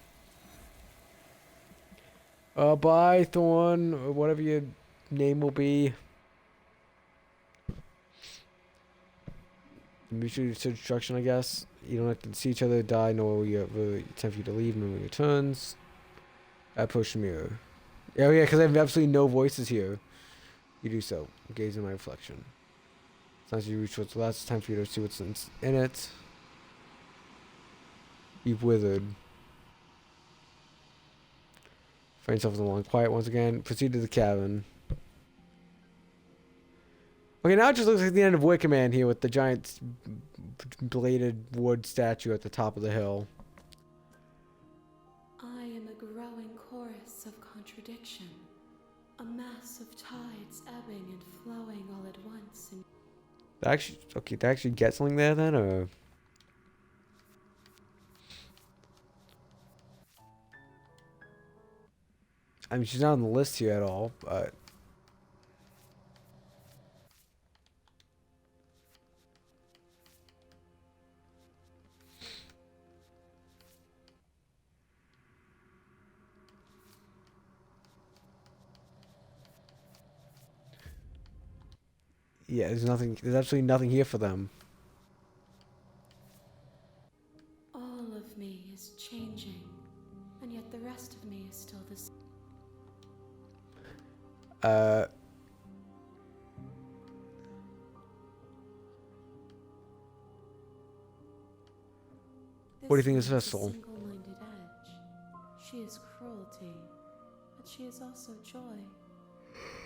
Bye, Thorn, or whatever your name will be. Mutual destruction, I guess. You don't have to see each other die, nor will you ever time for you to leave, moving your turns. Approach the mirror. Oh yeah, because I have absolutely no voices here. You do so. Gaze in my reflection. Sometimes you reach what's last. It's time for you to see what's in it. You've withered. Find yourself in the long quiet once again. Proceed to the cabin. Okay, now it just looks like the end of Wicker Man here with the giant bladed wood statue at the top of the hill. I am a growing chorus of contradiction, a mass of tides ebbing and flowing all at once. And That actually get something there then, or? I mean, she's not on the list here at all, but. Yeah, there's absolutely nothing here for them. all of me is changing, and yet the rest of me is still the same. What do you think of this is a vessel? single-minded edge. She is cruelty, but she is also joy.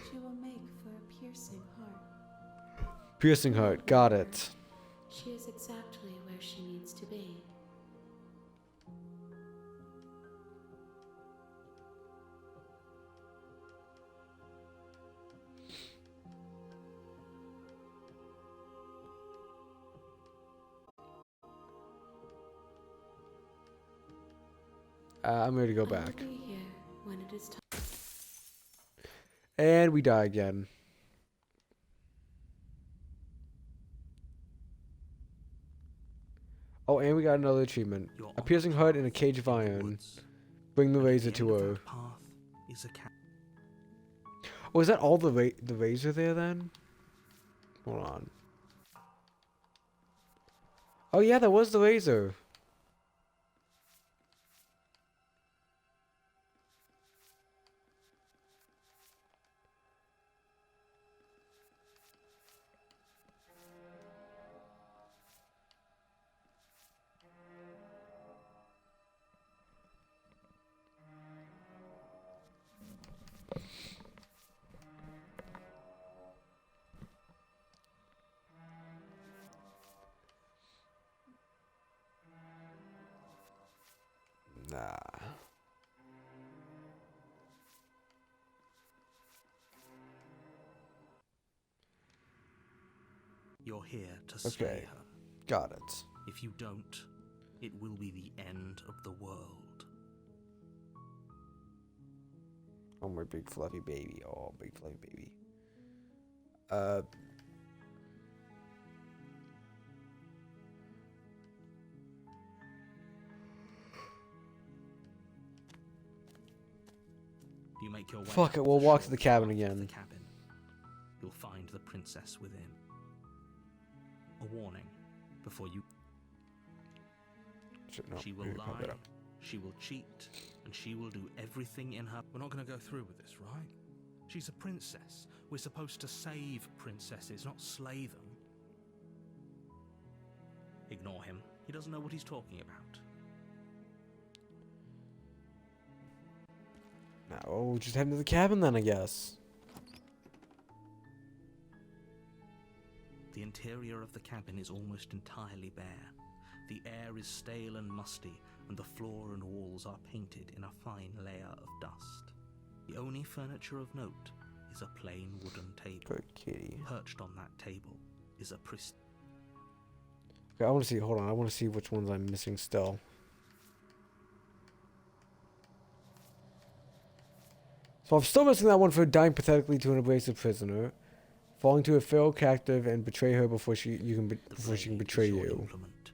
She will make for a piercing heart. Piercing heart, got it. She is exactly where she needs to be. I'm ready to go I will back. be here when it is time. And we die again. Oh, and we got another achievement. You're A on piercing the heart and a path cage of into the iron. woods, Bring the and at razor the to end of her. that path is a Oh, is that all the razor there then? Hold on. Oh yeah, that was the razor. Nah. You're here to slay Okay. her. Got it. If you don't, it will be the end of the world. Oh, my big fluffy baby. Oh, big fluffy baby. You make your way Fuck up it, we'll the walk to short the cabin path again. the cabin. You'll find the princess within. A warning before you. No, She will maybe pop that lie, up. she will cheat, and she will do everything in her. We're not going to go through with this, right? She's a princess. We're supposed to save princesses, not slay them. Ignore him. He doesn't know what he's talking about. Now we'll just head to the cabin then, I guess. The interior of the cabin is almost entirely bare. The air is stale and musty, and the floor and walls are painted in a fine layer of dust. The only furniture of note is a plain wooden table. Good kitty. Perched on that table is a pristine... Okay, I want to see. Hold on. I want to see which ones I'm missing still. So I'm still missing that one for dying pathetically to an abrasive prisoner, falling to a feral captive, and betray her before she can betray you. Implement.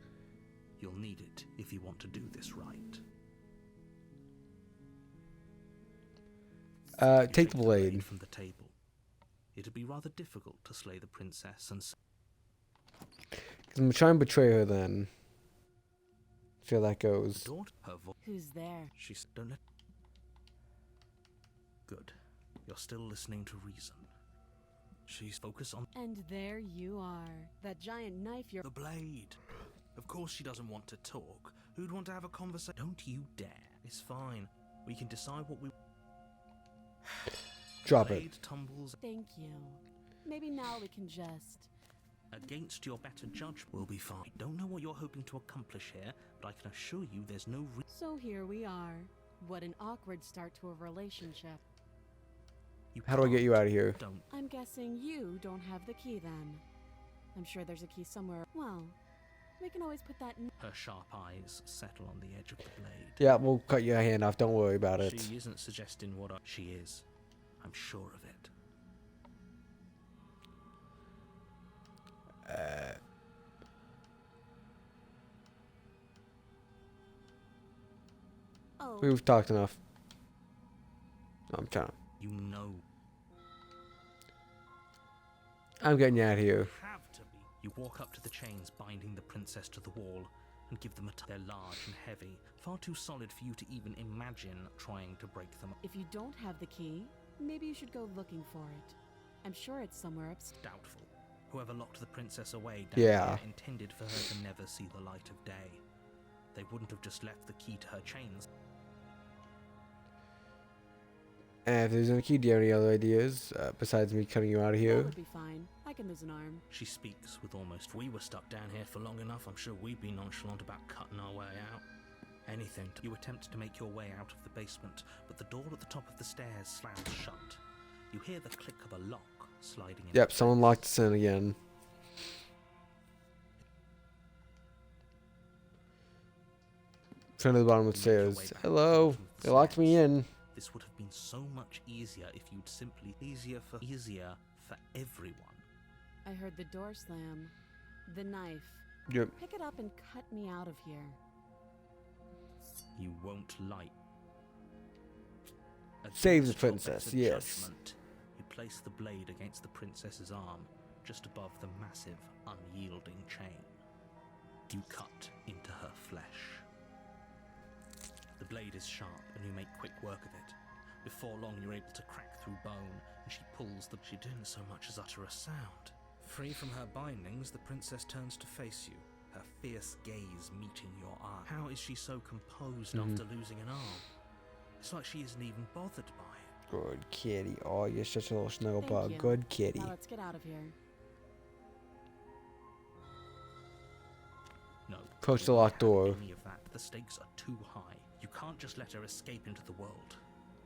You'll need it if you want to do this right. Take the blade. From the table. It'd be rather difficult to slay the princess and... I'm gonna try and betray her then. See how that goes. Who's there? She's... Don't let... Good. You're still listening to reason. She's focused on... And there you are. That giant knife you're... The blade. Of course she doesn't want to talk. Who'd want to have a conversation? Don't you dare. It's fine. We can decide what we... Drop Blade it. Tumbles Thank you. Maybe now we can just... against your better judgment. Will be fine. I don't know what you're hoping to accomplish here, but I can assure you there's no... So here we are. What an awkward start to a relationship. How do I get you out of here? Don't. I'm guessing you don't have the key then. I'm sure there's a key somewhere. Well, we can always put that in... Her sharp eyes settle on the edge of the blade. Yeah, we'll cut your hand off. Don't worry about it. She isn't suggesting what she is. I'm sure of it. Oh, We've talked enough. I'm trying. You know. I'm getting you out of here. You have to be. You walk up to the chains binding the princess to the wall and give them a... They're large and heavy, far too solid for you to even imagine trying to break them. if you don't have the key, maybe you should go looking for it. I'm sure it's somewhere upstairs. Doubtful. Whoever locked the princess away down Yeah. here intended for her to never see the light of day. They wouldn't have just left the key to her chains. And if there's no key, do you have any other ideas besides me cutting you out of That here? would be fine. I can lose an arm. She speaks with almost... We were stuck down here for long enough. I'm sure we'd be nonchalant about cutting our way out. Anything. You attempt to make your way out of the basement, but the door at the top of the stairs slams shut. You hear the click of a lock sliding in. Yep, someone locked us in again. Turn to the bottom of the stairs. Hello. They locked me in. This would have been so much easier if you'd simply... Easier for everyone. I heard the door slam. The knife. Yep. Pick it up and cut me out of here. You won't like... Save the Against your princess, better yes. judgment, you place the blade against the princess's arm, just above the massive, unyielding chain. You cut into her flesh. The blade is sharp, and you make quick work of it. Before long, you're able to crack through bone, and she pulls the... She didn't so much as utter a sound. Free from her bindings, the princess turns to face you, her fierce gaze meeting your eye. How is she so composed after losing an arm? It's like she isn't even bothered by it. Good kitty. Oh, you're such a little snuggle Thank bug. you. Good kitty. Now let's get out of here. No. Approach the you locked can't have door. Any of that. The stakes are too high. You can't just let her escape into the world.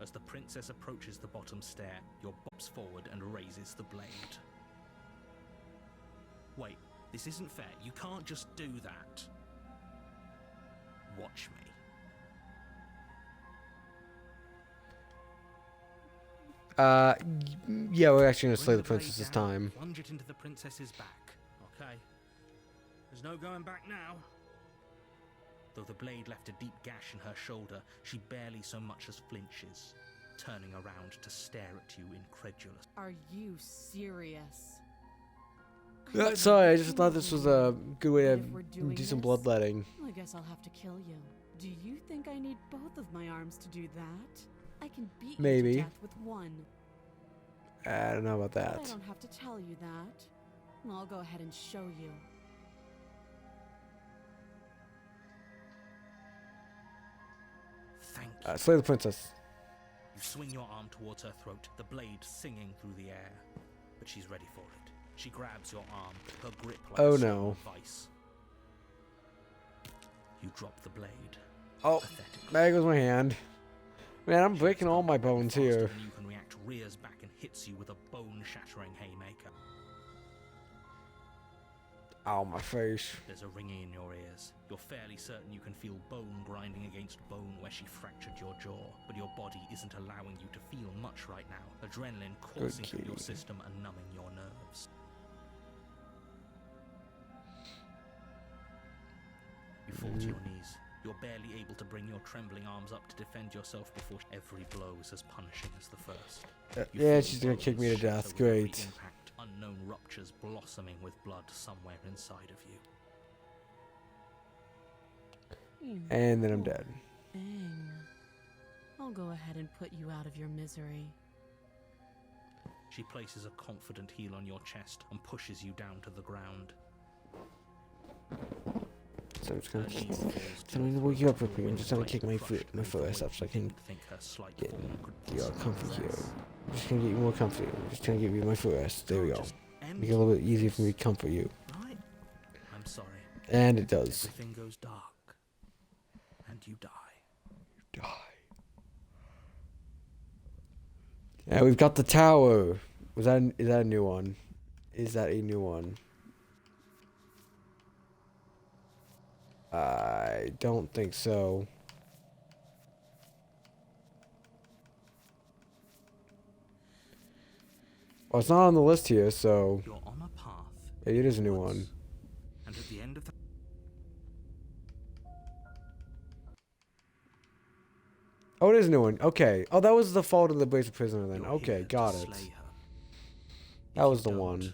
As the princess approaches the bottom stair, your bops forward and raises the blade. Wait, this isn't fair. You can't just do that. Watch me. Yeah, we're actually gonna slay Bring the blade princess this down, time. Plunge it into the princess's back. Okay. There's no going back now. Though the blade left a deep gash in her shoulder, she barely so much as flinches, turning around to stare at you incredulous. Are you serious? Sorry, I just thought this was a good way But to if we're doing do some this, bloodletting. I guess I'll have to kill you. Do you think I need both of my arms to do that? I can beat Maybe. you to death with one. I don't know about But I that. don't have to tell you that. I'll go ahead and show you. Thank you. Slay the princess. You swing your arm towards her throat, the blade singing through the air. But she's ready for it. She grabs your arm, her grip like Oh, a no. vice. You drop the blade. Oh, Pathetically. there goes my hand. Man, I'm breaking all my bones Faster here. than you can react, rears back and hits you with a bone-shattering haymaker. Ow, my face. There's a ringing in your ears. You're fairly certain you can feel bone grinding against bone where she fractured your jaw, but your body isn't allowing you to feel much right now. Adrenaline coursing through your system and numbing your nerves. You fall to your knees. You're barely able to bring your trembling arms up to defend yourself before every blow is as punishing as the first. Yeah, she's gonna kick me to death. Great. Impact, unknown ruptures blossoming with blood somewhere inside of you. And then I'm dead. Thing. I'll go ahead and put you out of your misery. She places a confident heel on your chest and pushes you down to the ground. So I'm just gonna wake you up real quick. I'm just gonna kick my foot ass up so I can get you all comfy here. I'm just gonna get you more comfy. I'm just gonna give you my foot rest. There we go. Make it a little bit easier for me to comfort you. Right? I'm sorry. And it does. Everything goes dark. And you die. Yeah, we've got the tower. Is that a new one? Is that a new one? I don't think so. Well, it's not on the list here, so You're on a path. yeah, it is a new one. And at the end of the Oh, it is a new one. Okay. Oh, that was the Fault of the Brazen Prisoner then. you're Okay, here got to it. slay her. That If was you the don't, one.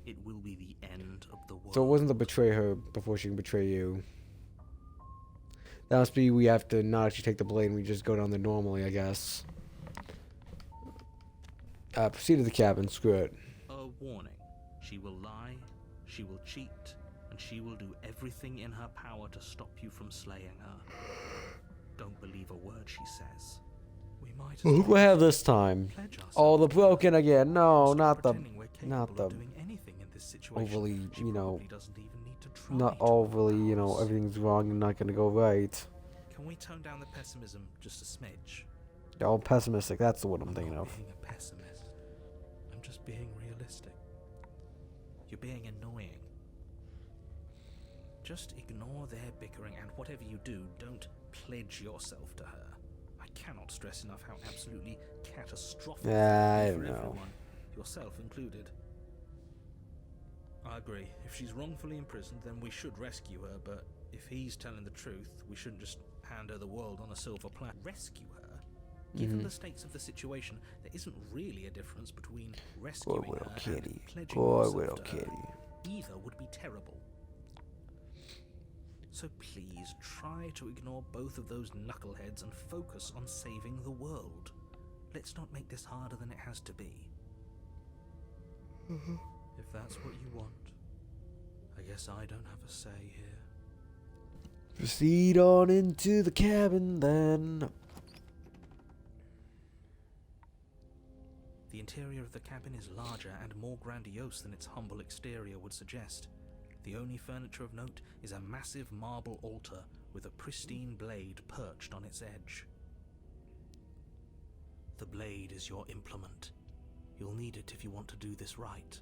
It will be the end of the world. So it wasn't to betray her before she can betray you. That must be we have to not actually take the blade and we just go down there normally, I guess. Proceed to the cabin. Screw it. A warning. She will lie, she will cheat, and she will do everything in her power to stop you from slaying her. Don't believe a word she says. We might as Who do I have this time? pledge ourselves Oh, the to broken again. No, Stop not the pretending we're not capable of the doing anything in this situation. overly, She you know, probably doesn't even need to try not to overly, you know, oppose. everything's wrong and not gonna go right. Can we tone down the pessimism just a smidge? They're all pessimistic. That's the one I'm thinking not of. being a pessimist. I'm just being realistic. You're being annoying. Just ignore their bickering, and whatever you do, don't pledge yourself to her. I cannot stress enough how absolutely catastrophic Yeah, it I would be don't for know. everyone, yourself included. I agree. If she's wrongfully imprisoned, then we should rescue her, but if he's telling the truth, we shouldn't just hand her the world on a silver platter. Rescue her? Given the stakes of the situation, there isn't really a difference between rescuing Poor little her kitty. and pledging Poor yourself little to her. kitty. Either would be terrible. So please try to ignore both of those knuckleheads and focus on saving the world. Let's not make this harder than it has to be. If that's what you want, I guess I don't have a say here. Proceed on into the cabin then. The interior of the cabin is larger and more grandiose than its humble exterior would suggest. The only furniture of note is a massive marble altar with a pristine blade perched on its edge. The blade is your implement. You'll need it if you want to do this right.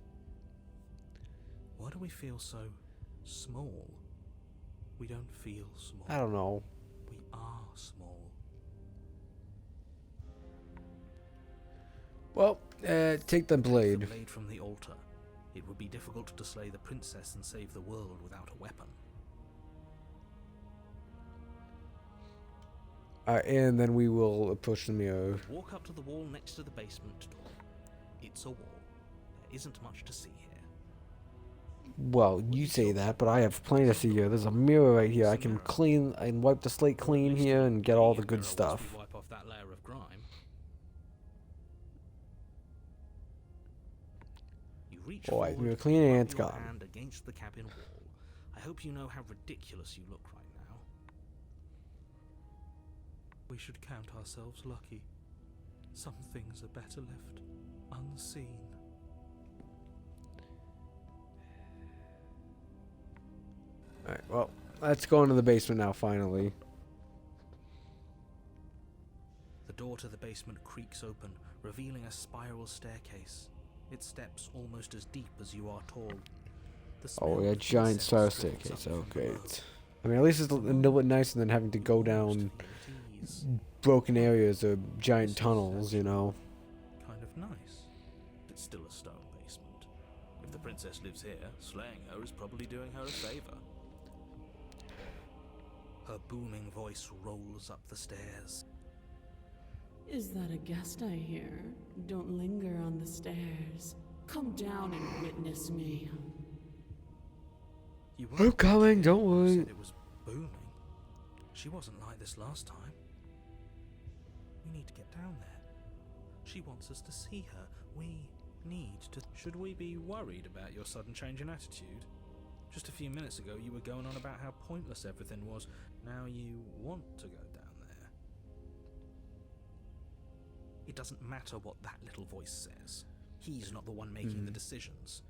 Why do we feel so small? We don't feel small. I don't know. We are small. Well, take the Take blade. the blade from the altar. It would be difficult to slay the princess and save the world without a weapon. And then we will approach the mirror. Walk up to the wall next to the basement door. It's a wall. There isn't much to see here. Well, you say that, but I have plenty to see here. There's a mirror right here. I can clean and wipe the slate clean here and get all the good stuff. Wipe off that layer of grime. You reach Alright, forward, mirror clean and rub it's your gone. hand against the cabin wall. I hope you know how ridiculous you look right now. We should count ourselves lucky. Some things are better left unseen. Alright, well, let's go into the basement now, finally. The door to the basement creaks open, revealing a spiral staircase. Its steps almost as deep as you are tall. The smell Oh, yeah, of giant incense spiral dribbles staircase. up Oh, from below. great. I mean, at least it's a little bit nicer than having to go down broken areas or giant tunnels, you know. Kind of nice. It's still a stone basement. If the princess lives here, slaying her is probably doing her a favor. Her booming voice rolls up the stairs. Is that a guest I hear? Don't linger on the stairs. Come down and witness me. You I'm coming, don't You worry. said it was booming. She wasn't like this last time. We need to get down there. She wants us to see her. We need to... Should we be worried about your sudden change in attitude? Just a few minutes ago you were going on about how pointless everything was. Now you want to go down there. It doesn't matter what that little voice says. He's not the one making the decisions.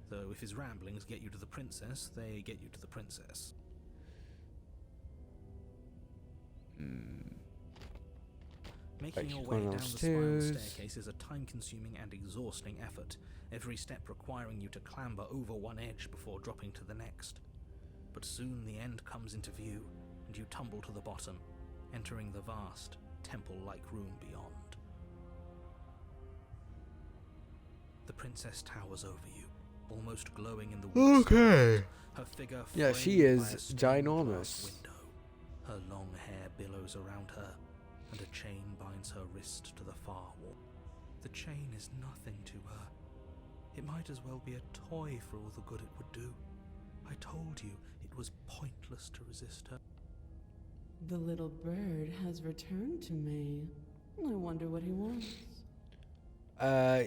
Though if his ramblings get you to the princess, they get you to the princess. Making your way going down the spiral upstairs. staircase is a time-consuming and exhausting effort, every step requiring you to clamber over one edge before dropping to the next. But soon the end comes into view, and you tumble to the bottom, entering the vast, temple-like room beyond. The princess towers over you, almost glowing in the wood Okay. her figure Yeah, she framed by is a stained glass ginormous. window. Her long hair billows around her, and a chain binds her wrist to the far wall. The chain is nothing to her. It might as well be a toy for all the good it would do. I told you it was pointless to resist her. The little bird has returned to me. I wonder what he wants.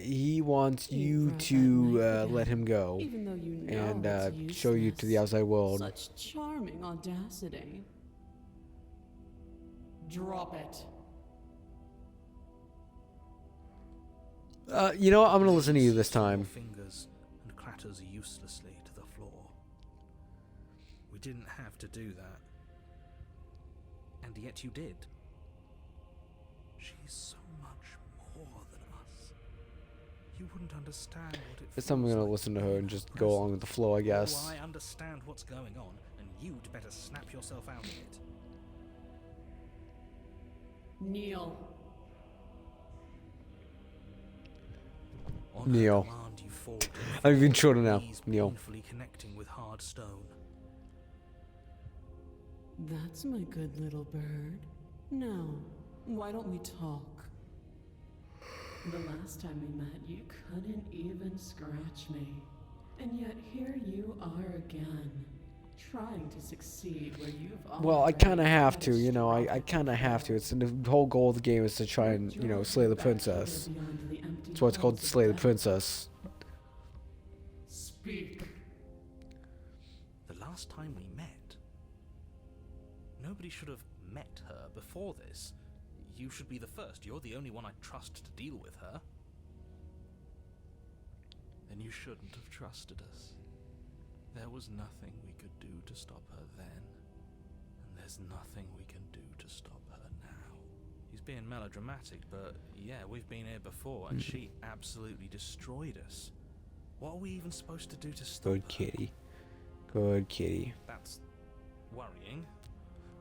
He wants You you brought that to knife let again, him go even though you know and it's show you to the useless. outside world. Such charming audacity. Drop it. You know what? I'm gonna listen to you this Slips from your time. fingers and clatters uselessly to the floor. We didn't have to do that. And yet you did. She's so much more than us. You wouldn't understand what it This time I'm feels gonna like listen to be her in and her just go presence. along with the flow, I guess. Oh, I understand what's going on, and you'd better snap yourself out of it. Kneel. On her Kneel. command, you fall to the I'm even floor, shorter now. knees Kneel. painfully connecting with hard stone. That's my good little bird. Now, why don't we talk? The last time we met, you couldn't even scratch me. And yet here you are again, trying to succeed where you've Well, I already kind of have had to, you know. I struggle kind of have to. before. It's the whole goal of the game is to try and, you know, slay the Back here princess. beyond the empty That's why it's called halls of Slay the death. Princess. Speak. The last time we met, nobody should have met her before this. You should be the first. You're the only one I trust to deal with her. Then you shouldn't have trusted us. There was nothing we could do to stop her then, and there's nothing we can do to stop her now. He's being melodramatic, but yeah, we've been here before, and she absolutely destroyed us. What are we even supposed to do to stop Good her? kitty. Good kitty. That's worrying.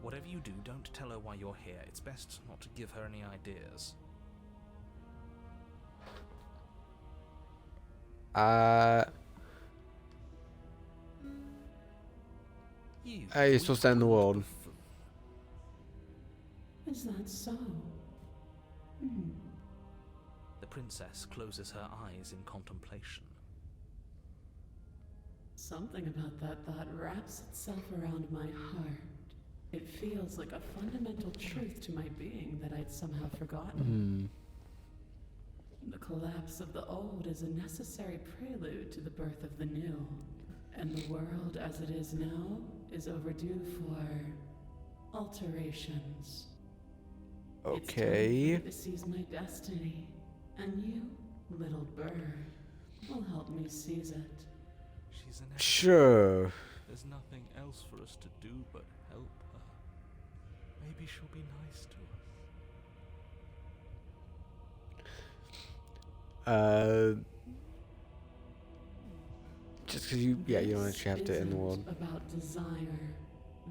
Whatever you do, don't tell her why you're here. It's best not to give her any ideas. You You're supposed to end the weak world. buffoon. Is that so? Hmm. The princess closes her eyes in contemplation. Something about that thought wraps itself around my heart. It feels like a fundamental truth to my being that I'd somehow forgotten. The collapse of the old is a necessary prelude to the birth of the new. And the world as it is now is overdue for alterations. Okay. It's time for me to seize my destiny. And you, little bird, will help me seize it. She's an Sure. There's nothing else for us to do but help her. Maybe she'll be nice to us. Just because you don't actually have to end the world. About desire.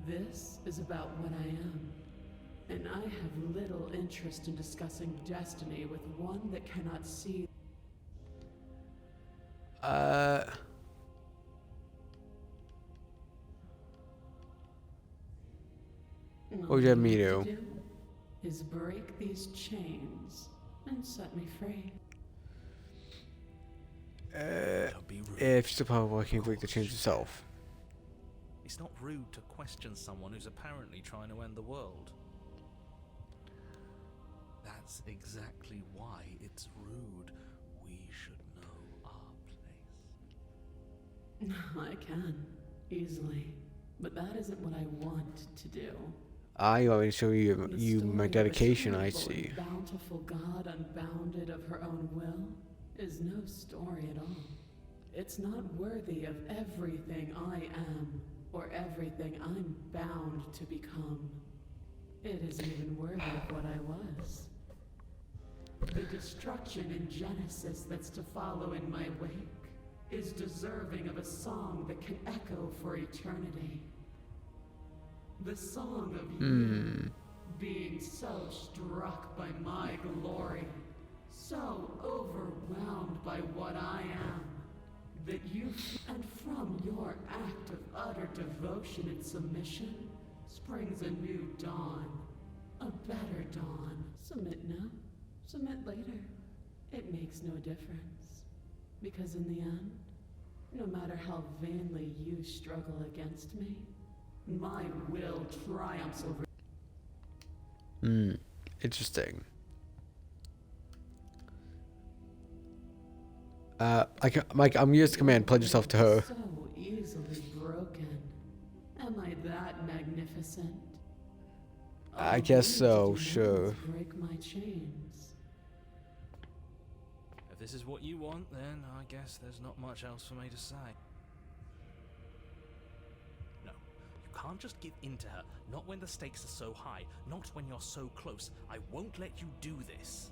This is about what I am. And I have little interest in discussing destiny with one that cannot see. What would you have me do? Is break these chains and set me free. If she's a powerful, can you break the chains yourself? It's not rude to question someone who's apparently trying to end the world. That's exactly why it's rude. We should know our place. I can, easily. But that isn't what I want to do. I want to show you my dedication, I A see. bountiful God unbounded of her own will is no story at all. It's not worthy of everything I am, or everything I'm bound to become. It isn't even worthy of what I was. The destruction in Genesis that's to follow in my wake is deserving of a song that can echo for eternity. The song of you being so struck by my glory, so overwhelmed by what I am, that you, and from your act of utter devotion and submission, springs a new dawn, a better dawn. Submit now, submit later. It makes no difference. Because in the end, no matter how vainly you struggle against me, my will triumphs over. Interesting. Mike, I'm used to command. Pledge yourself to her. So easily broken. Am I that magnificent? I guess so, All you sure. do is break my chains. If this is what you want, then I guess there's not much else for me to say. No, you can't just give in to her. Not when the stakes are so high. Not when you're so close. I won't let you do this.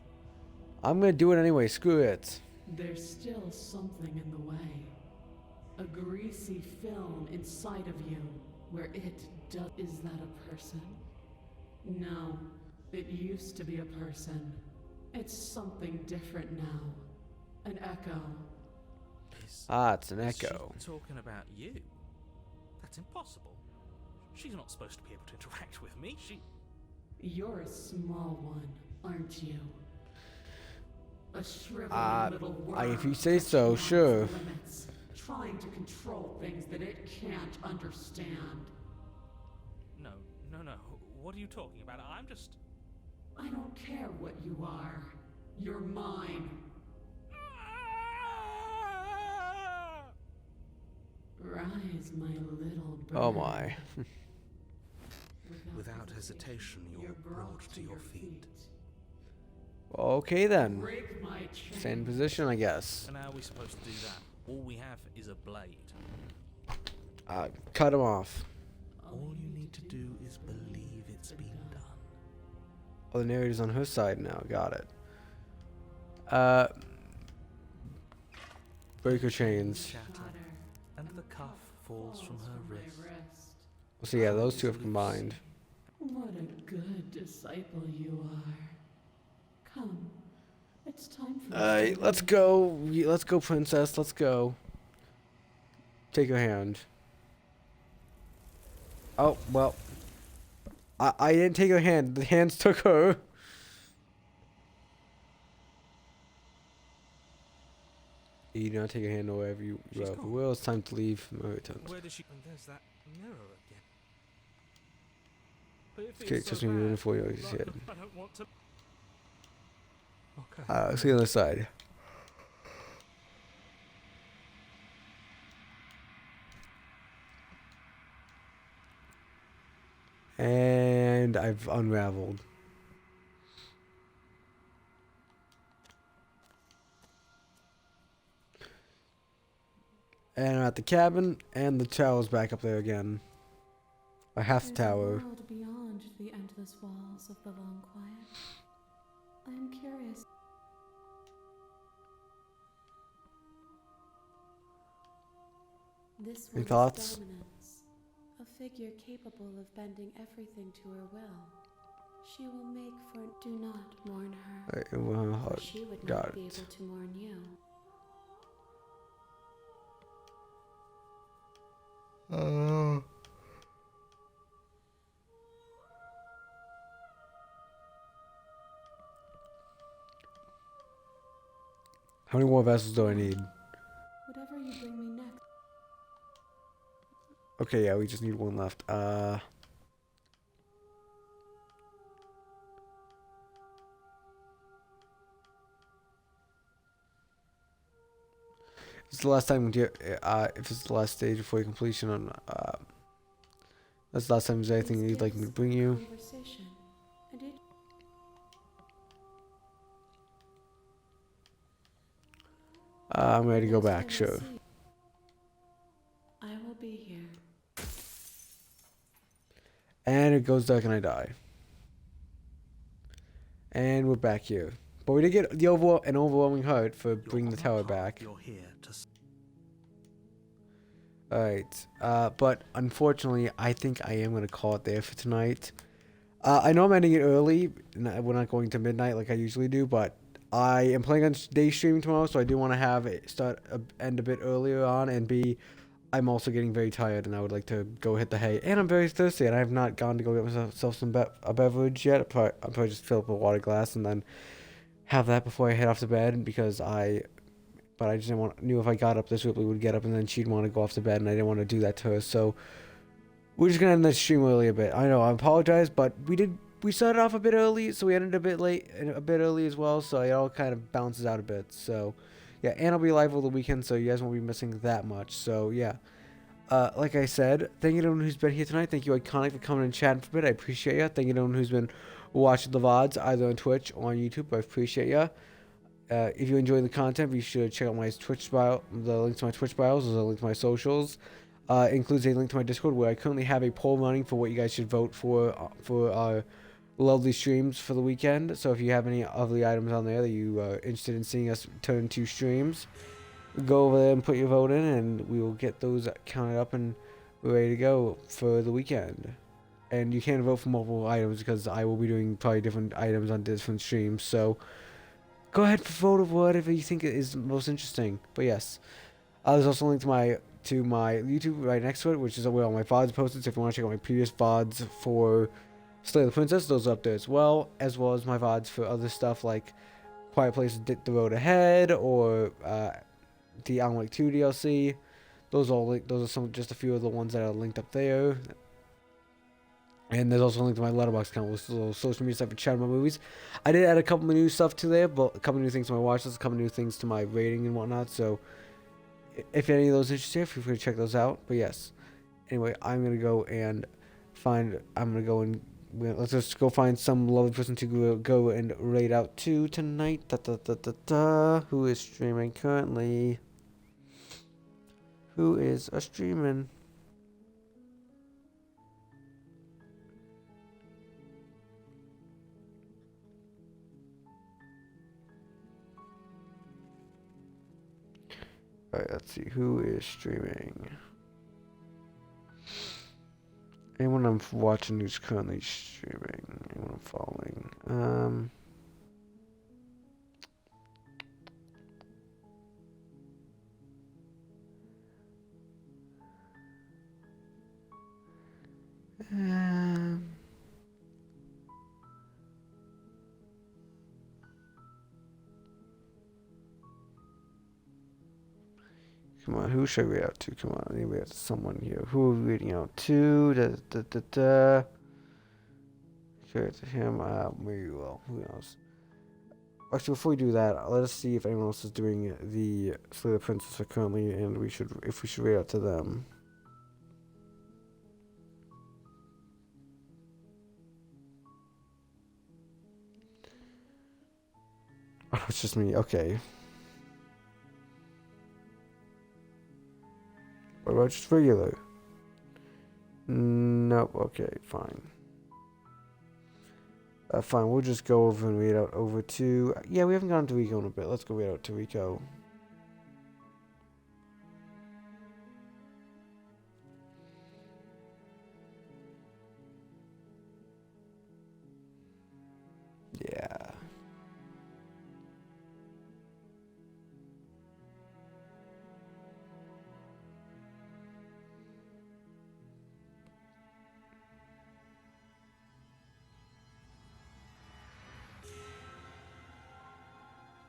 I'm gonna do it anyway. Screw it. There's still something in the way. A greasy film inside of you where it does. Is that a person? No, it used to be a person. It's something different now. An echo. It's an Is she echo. talking about you? That's impossible. She's not supposed to be able to interact with me. You're a small one, aren't you? A shriveling little worm. If you say that so, demands sure. limits, trying to control things that it can't understand. No. What are you talking about? I'm just... I don't care what you are. You're mine. Rise, my little bird. Oh my. Without hesitation, you're brought to your feet. Okay then. Break my chain. Same position, I guess. And how are we supposed to do that? All we have is a blade. Cut him off. All you need to do is believe it's been done. Oh, the narrator's on her side now. Got it. Break her chains. Shatter, and the cuff falls from her wrist. So yeah, those two have combined. What a good disciple you are. Come, it's time for Alright, let's go. Let's go, princess. Let's go. Take her hand. Oh, well. I didn't take her hand. The hands took her. You do not take your hand wherever you She's will. gone. Well, it's time to leave Meritant. Where does she... And there's that mirror again. But it feels Okay, so just me moving bad. for you, like you said. I don't want to... Okay. Let's see on the other side. And I've unraveled. And I'm at the cabin, and the tower's back up there again. Or half the There's a tower. world beyond the endless walls of the long quiet. I'm curious. This Any one's thoughts? dominance. A figure capable of bending everything to her will. She will make for... Do not mourn her. For she would Got not be it. able to mourn you. How many more vessels do I need? Whatever you bring me next. Okay, yeah, we just need one left. It's the last time, if it's the last stage before your completion on, that's the last time there's anything These you'd like me to gifts bring are you. conversation, and it... I'm ready to go Next back, time I sure. see you, I will be here. And it goes dark and I die. And we're back here. But we did get the an overwhelming heart for You're bringing the on tower path, back. You're here to Alright. But unfortunately, I think I am going to call it there for tonight. I know I'm ending it early. We're not going to midnight like I usually do, but I am planning on day streaming tomorrow, so I do want to have it end a bit earlier on, and I'm also getting very tired, and I would like to go hit the hay. And I'm very thirsty, and I have not gone to go get myself some a beverage yet. I'll probably just fill up a water glass and then have that before I head off to bed, because but I just knew if I got up, this Ripley would get up, and then she'd want to go off to bed, and I didn't want to do that to her, so we're just gonna end the stream early a bit. I know, I apologize, but we started off a bit early, so we ended a bit late and a bit early as well, so it all kind of bounces out a bit. So yeah, and I'll be live over the weekend, so you guys won't be missing that much. So yeah, like I said, thank you to everyone who's been here tonight. Thank you, Iconic, for coming and chatting for a bit. I appreciate you. Thank you to everyone who's been watching the VODs either on Twitch or on YouTube. I appreciate you. If you enjoy the content, be sure to check out my Twitch bio. The link to my Twitch bios, there's a link to my socials. Includes a link to my Discord, where I currently have a poll running for what you guys should vote for our lovely streams for the weekend. So if you have any lovely items on there that you are interested in seeing us turn into streams, go over there and put your vote in, and we will get those counted up and ready to go for the weekend. And you can vote for multiple items, because I will be doing probably different items on different streams. So go ahead and vote of whatever you think is most interesting. But yes, there's also a link to my YouTube right next to it, which is where all my VODs posted. So if you want to check out my previous VODs for Slay the Princess, those are up there as well as my VODs for other stuff like Quiet Place: The Road Ahead, or the Alan Wake 2 DLC. Those are just a few of the ones that are linked up there. And there's also a link to my Letterboxd account, with social media stuff for chatting about movies. I did add a couple of new stuff to there, but a couple of new things to my watch list, a couple of new things to my rating and whatnot. So if any of those interest you, feel free to check those out. But yes, anyway, I'm gonna go and let's just go find some lovely person to go and raid out to tonight. Who is streaming currently? Who is a streaming? Alright, let's see. Who is streaming? Anyone I'm watching who's currently streaming? Anyone I'm following? Come on, who should I read out to? Come on, I need to read out to someone here. Who are we reading out to? Okay, to him. Maybe, well, who knows? Actually, before we do that, let us see if anyone else is doing the Slay the Princess currently, and if we should read out to them. Oh, it's just me. Okay. about just regular? Nope. Okay, fine. Fine, we'll just go over and read out over to... Yeah, we haven't gone to Rico in a bit. Let's go read out to Rico. Yeah.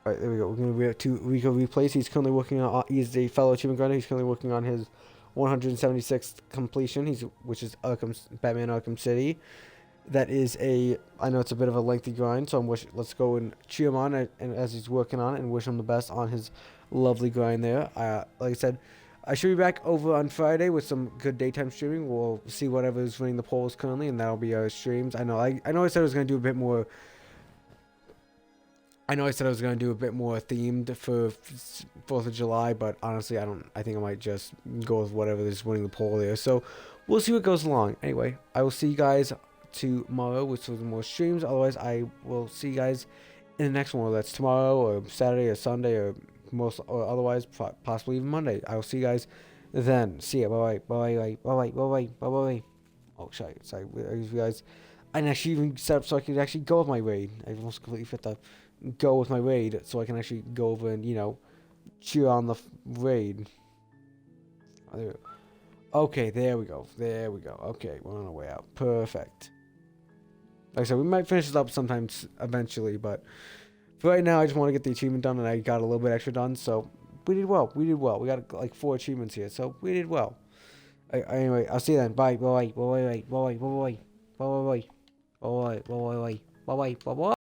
Alright, there we go. We're going to read to Rico Replays. He's currently working on... He's a fellow achievement grinder. He's currently working on his 176th completion, which is Batman Arkham City. That is I know it's a bit of a lengthy grind, so let's go and cheer him on and as he's working on it, and wish him the best on his lovely grind there. Like I said, I should be back over on Friday with some good daytime streaming. We'll see whatever's winning the polls currently, and that'll be our streams. I know I said I was going to do a bit more... I know I said I was going to do a bit more themed for 4th of July, but honestly, I think I might just go with whatever is winning the poll there. So, we'll see what goes along. Anyway, I will see you guys tomorrow with some more streams. Otherwise, I will see you guys in the next one, whether that's tomorrow or Saturday or Sunday or otherwise possibly even Monday. I will see you guys then. See ya. Bye bye. Bye. Oh, sorry. You guys. I didn't actually even set up so I could actually go with my raid. I almost completely forgot to go with my raid so I can actually go over and cheer on the raid. Okay, there we go. Okay, we're on our way out. Perfect. Like I said, we might finish this up sometimes eventually, but for right now, I just want to get the achievement done, and I got a little bit extra done, so we did well. We got like 4 achievements here, so we did well. Anyway, I'll see you then. Bye. Bye.